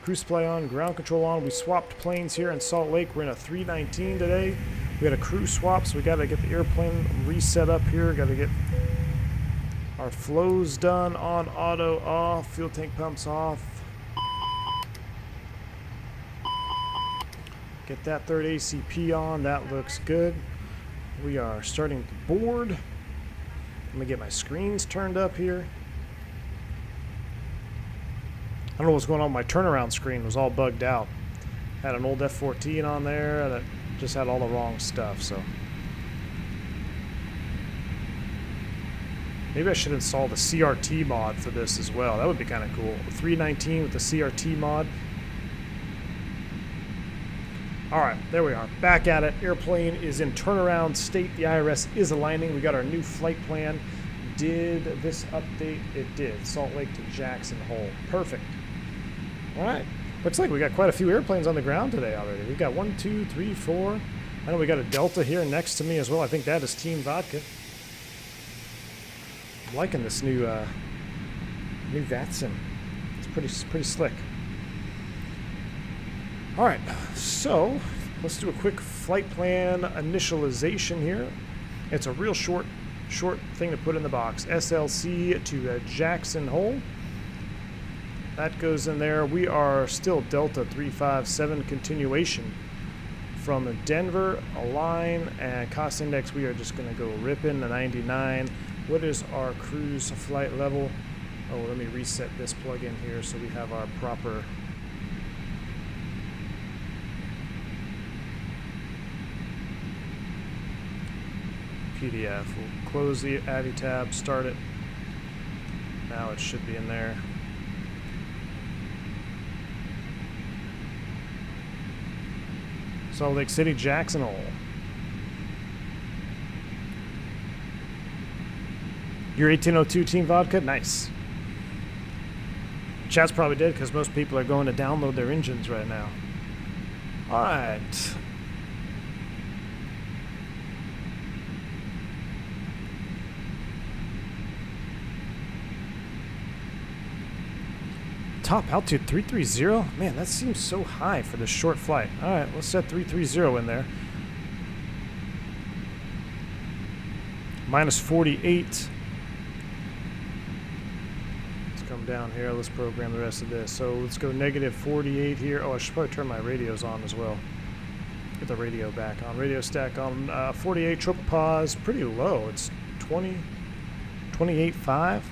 Cruise supply on. Ground control on. We swapped planes here in Salt Lake. We're in a 319 today. We got a crew swap, so we got to get the airplane reset up here. Got to get our flows done. On, auto, off. Fuel tank pumps off. Get that third ACP on. That looks good. We are starting to board. Let me get my screens turned up here. I don't know what's going on. My turnaround screen was all bugged out. Had an old F-14 on there that just had all the wrong stuff. So maybe I should install the CRT mod for this as well. That would be kind of cool. 319 with the CRT mod. All right, there we are. Back at it. Airplane is in turnaround state. The IRS is aligning. We got our new flight plan. Did this update? It did. Salt Lake to Jackson Hole. Perfect. All right. Looks like we got quite a few airplanes on the ground today already. We've got 1, 2, 3, 4. I know we got a Delta here next to me as well. I think that is Team Vodka. I'm liking this new VATSIM. It's pretty slick. All right, so let's do a quick flight plan initialization here. It's a real short thing to put in the box. SLC to Jackson Hole. That goes in there. We are still Delta 357 continuation from Denver, Align, and cost index. We are just going to go ripping the 99. What is our cruise flight level? Oh, let me reset this plug-in here so we have our proper. PDF. We'll close the Avi tab, start it. Now it should be in there. Salt Lake City, Jackson Hole. You're 1802 Team Vodka? Nice. Chat's probably dead because most people are going to download their engines right now. Alright. Top altitude 330? Man, that seems so high for this short flight. Alright, let's set 330 in there. Minus 48. Let's come down here. Let's program the rest of this. So let's go negative 48 here. Oh, I should probably turn my radios on as well. Get the radio back on. Radio stack on. 48, triple pause. Pretty low. It's 28.5.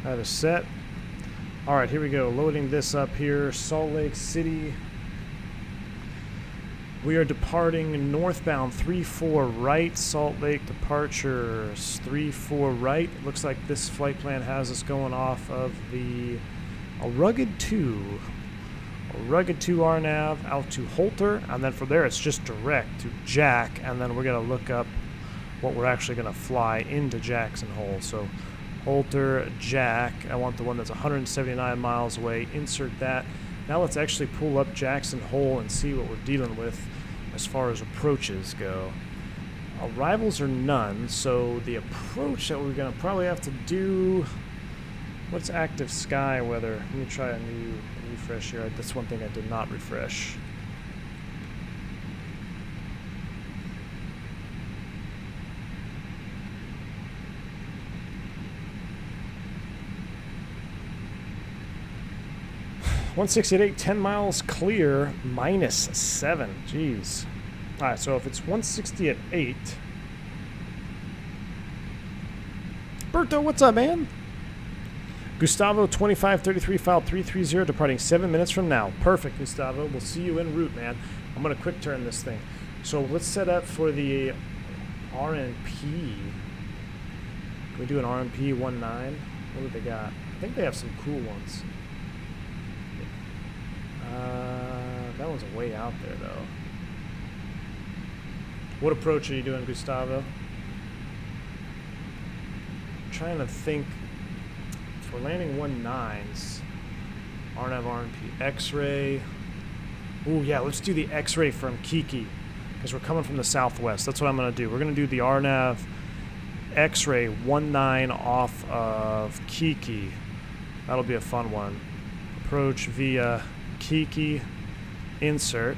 That is set. All right, here we go. Loading this up here. Salt Lake City. We are departing northbound 34 right. Salt Lake departures 34 right. It looks like this flight plan has us going off of the Rugged 2. Rugged 2 RNAV out to Holter, and then from there it's just direct to Jack, and then we're going to look up what we're actually going to fly into Jackson Hole. So Holter, Jack, I want the one that's 179 miles away. Insert that. Now let's actually pull up Jackson Hole and see what we're dealing with as far as approaches go. Arrivals are none, so the approach that we're going to probably have to do... What's active sky weather? Let me try a new refresh here. That's one thing I did not refresh. (168), 10 miles clear, -7. Jeez. All right, so if it's 160 at 8. Berto, what's up, man? Gustavo 2533 file 330 departing 7 minutes from now. Perfect, Gustavo. We'll see you en route, man. I'm gonna quick turn this thing. So let's set up for the RNP. Can we do an RNP 19? What do they got? I think they have some cool ones. That one's way out there, though. What approach are you doing, Gustavo? I'm trying to think. If we're landing 19s, RNAV, RNP, X-ray. Ooh, yeah, let's do the X-ray from Kiki, because we're coming from the southwest. That's what I'm going to do. We're going to do the RNAV X-ray 19 off of Kiki. That'll be a fun one. Approach via Kiki, insert.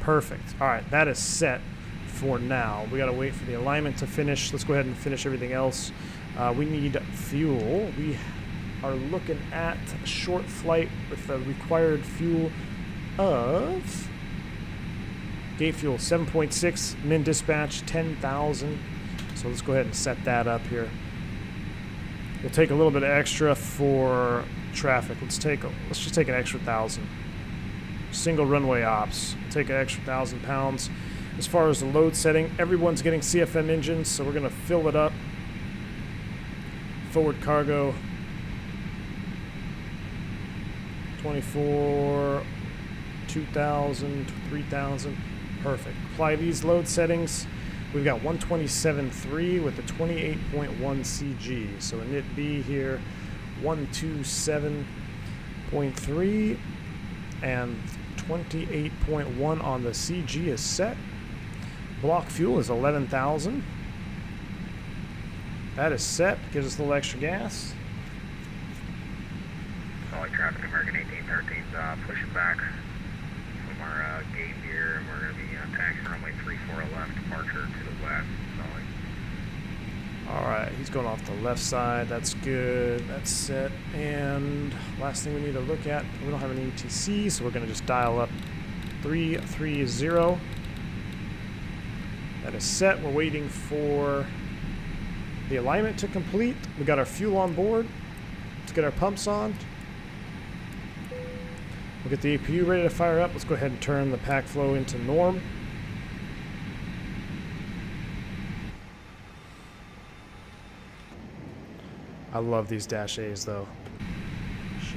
Perfect. All right, that is set for now. We got to wait for the alignment to finish. Let's go ahead and finish everything else. We need fuel. We are looking at a short flight with the required fuel of gate fuel 7.6, min dispatch 10,000. So let's go ahead and set that up here. We'll take a little bit of extra for traffic. Let's just take an extra 1,000. Single runway ops. Take an extra 1,000 pounds. As far as the load setting, everyone's getting CFM engines, so we're going to fill it up. Forward cargo 24, 2,000, 3,000. Perfect. Apply these load settings. We've got 127.3 with a 28.1 CG. So a NIT B here, 127.3 and 28.1 on the CG is set. Block fuel is 11,000. That is set. Gives us a little extra gas. Solid traffic, American 1813's pushing back from our gate here. We're going to be taxiing runway 34 left, departure to the west. Solid. Alright, he's going off the left side. That's good. That's set. And last thing we need to look at, we don't have an ETC, so we're going to just dial up 330. That is set. We're waiting for the alignment to complete. We got our fuel on board. Let's get our pumps on. We'll get the APU ready to fire up. Let's go ahead and turn the pack flow into norm. I love these Dash A's though.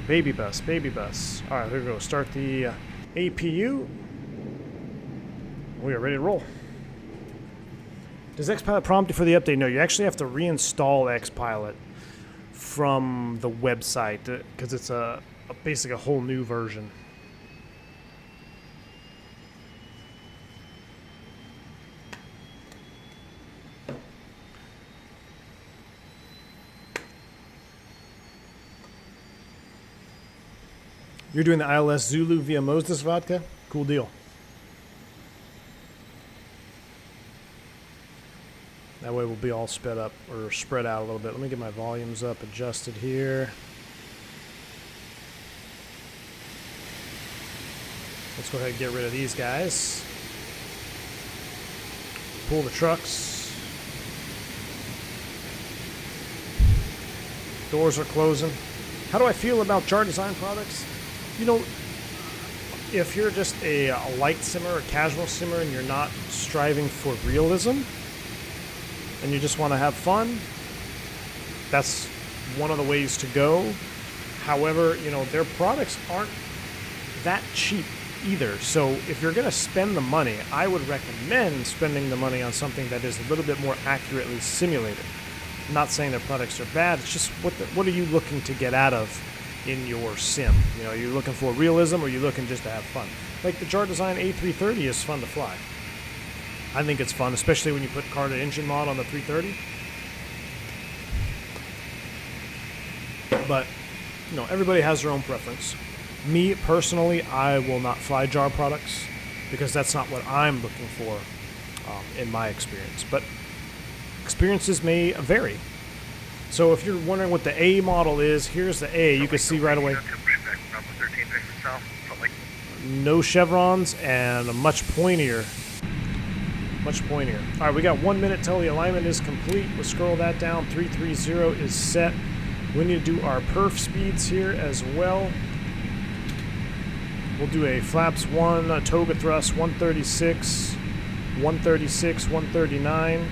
Baby bus, baby bus. All right, here we go. Start the APU. We are ready to roll. Does Xpilot prompt you for the update? No, you actually have to reinstall Xpilot from the website because it's basically a whole new version. You're doing the ILS Zulu via Moses Vodka? Cool deal. That way we'll be all sped up or spread out a little bit. Let me get my volumes up, adjusted here. Let's go ahead and get rid of these guys. Pull the trucks. Doors are closing. How do I feel about Jar Design products? You know, if you're just a light simmer, a casual simmer, and you're not striving for realism, and you just want to have fun, that's one of the ways to go. However, you know, their products aren't that cheap. either. So if you're going to spend the money, I would recommend spending the money on something that is a little bit more accurately simulated. I'm not saying their products are bad. It's just what are you looking to get out of in your sim? You know, are you looking for realism, or are you looking just to have fun? Like the Jar Design A330 is fun to fly. I think it's fun, especially when you put Carda engine mod on the 330. But, you know, everybody has their own preference. Me, personally, I will not fly Jar products because that's not what I'm looking for in my experience. But experiences may vary. So if you're wondering what the A model is, here's the A. You can see right away. No chevrons and a much pointier. Much pointier. All right, we got 1 minute till the alignment is complete. We'll scroll that down. 330 is set. We need to do our perf speeds here as well. We'll do a flaps 1, a toga thrust 136, 136, 139.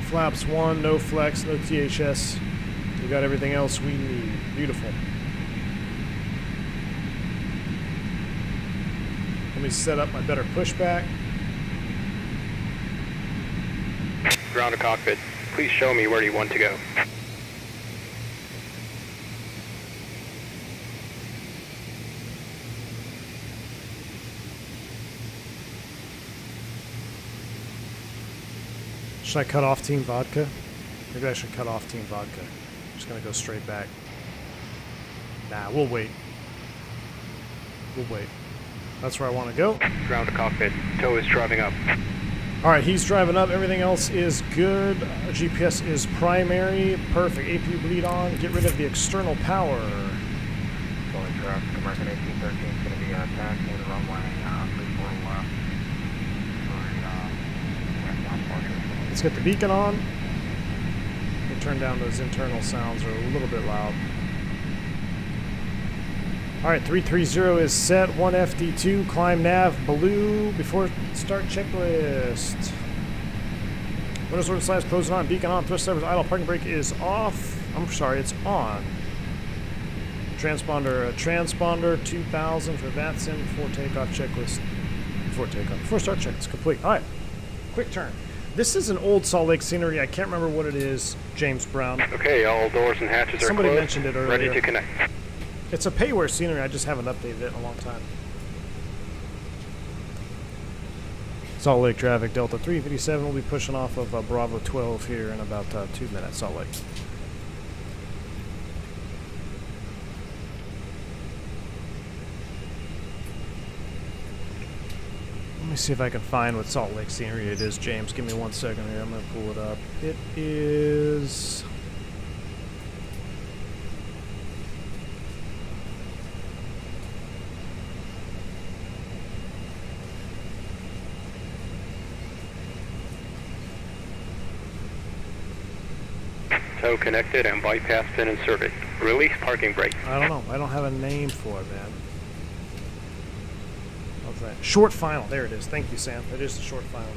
Flaps 1, no flex, no THS. We got everything else we need. Beautiful. Let me set up my better pushback. Ground to cockpit. Please show me where you want to go. Should I cut off Team Vodka? Maybe I should cut off Team Vodka. I'm just gonna go straight back. Nah, we'll wait. We'll wait. That's where I want to go. Ground to cockpit. Tow is driving up. Alright, he's driving up. Everything else is good. GPS is primary. Perfect. APU bleed on. Get rid of the external power. Going traffic, American 1813 is going to be taxiing the runway 34 left. Let's get the beacon on. We'll turn down those internal sounds. They're a little bit loud. Alright, 330 is set. 1 FD2. Climb nav blue. Before start checklist. Windows order slides closing on. Beacon on. Thrust levers idle. Parking brake is off. I'm sorry, it's on. Transponder 2000 for VATSIM. Before takeoff checklist. Before takeoff. Before start checklist complete. Alright. Quick turn. This is an old Salt Lake scenery. I can't remember what it is, James Brown. Okay, all doors and hatches are Somebody closed. mentioned it earlier. Ready to connect. It's a payware scenery. I just haven't updated it in a long time. Salt Lake traffic. Delta 357 will be pushing off of Bravo 12 here in about 2 minutes. Salt Lake. Let me see if I can find what Salt Lake scenery it is, James. Give me 1 second here. I'm going to pull it up. It is... Tow connected and bypass pin inserted. Release parking brake. I don't know. I don't have a name for it, man. What's that? Short final. There it is. Thank you, Sam. It is the short final.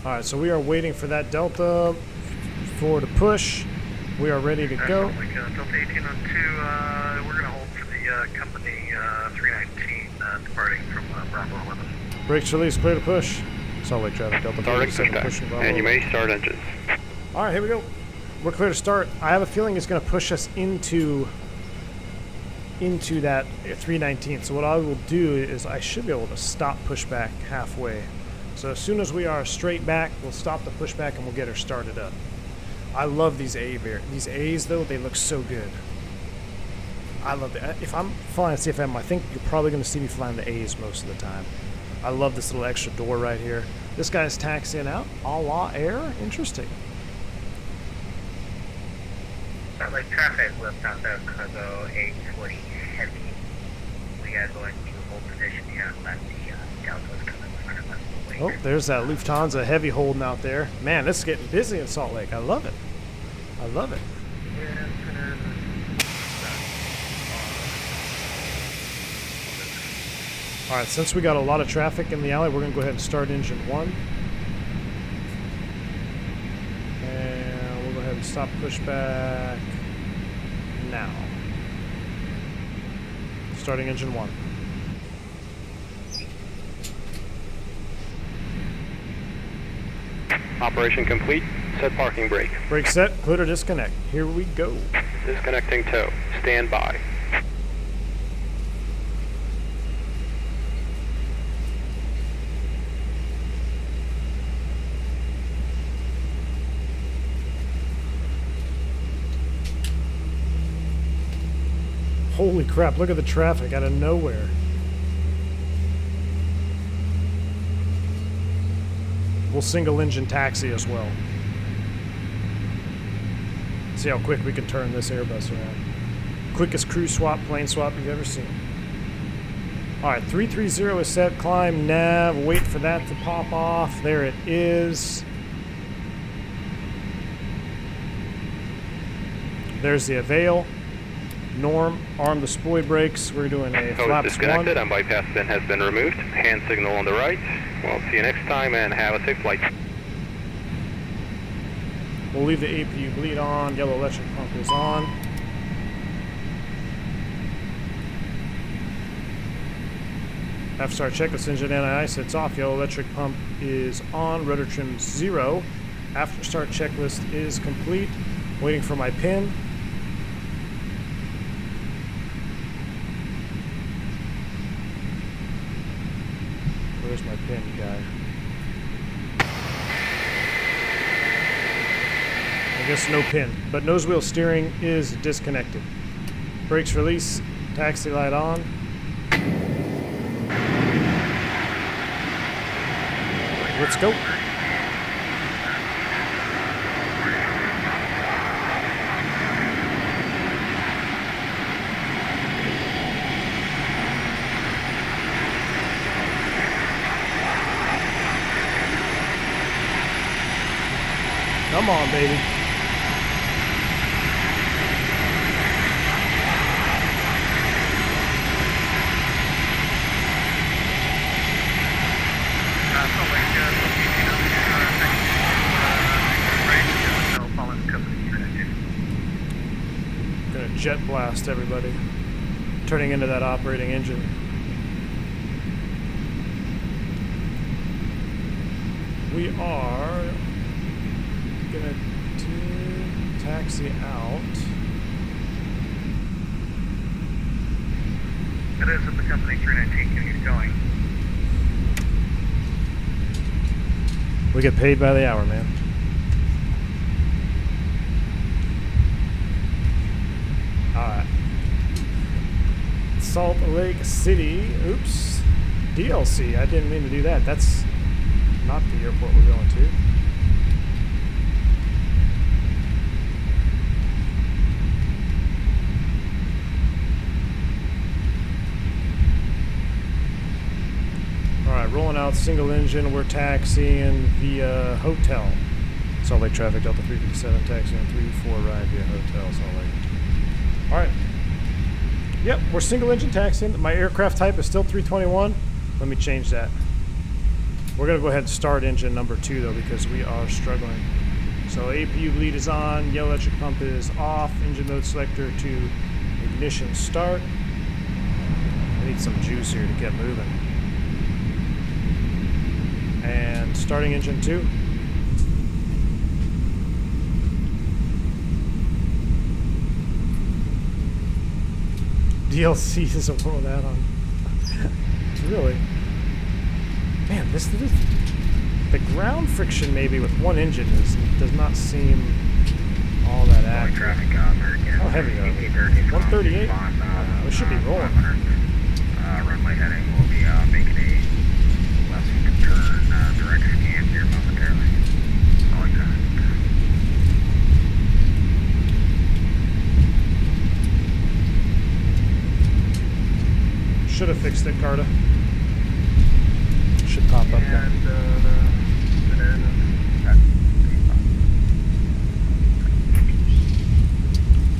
Alright, so we are waiting for that Delta for the push. We are ready to go. Delta 18 on 2, we're going to hold for the company 319 departing from Bravo 11. Brakes release, clear to push. Salt Lake traffic, Delta Starting 37 pushback. pushing Bravo. And you may start engines. Alright, here we go. We're clear to start. I have a feeling it's going to push us into that 319. So what I will do is I should be able to stop pushback halfway. So as soon as we are straight back, we'll stop the pushback and we'll get her started up. I love these these A's though, they look so good. I love that. If I'm flying CFM, I think you're probably going to see me flying the A's most of the time. I love this little extra door right here. This guy's taxiing out, a la air. Interesting. Salt Lake traffic, Lufthansa cargo 840 heavy. We are going to hold position here and let the Delta's come in front of us. Oh, there's that Lufthansa heavy holding out there. Man, this is getting busy in Salt Lake. I love it. I love it. All right, since we got a lot of traffic in the alley, we're going to go ahead and start engine 1. And we'll go ahead Stop pushback now. Starting engine 1. Operation complete. Set parking brake. Brake set, clear to disconnect. Here we go. Disconnecting tow. Stand by. Holy crap, look at the traffic out of nowhere. We'll single engine taxi as well. See how quick we can turn this Airbus around. Quickest crew swap, plane swap you've ever seen. Alright, 330 is set, climb nav, wait for that to pop off. There it is. There's the Avail. Norm, arm the spoy brakes. We're doing a Tow is flaps disconnected 1. and bypass pin has been removed. Hand signal on the right. We'll see you next time and have a safe flight. We'll leave the APU bleed on. Yellow electric pump is on. After start checklist engine anti-ice off. Yellow electric pump is on. Rudder trim 0. After start checklist is complete. Waiting for my pin. Where's my pin guy? I guess no pin, but nose wheel steering is disconnected. Brakes release, taxi light on. Let's go. Come on, baby. Gonna jet blast everybody. Turning into that operating engine. We are gonna do taxi out. It is at the company 319. Can you get going? We get paid by the hour, man. Alright. Salt Lake City. Oops. DLC. I didn't mean to do that. That's not the airport we're going to. Alright, rolling out single engine. We're taxiing via hotel. Salt Lake traffic, Delta 357, taxiing 34 ride via hotel, Salt Lake. Alright. Yep, we're single engine taxiing. My aircraft type is still 321. Let me change that. We're going to go ahead and start engine number 2 though, because we are struggling. So APU bleed is on, yellow electric pump is off, engine mode selector to ignition start. I need some juice here to get moving. And starting engine 2. DLC is a world add-on. Really? Man, this the ground friction maybe with one engine does not seem all that accurate. Traffic, How heavy are we? 138? We should be rolling. Runway heading. We'll be making a left turn direct scan here momentarily. All like that. Should have fixed it, Carda. Should pop up now.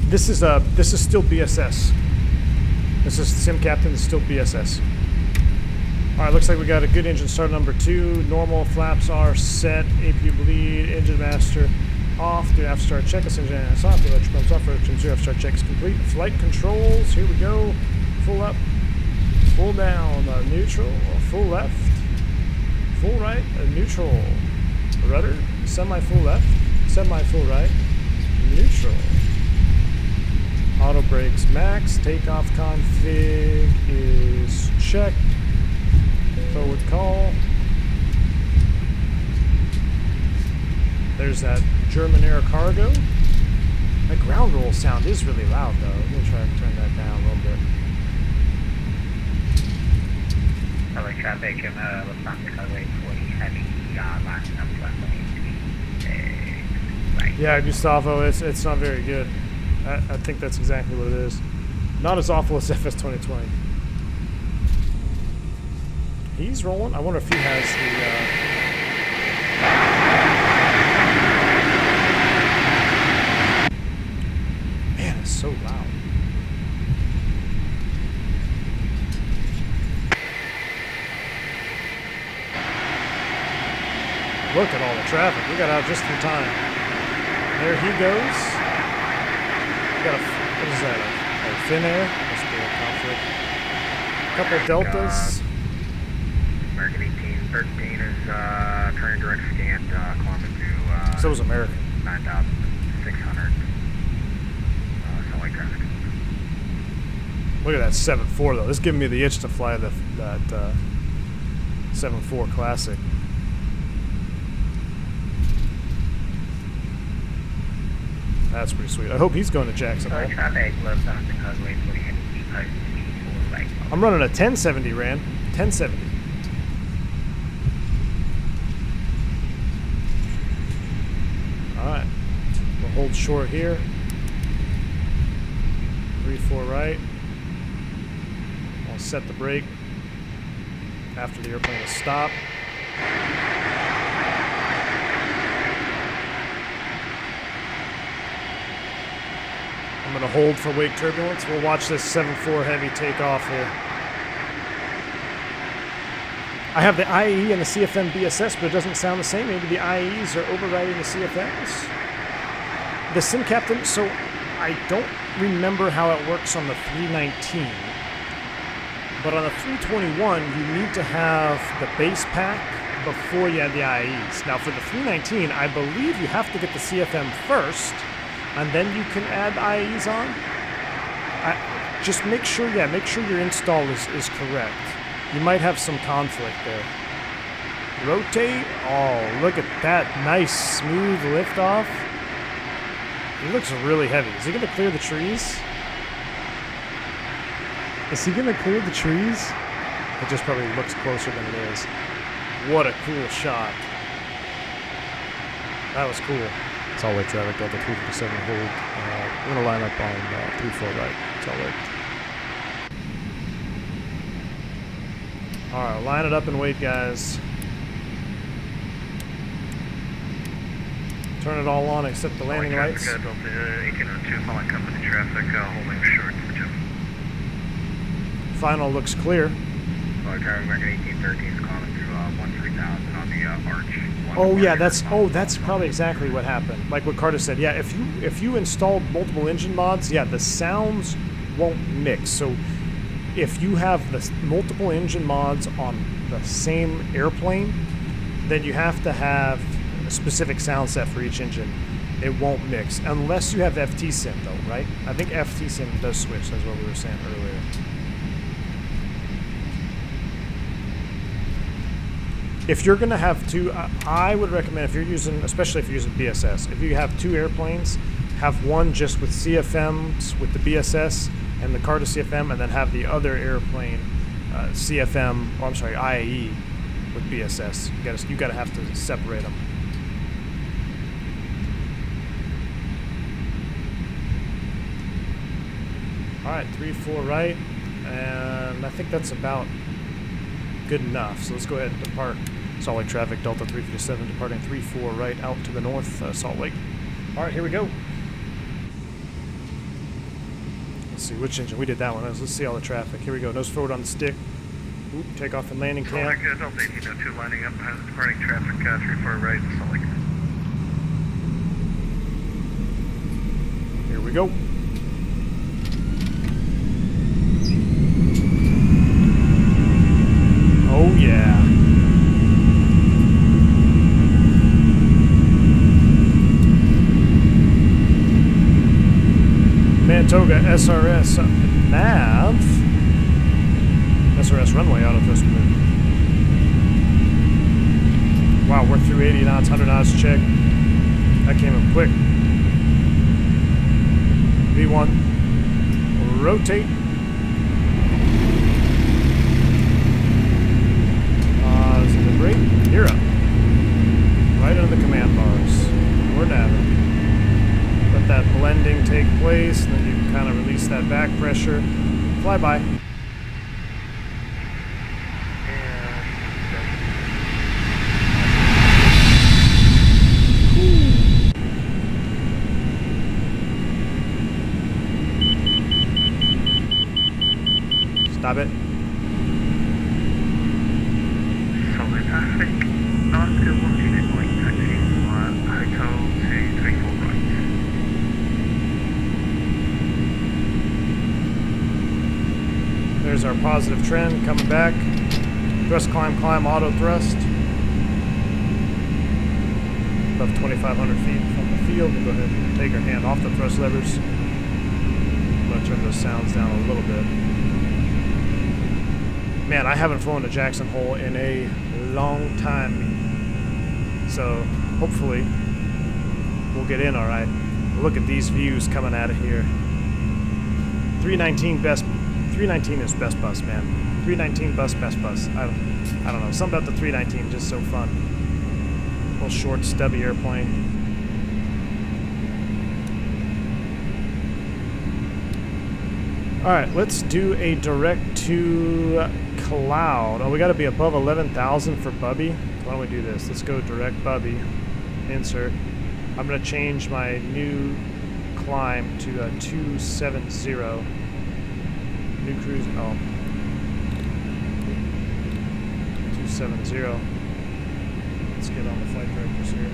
This is still BSS. This is Sim Captain. This is still BSS. All right, looks like we got a good engine start number 2. Normal flaps are set. APU bleed. Engine master off. Do after start check. Ascend engine is off. The electric pumps off. Rotation 0. After start check is complete. Flight controls. Here we go. Full up. Full down. Neutral. Full left. Full right. Neutral. Rudder. Semi full left. Semi full right. Neutral. Auto brakes max. Takeoff config is checked. Forward call. There's that German air cargo. That ground roll sound is really loud though. Let me try to turn that down a little bit. Hello, traffic, Lufthansa Carda 40 heavy, last up right. Yeah, Gustavo, it's not very good. I think that's exactly what it is. Not as awful as FS2020. He's rolling. I wonder if he has the... Man, it's so loud. Look at all the traffic. We got out just in time. There he goes. We got what is that? A thin air? Must be a conflict. Couple deltas. American 1813 is turning direct scan, climbing to So was American. 9,600. Sunlight traffic. Look at that 7.4 though. This is giving me the itch to fly that 7.4 Classic. That's pretty sweet. I hope he's going to Jackson Hole. Traffic, Lufthansa Carda 40 heavy, post 4 right. I'm running a 1070, Rand. 1070. Alright. We'll hold short here. 3-4 right. I'll set the brake after the airplane is stopped. I'm going to hold for wake turbulence. We'll watch this 7.4 heavy take off here. I have the IE and the CFM BSS, but it doesn't sound the same. Maybe the IEs are overriding the CFMs. The Sim Captain, so I don't remember how it works on the 319, but on the 321, you need to have the base pack before you add the IEs. Now for the 319, I believe you have to get the CFM first, and then you can add IEs on. Just make sure your install is correct. You might have some conflict there. Rotate. Oh, look at that nice smooth liftoff. He looks really heavy. Is he going to clear the trees? Is he going to clear the trees? It just probably looks closer than it is. What a cool shot. That was cool. Salt Lake traffic, Delta 357 hold. We're going to line up on 3-4 right. Salt Lake. Alright, line it up and wait, guys. Turn it all on except the landing lights. Delta 1802, following company traffic, holding short for Jim. Final looks clear. Traffic, American 1813 is climbing to 13,000 on the arch. Oh yeah, that's probably exactly what happened. Like what Carter said. Yeah, if you installed multiple engine mods, yeah, the sounds won't mix. So if you have the multiple engine mods on the same airplane, then you have to have a specific sound set for each engine. It won't mix unless you have FT-Sim though, right? I think FT-Sim does switch. That's what we were saying earlier. If you're going to have two, I would recommend if you're using, especially if you're using BSS, if you have two airplanes, have one just with CFMs with the BSS and the Carda CFM, and then have the other airplane CFM, or I'm sorry, IAE with BSS. You gotta have to separate them. All right, 3-4 right, and I think that's about good enough. So let's go ahead and depart. Salt Lake traffic, Delta 357 departing 3-4 right out to the north, Salt Lake. All right, here we go. Let's see which engine. We did that one. Let's see all the traffic. Here we go. Nose forward on the stick. Oop, takeoff and landing cam. Delta 1802 lining up, departing traffic, 3-4 right, Salt Lake. we go. Oh yeah. Mantoga SRS nav. SRS runway auto thrust maneuver. Wow, we're through 80 knots, 100 knots check. That came up quick. V1. Rotate. Is it the brake? Gear up. Right under the command bars. We're nabbing. Let that blending take place, and then you can kind of release that back pressure. Fly by. Stop it. Solid traffic. Oscar 1 point taxi hotel 234 right. There's our positive trend coming back. Thrust, climb, auto thrust. Above 2,500 feet from the field. We'll go ahead and take our hand off the thrust levers. I'm going to turn those sounds down a little bit. Man, I haven't flown to Jackson Hole in a long time. So hopefully we'll get in all right. Look at these views coming out of here. 319 is best bus, man. 319 best bus. I don't know. Something about the 319 just so fun. Little short, stubby airplane. All right, let's do a direct to cloud. Oh, we got to be above 11,000 for Bubby. Why don't we do this? Let's go direct Bubby. Insert. I'm going to change my new climb to a 270. New cruise. Oh. 270. Let's get on the flight directors here.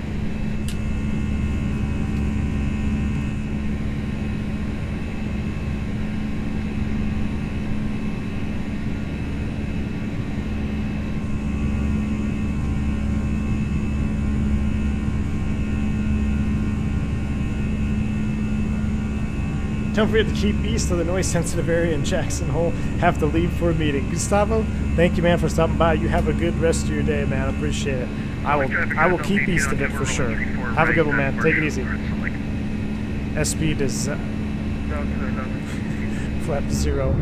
Don't forget to keep east of the noise-sensitive area in Jackson Hole. Have to leave for a meeting. Gustavo, thank you, man, for stopping by. You have a good rest of your day, man. I appreciate it. I will keep east of it for sure. Have a good one, man. Take it easy. S-speed is flap 0.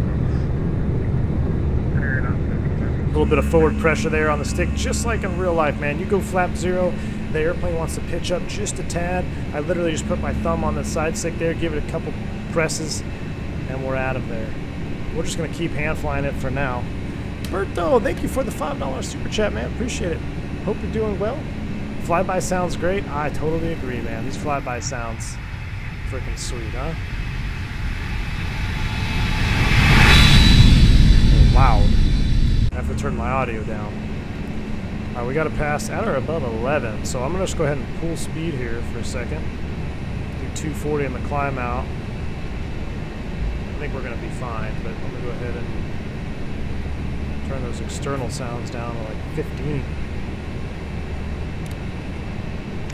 A little bit of forward pressure there on the stick, just like in real life, man. You go flap 0, the airplane wants to pitch up just a tad. I literally just put my thumb on the side stick there, give it a couple presses, and we're out of there. We're just going to keep hand flying it for now. Berto, thank you for the $5 super chat, man. Appreciate it. Hope you're doing well. Flyby sounds great. I totally agree, man. These flyby sounds freaking sweet, huh? Loud. I have to turn my audio down. Alright, we got to pass at or above 11, so I'm going to just go ahead and pull speed here for a second. Do 240 on the climb out. I think we're going to be fine, but I'm going to go ahead and turn those external sounds down to like 15.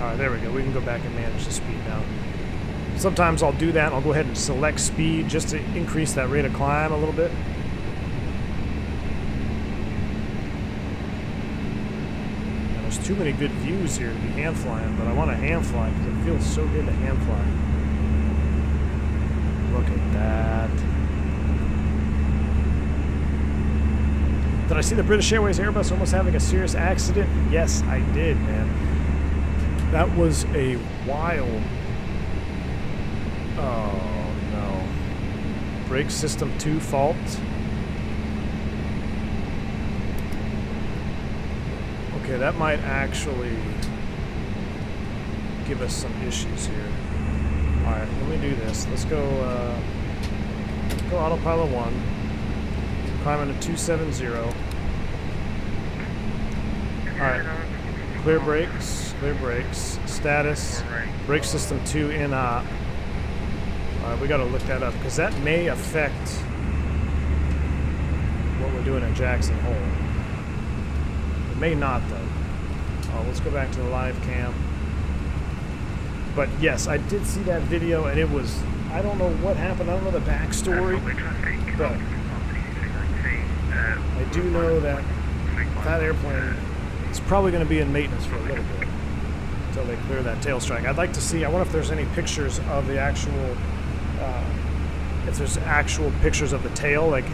Alright, there we go. We can go back and manage the speed now. Sometimes I'll do that and I'll go ahead and select speed just to increase that rate of climb a little bit. And there's too many good views here to be hand flying, but I want to hand fly because it feels so good to hand fly. Look at that. Did I see the British Airways Airbus almost having a serious accident? Yes, I did, man. That was a wild... Oh, no. Brake system 2 fault. Okay, that might actually give us some issues here. Alright, let me do this. Let's go autopilot 1. Climbing to 270. Alright. Clear brakes. Status. Brake system 2 in op. We got to look that up because that may affect what we're doing at Jackson Hole. It may not though. Let's go back to the live cam. But yes, I did see that video, and it was, I don't know what happened. I don't know the backstory, but I do know that that airplane is probably going to be in maintenance for a little bit until they clear that tail strike. I'd like to see, I wonder if there's any pictures of the actual, if there's actual pictures of the tail, like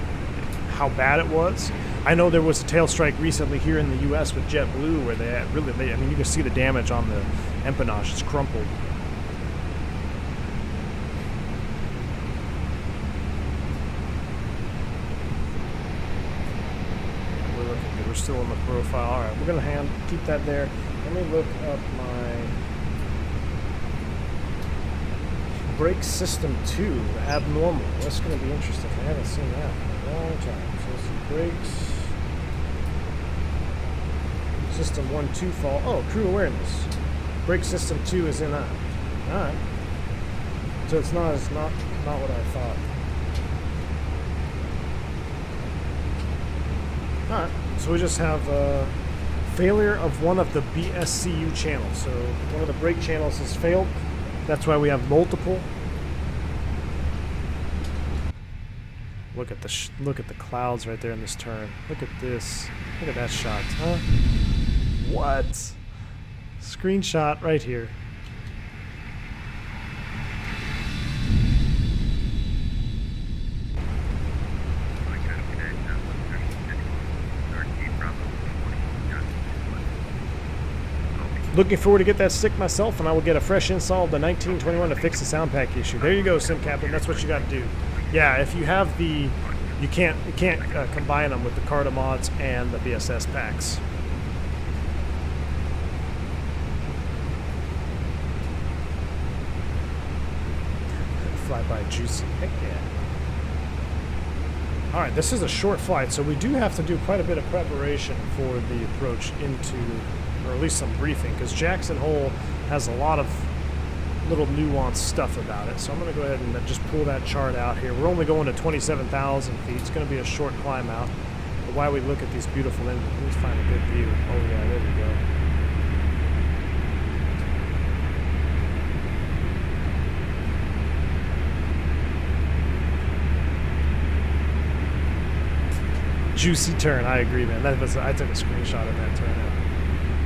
how bad it was. I know there was a tail strike recently here in the U.S. with JetBlue where they had really, I mean, you can see the damage on the empennage. It's crumpled. We're looking good. We're still in the profile. All right, we're going to keep that there. Let me look up my brake system 2, abnormal. That's going to be interesting. I haven't seen that in a long time. So let's see, brakes. System 1-2 fault. Oh, crew awareness. Brake system 2 is in that. Alright. So it's not what I thought. Alright. So we just have a failure of one of the BSCU channels. So one of the brake channels has failed. That's why we have multiple. Look at the clouds right there in this turn. Look at this. Look at that shot, huh? What? Screenshot right here. Looking forward to get that stick myself, and I will get a fresh install of the 1921 to fix the sound pack issue. There you go, Sim Captain. That's what you got to do. Yeah, if you have the, you can't combine them with the Carda mods and the BSS packs. Fly by juicy. Heck yeah. All right, this is a short flight, so we do have to do quite a bit of preparation for the approach into, or at least some briefing, because Jackson Hole has a lot of little nuanced stuff about it. So I'm going to go ahead and just pull that chart out here. We're only going to 27,000 feet. It's going to be a short climb out. But while we look at these beautiful engines, let's find a good view. Oh yeah, there we go. Juicy turn, I agree, man. I took a screenshot of that turn.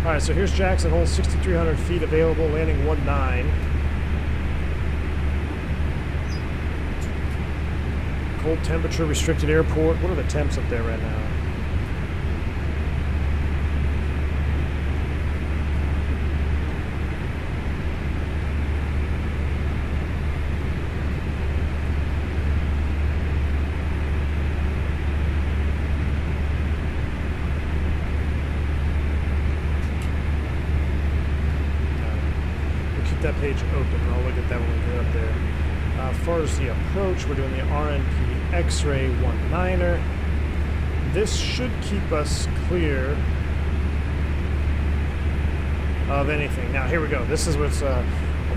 All right, so here's Jackson Hole, 6,300 feet available, landing 19. Cold temperature, restricted airport. What are the temps up there right now? That page open. I'll look at that when we get up there. As far as the approach, we're doing the RNP X-Ray 19er. This should keep us clear of anything. Now here we go. This is what's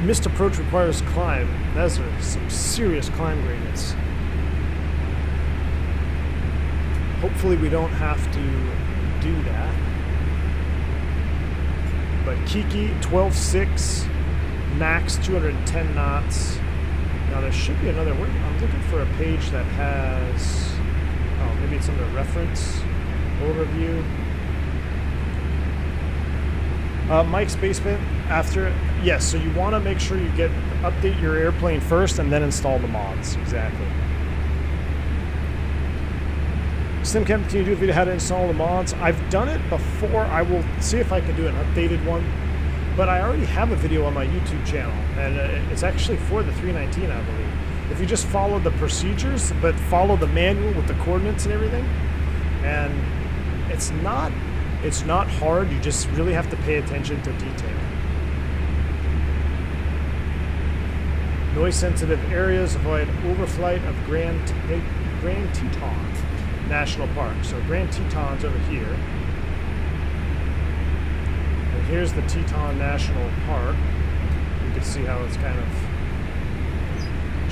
missed approach requires climb. Those are some serious climb gradients. Hopefully we don't have to do that. But Kiki 12.6. Max 210 knots. Now there should be another. I'm looking for a page that has. Oh, maybe it's under reference overview. Mike's basement. After yes, so you want to make sure you update your airplane first and then install the mods. Exactly. SimCam, can you do a video how to install the mods? I've done it before. I will see if I can do an updated one. But I already have a video on my YouTube channel, and it's actually for the 319, I believe. If you just follow the procedures, but follow the manual with the coordinates and everything, and it's not hard. You just really have to pay attention to detail. Noise-sensitive areas, avoid overflight of Grand Teton National Park. So Grand Teton's over here. Here's the Teton National Park. You can see how it's kind of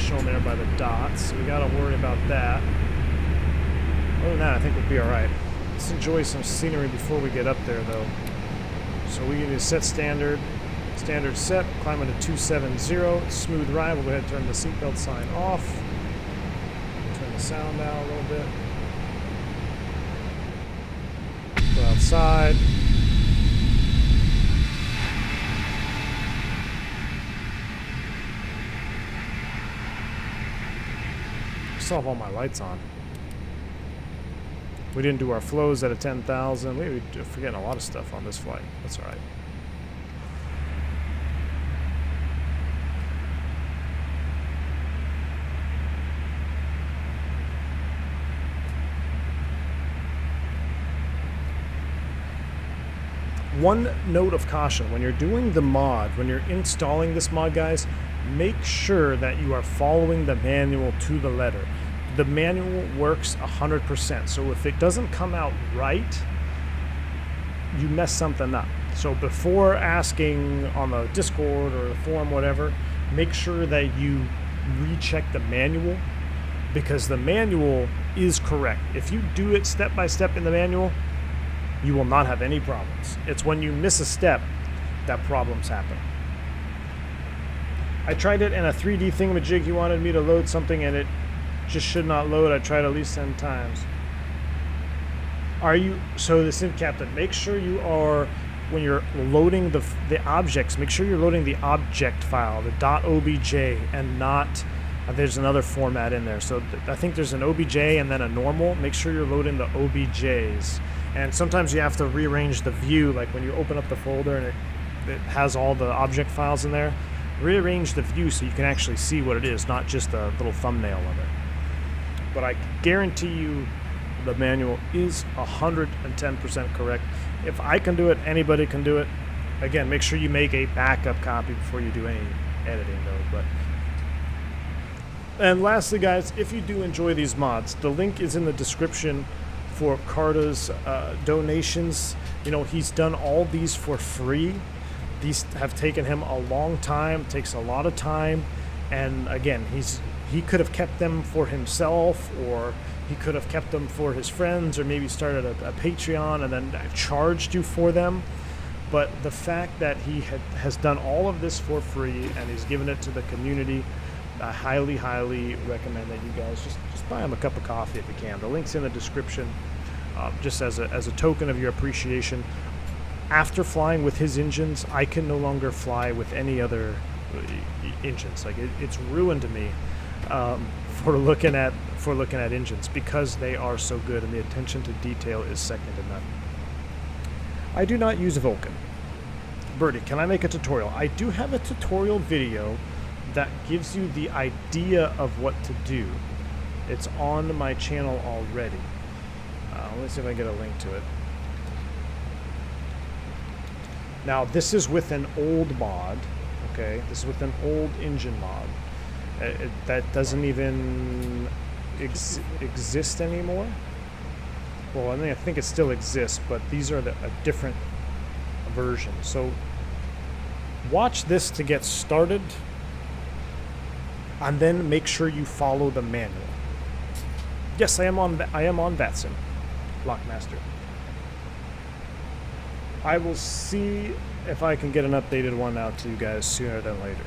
shown there by the dots, so we got to worry about that. Other than that, I think we'll be alright. Let's enjoy some scenery before we get up there, though. So we need to set standard. Standard set, climb into 270. Smooth ride. We'll go ahead and turn the seatbelt sign off. Turn the sound down a little bit. Go outside. I still have all my lights on. We didn't do our flows at a 10,000. We're forgetting a lot of stuff on this flight. That's all right. One note of caution, when you're doing the mod, when you're installing this mod, guys, make sure that you are following the manual to the letter. The manual works 100%, so if it doesn't come out right, you mess something up. So before asking on the Discord or the forum, whatever, make sure that you recheck the manual, because the manual is correct. If you do it step by step in the manual, you will not have any problems. It's when you miss a step that problems happen. I tried it in a 3D thingamajig. He wanted me to load something and it just should not load. I tried at least 10 times. So the sim captain, make sure you are, when you're loading the objects, make sure you're loading the object file, the .obj, and not, there's another format in there. So I think there's an OBJ and then a normal. Make sure you're loading the OBJs. And sometimes you have to rearrange the view, like when you open up the folder and it has all the object files in there. Rearrange the view so you can actually see what it is, not just a little thumbnail of it. But I guarantee you the manual is 110% correct. If I can do it, anybody can do it. Again, make sure you make a backup copy before you do any editing, though. And lastly, guys, if you do enjoy these mods, the link is in the description for Carda's donations. You know, he's done all these for free. These have taken him a long time, takes a lot of time, and again, he could have kept them for himself, or he could have kept them for his friends, or maybe started a Patreon and then charged you for them. But the fact that he has done all of this for free and he's given it to the community, I highly, highly recommend that you guys just buy him a cup of coffee if you can. The link's in the description, just as a token of your appreciation. After flying with his engines, I can no longer fly with any other engines. Like it's ruined me for looking at engines, because they are so good and the attention to detail is second to none. I do not use Vulcan. Birdie, can I make a tutorial? I do have a tutorial video that gives you the idea of what to do. It's on my channel already. Let me see if I can get a link to it. Now, this is with an old mod, okay? This is with an old engine mod. That doesn't even exist anymore. Well, I think it still exists, but these are a different version. So, watch this to get started, and then make sure you follow the manual. Yes, I am on VATSIM, Lockmaster. I will see if I can get an updated one out to you guys sooner than later.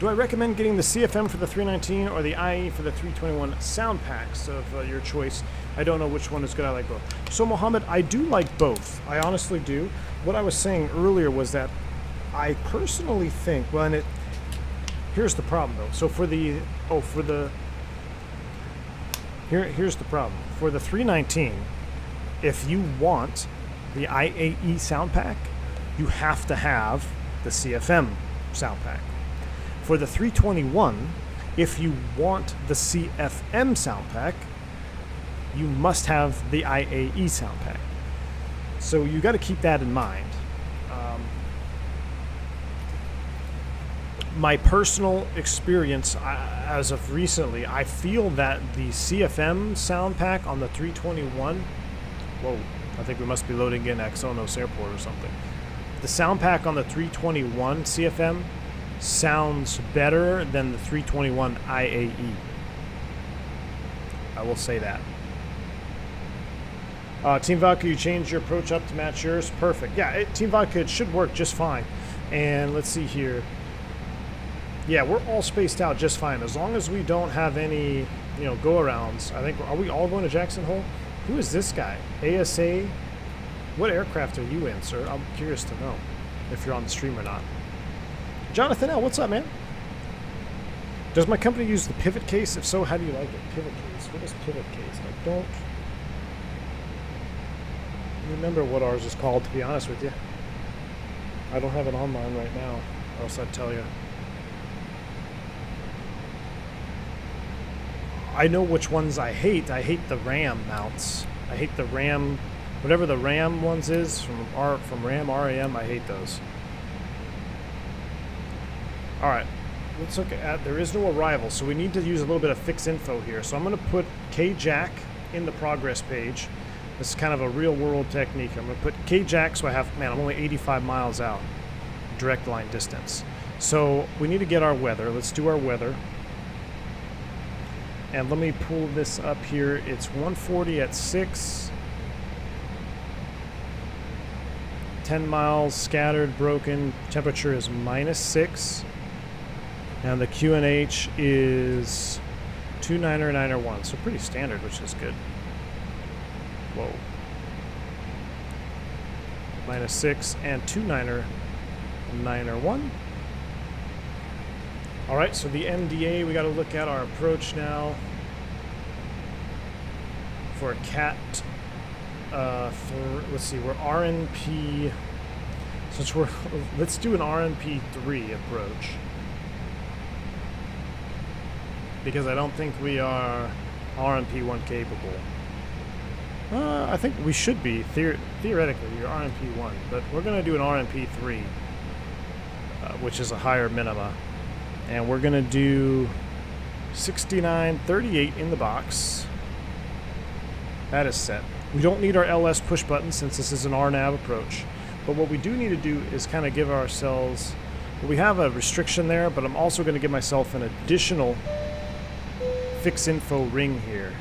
Do I recommend getting the CFM for the 319 or the IE for the 321 sound packs of your choice? I don't know which one is good. I like both. So, Mohammed, I do like both. I honestly do. What I was saying earlier was that I personally think, well, and here's the problem though. So here's the problem. For the 319, if you want the IAE sound pack, you have to have the CFM sound pack. For the 321, if you want the CFM sound pack, you must have the IAE sound pack. So you got to keep that in mind. My personal experience, as of recently, I feel that the CFM sound pack on the 321, whoa, I think we must be loading in Axonos Airport or something. The sound pack on the 321 CFM sounds better than the 321 IAE. I will say that. Team Vodka, you changed your approach up to match yours. Perfect. Yeah, Team Vodka, it should work just fine. And let's see here. Yeah, we're all spaced out just fine. As long as we don't have any, go-arounds. I think, are we all going to Jackson Hole? Who is this guy? ASA? What aircraft are you in, sir? I'm curious to know if you're on the stream or not. Jonathan L., what's up, man? Does my company use the pivot case? If so, how do you like it? Pivot case. What is pivot case? I don't remember what ours is called, to be honest with you. I don't have it online right now, or else I'd tell you. I know which ones I hate. I hate the RAM mounts. I hate the RAM, whatever the RAM ones is from RAM, RAM, I hate those. All right, let's look at, there is no arrival, so we need to use a little bit of fix info here. So I'm going to put KJack in the progress page. This is kind of a real world technique. I'm going to put KJack, so I have, man, I'm only 85 miles out, direct line distance. So we need to get our weather. Let's do our weather. And let me pull this up here. It's 140 at 6. 10 miles, scattered, broken. Temperature is -6. And the QNH is 29901. So pretty standard, which is good. Whoa. -6 and 29901. All right, so the MDA, we got to look at our approach now for a CAT. Let's see, we're RNP. Since let's do an RNP3 approach, because I don't think we are RNP1 capable. I think we should be theoretically. You're RNP1, but we're going to do an RNP3, which is a higher minima. And we're going to do 6938 in the box. That is set. We don't need our LS push button since this is an RNAV approach. But what we do need to do is kind of give ourselves... We have a restriction there, but I'm also going to give myself an additional fix info ring here.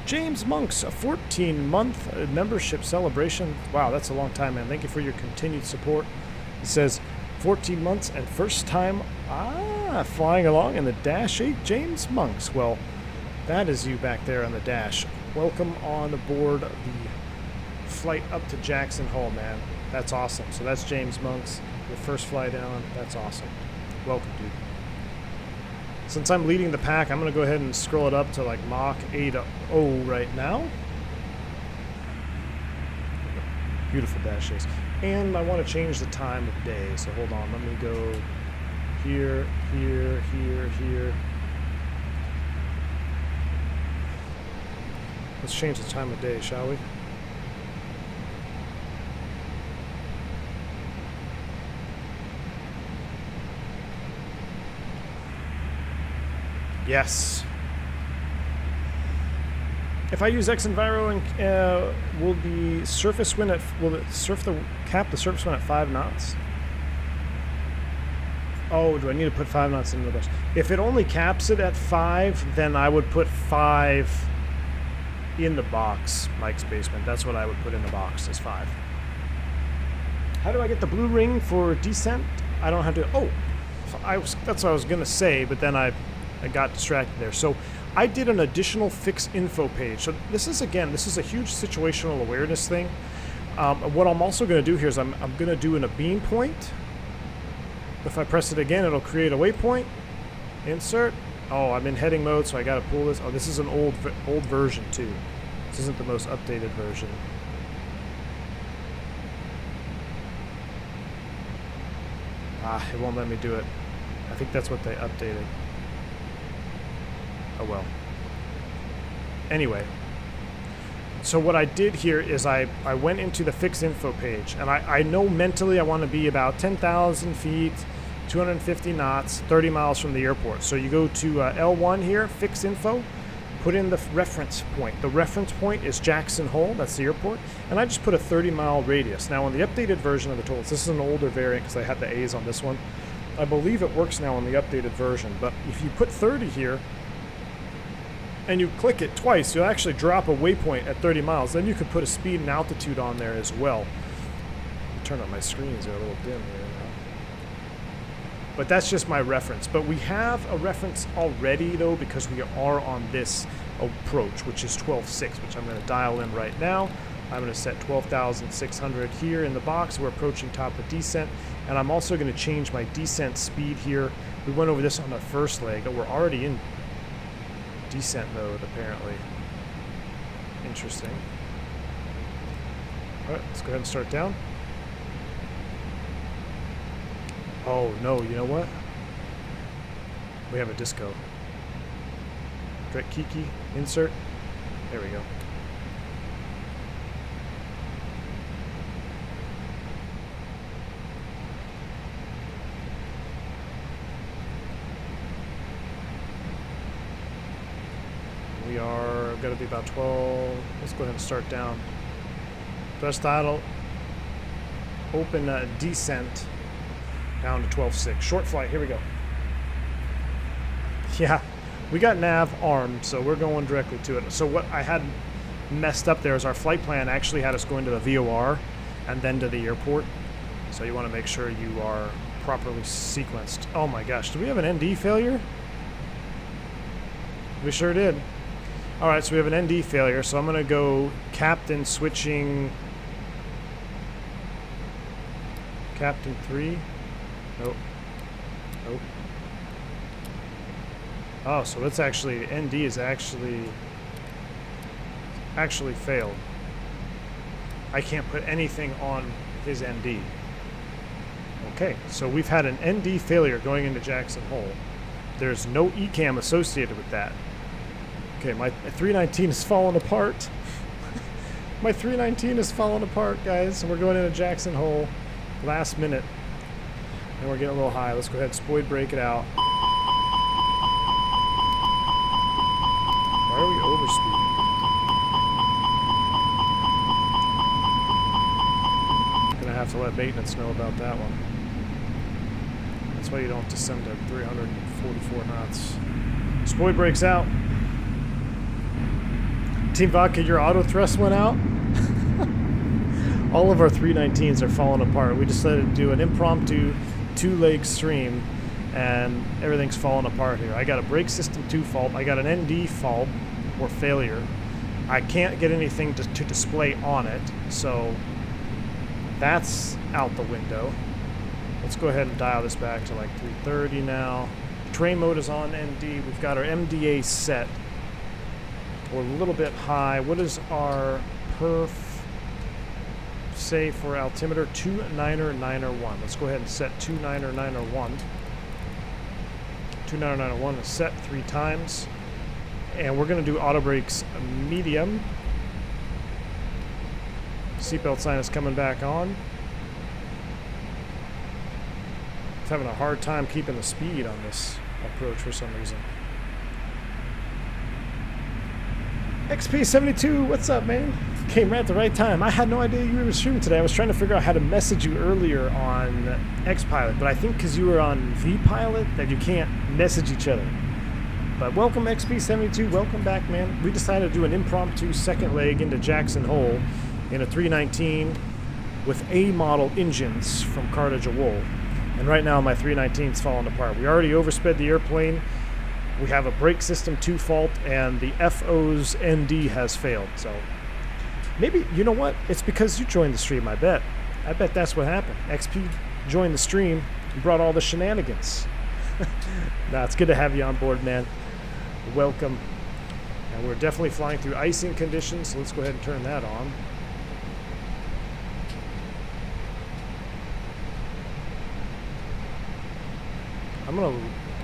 James Monks, a 14-month membership celebration. Wow, that's a long time, man. Thank you for your continued support. It says 14 months and first time flying along in the Dash 8, James Monks. Well, that is you back there on the Dash. Welcome on aboard the flight up to Jackson Hole, man. That's awesome. So that's James Monks, your first flight down. That's awesome. Welcome, dude. Since I'm leading the pack, I'm going to go ahead and scroll it up to like Mach 8.0 right now. Beautiful Dash 8s. And I want to change the time of day, so hold on. Let me go here, here, here, here. Let's change the time of day, shall we? Yes. If I use X Enviro, will the surface wind will it cap the surface wind at 5 knots? Oh, do I need to put 5 knots into the bus? If it only caps it at 5, then I would put 5 in the box, Mike's Basement. That's what I would put in the box, is 5. How do I get the blue ring for descent? I don't have to. Oh, that's what I was gonna say, but then I got distracted there. So I did an additional fix info page. So this is a huge situational awareness thing. What I'm also going to do here is I'm going to do a beam point. If I press it again, it'll create a waypoint. Insert. Oh, I'm in heading mode, so I got to pull this. Oh, this is an old version too. This isn't the most updated version. It won't let me do it. I think that's what they updated. Oh well. Anyway, so what I did here is I went into the fix info page, and I know mentally I want to be about 10,000 feet, 250 knots, 30 miles from the airport. So you go to L1 here, fix info, put in the reference point. The reference point is Jackson Hole, that's the airport, and I just put a 30-mile radius. Now on the updated version of the Toliss, this is an older variant because I had the A's on this one. I believe it works now on the updated version, but if you put 30 here and you click it twice, you'll actually drop a waypoint at 30 miles. Then you could put a speed and altitude on there as well. Turn on my screens, they're a little dim here now. But that's just my reference. But we have a reference already though, because we are on this approach, which is 12.6, which I'm going to dial in right now. I'm going to set 12,600 here in the box. We're approaching top of descent, and I'm also going to change my descent speed here. We went over this on the first leg. We're already in descent mode apparently. Interesting. All right, let's go ahead and start down. Oh no, you know what? We have a disco. Direct Kiki, insert. There we go. We are going to be about 12. Let's go ahead and start down. Press throttle. Open descent down to 12.6. Short flight. Here we go. Yeah, we got nav armed, so we're going directly to it. So what I had messed up there is our flight plan actually had us going to the VOR and then to the airport. So you want to make sure you are properly sequenced. Oh my gosh, do we have an ND failure? We sure did. All right, so we have an ND failure, so I'm going to go captain switching. Captain 3. Nope. Nope. Oh, so it's actually, ND is actually failed. I can't put anything on his ND. Okay, so we've had an ND failure going into Jackson Hole. There's no ECAM associated with that. Okay, my 319 is falling apart. My 319 is falling apart, guys. And we're going into Jackson Hole last minute. And we're getting a little high. Let's go ahead and spoid break it out. Why are we overspeeding? Gonna have to let maintenance know about that one. That's why you don't descend to 344 knots. Spoid breaks out. Team Vodka, your auto thrust went out. All of our 319s are falling apart. We decided to do an impromptu 2-leg stream, and everything's falling apart here. I got a brake system 2 fault. I got an ND fault or failure. I can't get anything to display on it, so that's out the window. Let's go ahead and dial this back to like 330 now. Train mode is on ND. We've got our MDA set. We're a little bit high. What is our perf say for altimeter? 29901. Let's go ahead and set 29901. 29901 is set 3 times. And we're going to do auto brakes medium. Seatbelt sign is coming back on. It's having a hard time keeping the speed on this approach for some reason. XP72, what's up, man? Came right at the right time. I had no idea you were streaming today. I was trying to figure out how to message you earlier on X-Pilot, but I think because you were on V-Pilot that you can't message each other. But welcome, XP72. Welcome back, man. We decided to do an impromptu second leg into Jackson Hole in a 319 with A-model engines from Carda Jowol. And right now my 319's falling apart. We already oversped the airplane. We have a brake system 2 fault, and the FO's ND has failed. So maybe, you know what? It's because you joined the stream, I bet. I bet that's what happened. XP joined the stream and brought all the shenanigans. Nah, it's good to have you on board, man. Welcome. And we're definitely flying through icing conditions, so let's go ahead and turn that on.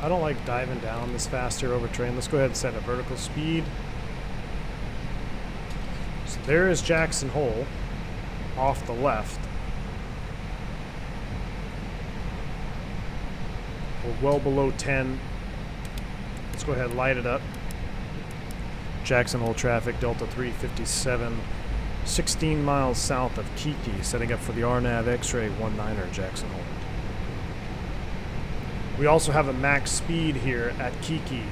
I don't like diving down this fast here over terrain. Let's go ahead and set a vertical speed. So there is Jackson Hole off the left. We're well below 10. Let's go ahead and light it up. Jackson Hole traffic, Delta 357, 16 miles south of Kiki, setting up for the RNAV X-ray 19er Jackson Hole. We also have a max speed here at Kiki.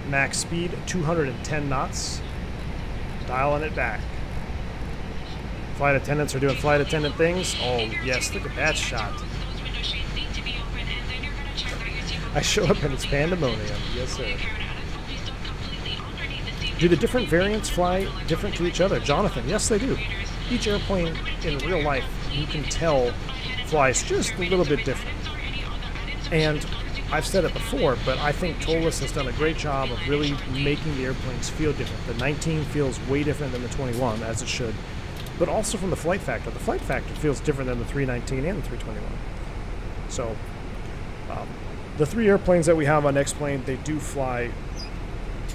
Max speed 210 knots. Dialing it back. Flight attendants are doing flight attendant things. Oh yes, look at that shot. I show up and it's pandemonium. Yes sir. Do the different variants fly different to each other? Jonathan, yes they do. Each airplane in real life, you can tell, flies just a little bit different. And I've said it before, but I think Toliss has done a great job of really making the airplanes feel different. The 19 feels way different than the 21, as it should, but also from the flight factor. The flight factor feels different than the 319 and the 321. So, the three airplanes that we have on X-Plane, they do fly,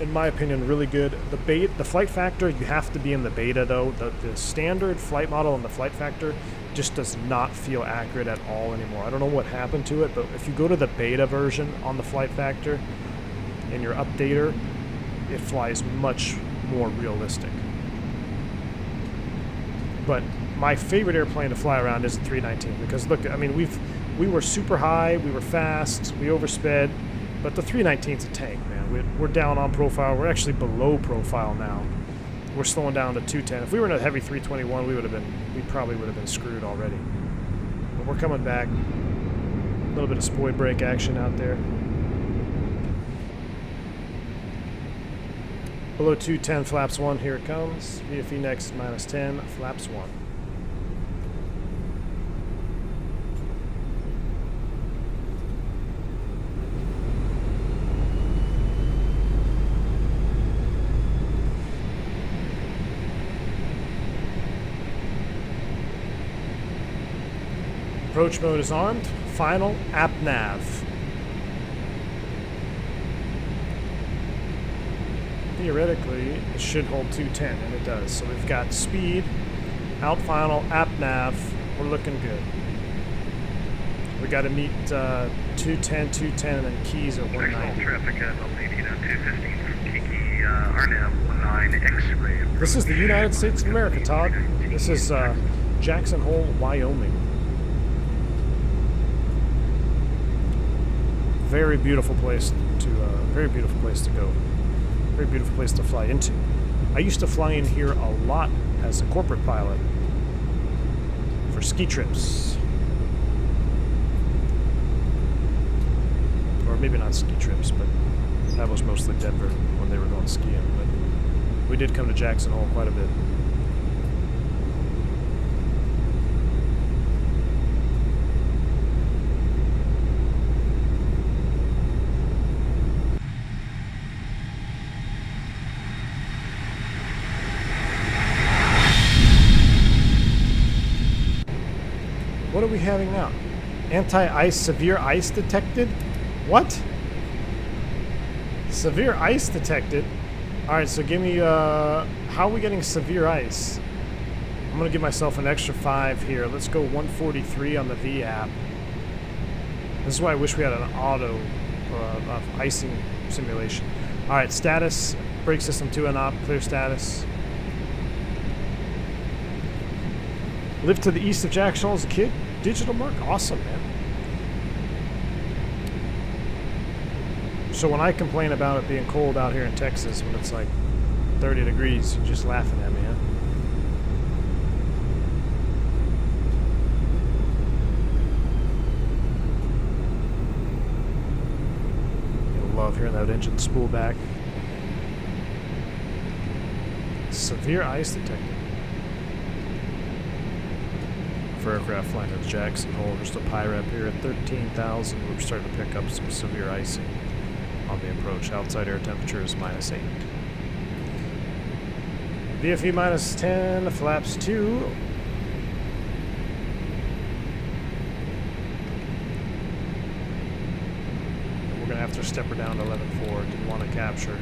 in my opinion, really good. The flight factor, you have to be in the beta though. The standard flight model and the flight factor just does not feel accurate at all anymore. I don't know what happened to it, but if you go to the beta version on the flight factor in your updater, it flies much more realistic. But my favorite airplane to fly around is the 319 because look, I mean, we were super high, we were fast, we oversped, but the 319's a tank, man. We're down on profile. We're actually below profile now. We're slowing down to 210. If we were in a heavy 321, we probably would have been screwed already. But we're coming back. A little bit of spoid brake action out there. Below 210, flaps 1, here it comes. VFE next, -10, flaps 1. Approach mode is armed. Final app nav. Theoretically, it should hold 210, and it does. So we've got speed, out final, app nav. We're looking good. We got to meet 210, 210, and then keys at 190. Traffic at 215 from Kiki, RNAV 19 X-ray. This is the United States of America, Todd. This is Jackson Hole, Wyoming. Very beautiful place to go. Very beautiful place to fly into. I used to fly in here a lot as a corporate pilot for ski trips, or maybe not ski trips, but that was mostly Denver when they were going skiing. But we did come to Jackson Hole quite a bit. What are we having now? Anti-ice, severe ice detected? What? Severe ice detected? Alright, so give me, how are we getting severe ice? I'm gonna give myself an extra 5 here. Let's go 143 on the V app. This is why I wish we had an auto, icing simulation. Alright, status, brake system 2 and op, clear status. Lived to the east of Jackson Hole as a kid. Digital mark, awesome, man. So when I complain about it being cold out here in Texas when it's like 30 degrees, you're just laughing at me, huh? You'll love hearing that engine spool back. Severe ice detected. For aircraft flying to Jackson Hole, just a PIREP here at 13,000. We're starting to pick up some severe icing on the approach. Outside air temperature is -8. VFE -10, flaps 2. We're going to have to step her down to 11.4. Didn't want to capture.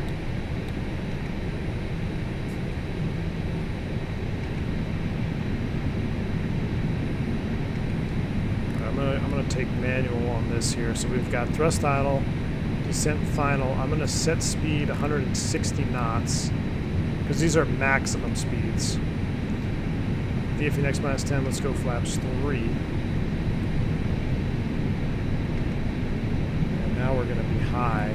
I'm going to take manual on this here. So we've got thrust idle, descent final. I'm going to set speed 160 knots. because these are maximum speeds. VFE minus 10, let's go flaps 3. And now we're going to be high.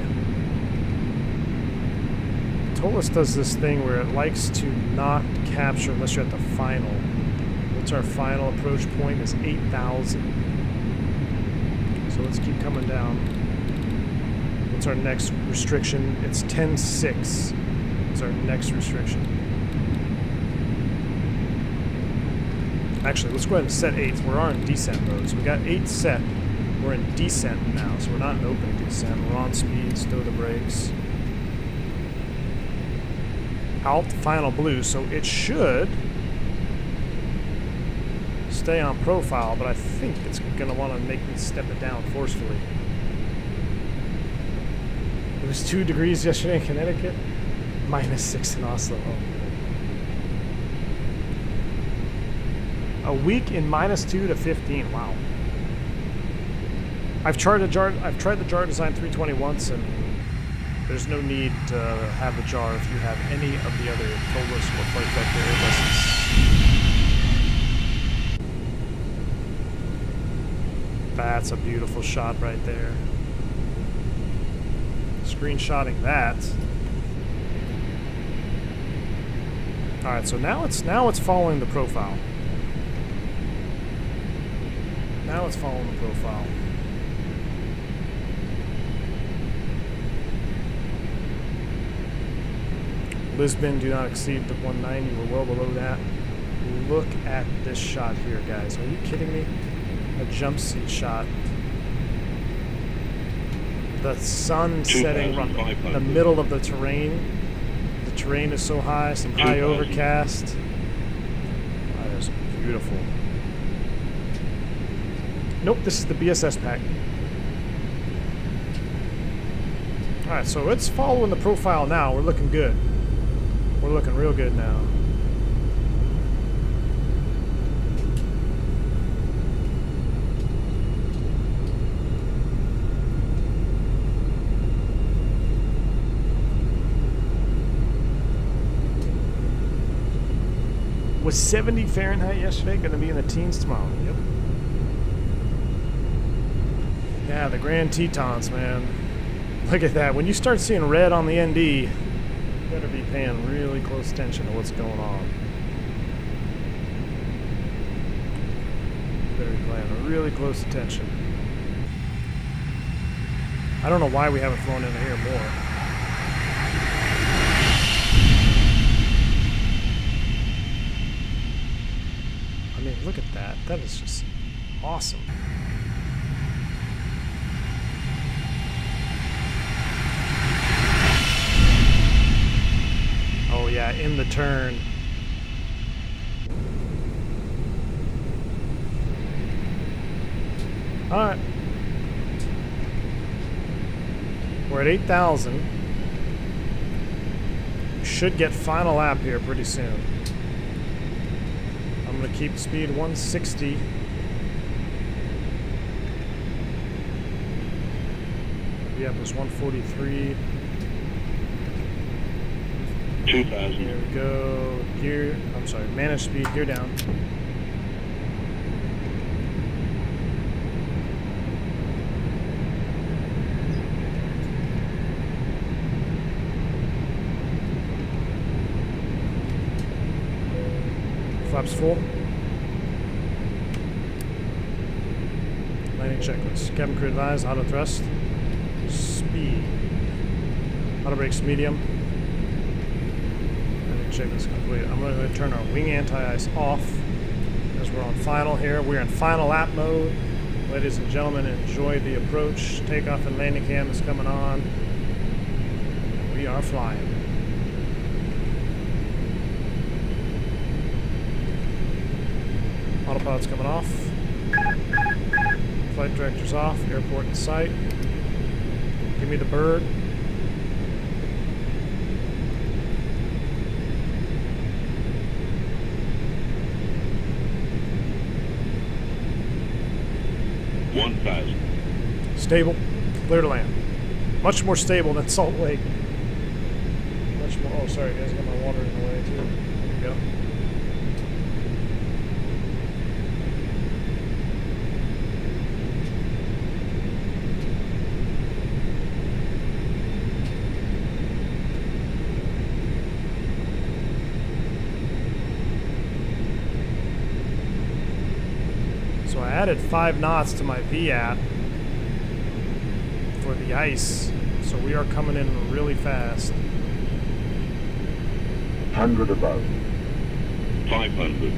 Toliss does this thing where it likes to not capture unless you're at the final. What's our final approach point is 8,000. So let's keep coming down. What's our next restriction? It's 10.6 is our next restriction. Actually, let's go ahead and set 8. We're on descent mode. So we got 8 set. We're in descent now. So we're not in open descent. We're on speed. Stow the brakes. Out final blue. So it should stay on profile, but I think it's going to want to make me step it down forcefully. It was 2 degrees yesterday in Connecticut. -6 in Oslo. A week in -2 to 15. Wow. I've tried the jar design 320 once, and there's no need to have the jar if you have any of the other Toliss or Flight Vector Airbuses. That's a beautiful shot right there. Screenshotting that. All right, so now it's following the profile. Now it's following the profile. Lisbon, do not exceed the 190. We're well below that. Look at this shot here, guys. Are you kidding me? A jump seat shot. The sun setting right in the middle of the terrain. The terrain is so high, some high overcast. That is beautiful. Nope, this is the BSS pack. Alright, so it's following the profile now. We're looking good. We're looking real good now. Was 70 Fahrenheit yesterday, going to be in the teens tomorrow. Yep. Yeah, the Grand Tetons, man. Look at that. When you start seeing red on the ND, you better be paying really close attention to what's going on. Better be paying really close attention. I don't know why we haven't flown into here more. I mean, look at that. That is just awesome. Oh yeah, in the turn. Alright. We're at 8,000. We should get final lap here pretty soon. I'm going to keep speed 160. Yep, it was 143. 2,000. Here we go. Gear, I'm sorry, manage speed, gear down. Flaps full. Landing checklist. Cabin crew advised, auto thrust. Speed. Auto brakes medium. Landing checklist complete. I'm going to turn our wing anti-ice off as we're on final here. We're in final lap mode. Ladies and gentlemen, enjoy the approach. Takeoff and landing cam is coming on. We are flying. Autopilot's coming off. Flight director's off. Airport in sight. Give me the bird. Stable. Clear to land. Much more stable than Salt Lake. much more. Oh, sorry, guys, I got my water in the way too. There we go. So I added 5 knots to my VAT for the ice, so we are coming in really fast. 100 above. 500.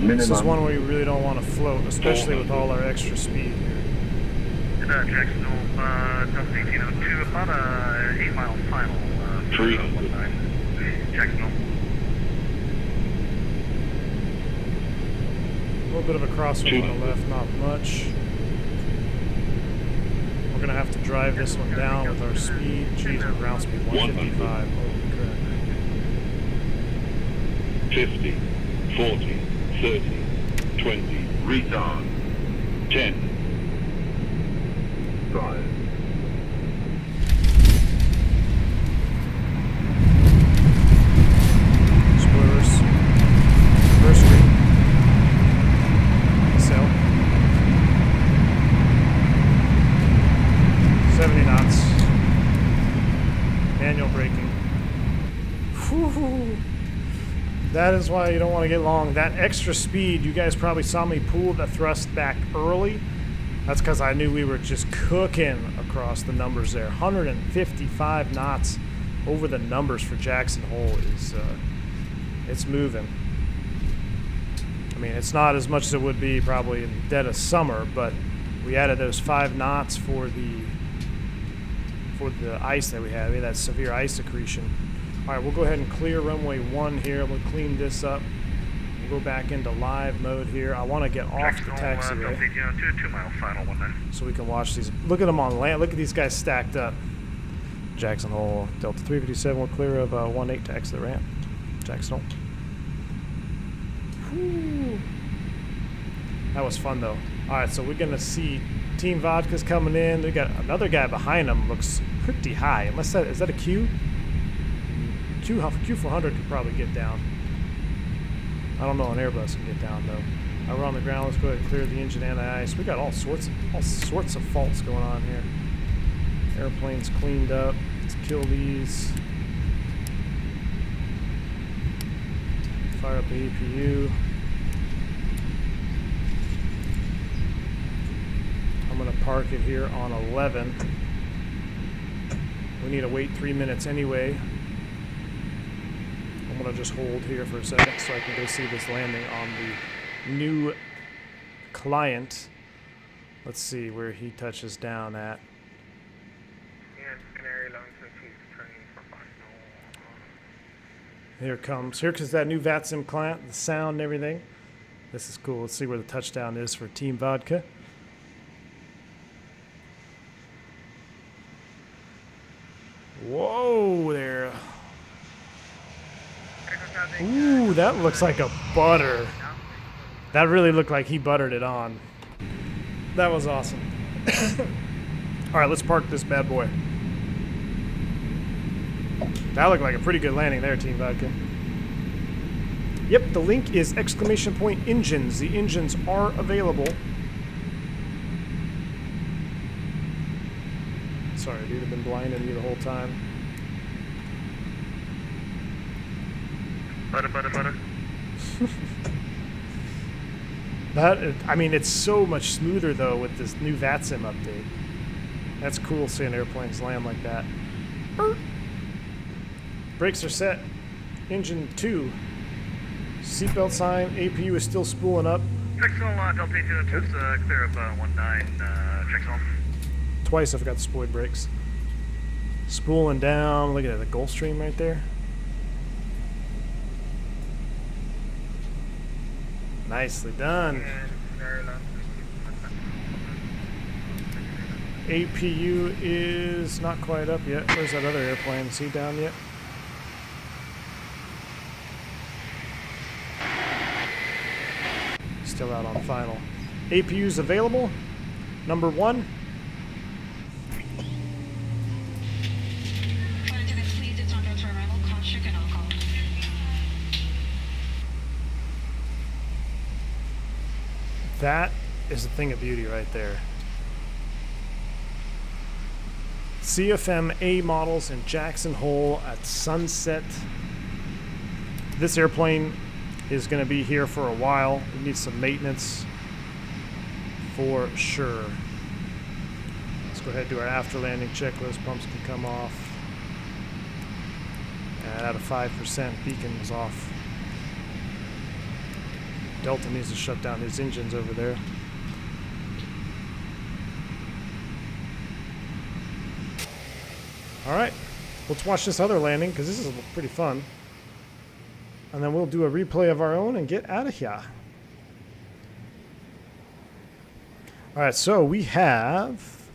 This is one where you really don't want to float, especially with all our extra speed here. Jacksonville, Delta 1802, about a 8-mile final. 300. Jacksonville. A little bit of a crosswind on the left, not much. We're gonna have to drive this one down with our speed. Geez, our ground speed 155. Holy crap. 50, 40, 30, 20, retard. 10, 5. Spoilers. First read. Sail. 70 knots. Manual braking. Whew. That is why you don't want to get long. That extra speed, you guys probably saw me pull the thrust back early. That's because I knew we were just cooking across the numbers there. 155 knots over the numbers for Jackson Hole is, it's moving. I mean, it's not as much as it would be probably in the dead of summer, but we added those 5 knots for the ice that we had. We had that severe ice accretion. All right, we'll go ahead and clear runway 1 here. We'll clean this up. We'll go back into live mode here. I want to get off the taxiway 2-mile final 19. so we can watch these. Look at them on land. Look at these guys stacked up. Jackson Hole, Delta 357. We're clear of 18 to exit the ramp. Jackson Hole. Whew. That was fun though. All right, so we're gonna see Team Vodka's coming in. They got another guy behind them. Looks pretty high. Unless that is that a Q? Q400 could probably get down. I don't know an Airbus can get down though. We're on the ground. Let's go ahead and clear the engine and the ice. We got all sorts of faults going on here. Airplane's cleaned up. Let's kill these. Fire up the APU. I'm gonna park it here on 11. We need to wait 3 minutes anyway. I'm gonna just hold here for a second so I can go see this landing on the new client. Let's see where he touches down at. Here comes that new VATSIM client, the sound and everything. This is cool. Let's see where the touchdown is for Team Vodka. Whoa there. Ooh, that looks like a butter. That really looked like he buttered it on. That was awesome. All right, let's park this bad boy. That looked like a pretty good landing there, Team Vodka. Yep, the link is !engines. The engines are available. Sorry, dude, I've been blinding you the whole time. Butter. I mean, it's so much smoother though with this new VATSIM update. That's cool seeing airplanes land like that. Brakes are set. Engine 2. Seatbelt sign. APU is still spooling up. Jacksonville, Delta 1802, clear of 19, Jacksonville. Twice I forgot the spoiled brakes. Spooling down. Look at that, the Gulfstream right there. Nicely done. APU is not quite up yet. Where's that other airplane? Is he down yet? Still out on final. APU's available. Number 1. That is a thing of beauty right there. CFM A models in Jackson Hole at sunset. This airplane is going to be here for a while. It needs some maintenance for sure. Let's go ahead and do our after landing checklist. Pumps can come off. And at a 5%, beacon is off. Delta needs to shut down his engines over there. Alright, let's watch this other landing because this is pretty fun. And then we'll do a replay of our own and get out of here. Alright, so we have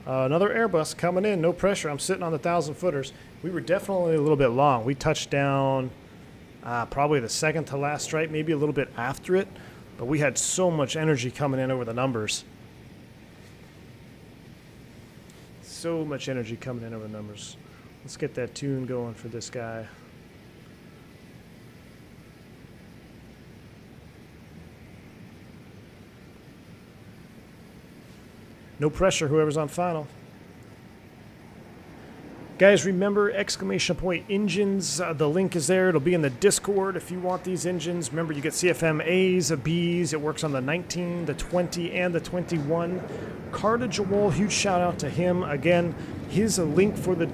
another Airbus coming in. No pressure. I'm sitting on the 1,000-footers. We were definitely a little bit long. We touched down probably the second to last stripe, maybe a little bit after it. But we had so much energy coming in over the numbers. So much energy coming in over the numbers. Let's get that tune going for this guy. No pressure, whoever's on final. Guys, remember, exclamation point engines. The link is there. It'll be in the Discord if you want these engines. Remember, you get CFM A's, B's. It works on the 19, the 20, and the 21. Carda Jowol, huge shout out to him. Again, his link for the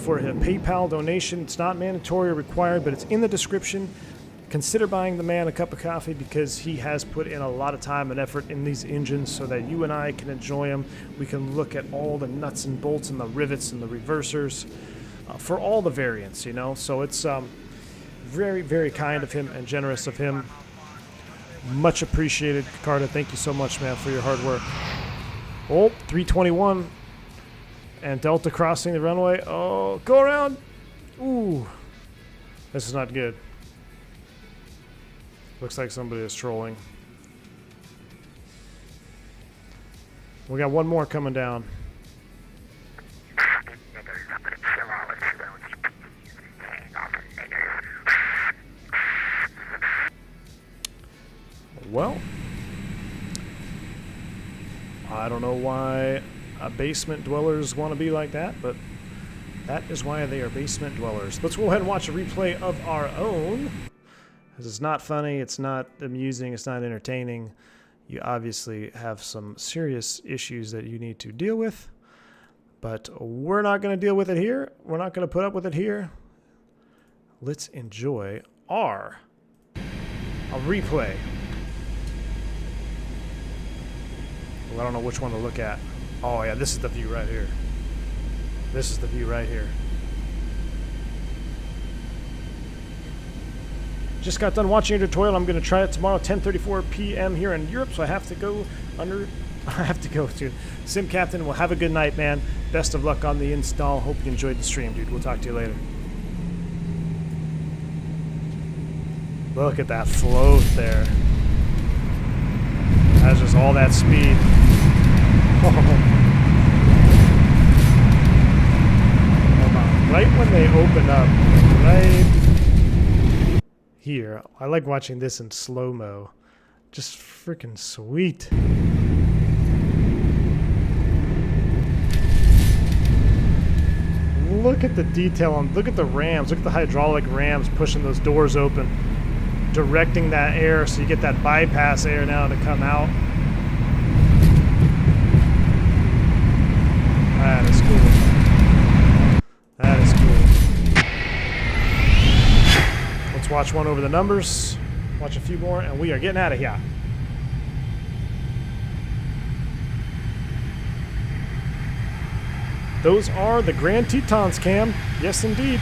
for a PayPal donation. It's not mandatory or required, but it's in the description. Consider buying the man a cup of coffee because he has put in a lot of time and effort in these engines so that you and I can enjoy them. We can look at all the nuts and bolts and the rivets and the reversers for all the variants, you know. So it's very, very kind of him and generous of him. Much appreciated, Carda. Thank you so much, man, for your hard work. Oh, 321 and Delta crossing the runway. Oh, go around. Ooh, this is not good. Looks like somebody is trolling. We got one more coming down. Well, I don't know why basement dwellers want to be like that, but that is why they are basement dwellers. Let's go ahead and watch a replay of our own. This is not funny, it's not amusing, it's not entertaining. You obviously have some serious issues that you need to deal with, but we're not going to deal with it here. We're not going to put up with it here. Let's enjoy our replay. Well, I don't know which one to look at. Oh yeah, this is the view right here. This is the view right here. Just got done watching your tutorial. I'm going to try it tomorrow, 10:34 p.m. here in Europe, so I have to go to Sim Captain. Well, have a good night, man. Best of luck on the install. Hope you enjoyed the stream, dude. We'll talk to you later. Look at that float there. That's just all that speed. Hold on. Right when they open up, right here. I like watching this in slow-mo. Just freaking sweet. Look at the detail on, look at the rams, look at the hydraulic rams pushing those doors open, directing that air so you get that bypass air now to come out. That is cool. That is cool. Let's watch one over the numbers, watch a few more, and we are getting out of here. Those are the Grand Tetons, Cam. Yes, indeed.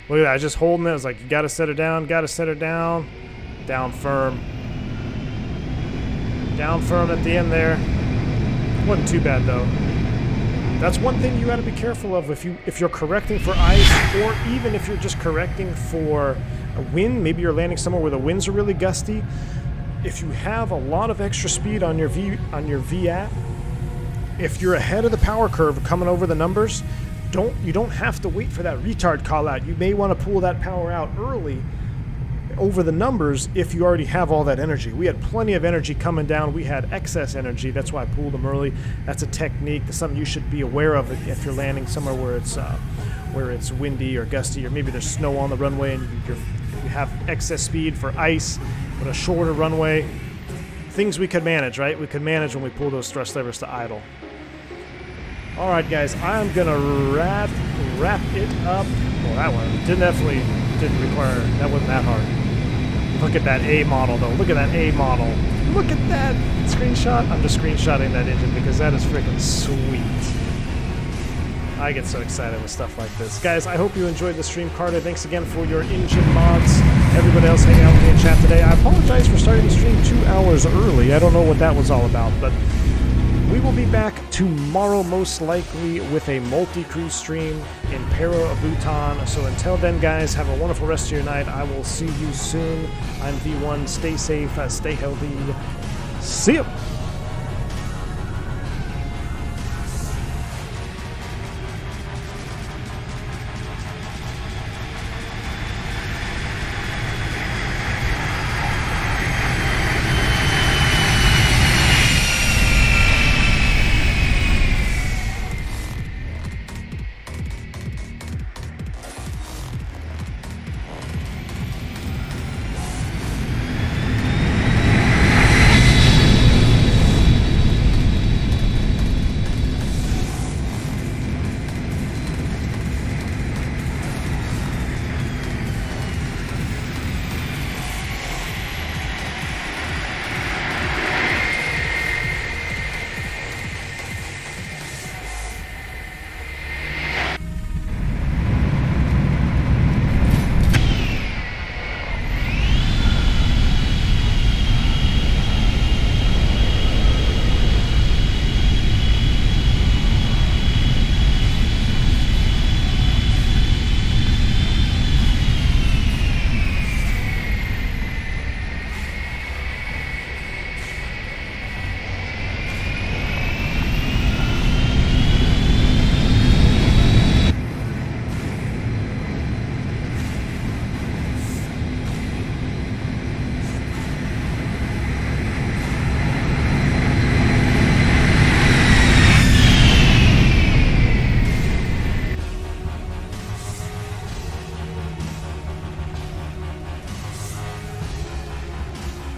Look at that, just holding it. It's like, you gotta set it down, gotta set it down. Down firm. Down firm at the end there. Wasn't too bad though. That's one thing you got to be careful of if you're correcting for ice, or even if you're just correcting for a wind. Maybe you're landing somewhere where the winds are really gusty. If you have a lot of extra speed on your VAT, if you're ahead of the power curve coming over the numbers, you don't have to wait for that retard call out. You may want to pull that power out early over the numbers if you already have all that energy. We had plenty of energy coming down. We had excess energy. That's why I pulled them early. That's a technique. That's something you should be aware of if you're landing somewhere where it's windy or gusty, or maybe there's snow on the runway and you have excess speed for ice, but a shorter runway. Things we could manage, right? We could manage when we pull those thrust levers to idle. All right, guys, I'm gonna wrap it up. Well, that one definitely didn't require. That wasn't that hard. Look at that A model, though. Look at that A model. Look at that screenshot. I'm just screenshotting that engine because that is freaking sweet. I get so excited with stuff like this. Guys, I hope you enjoyed the stream. Carda, thanks again for your engine mods. Everybody else hanging out with me in chat today. I apologize for starting the stream 2 hours early. I don't know what that was all about, but we will be back tomorrow, most likely, with a multi-cruise stream in Pero of Bhutan. So until then, guys, have a wonderful rest of your night. I will see you soon. I'm V1. Stay safe, stay healthy. See ya!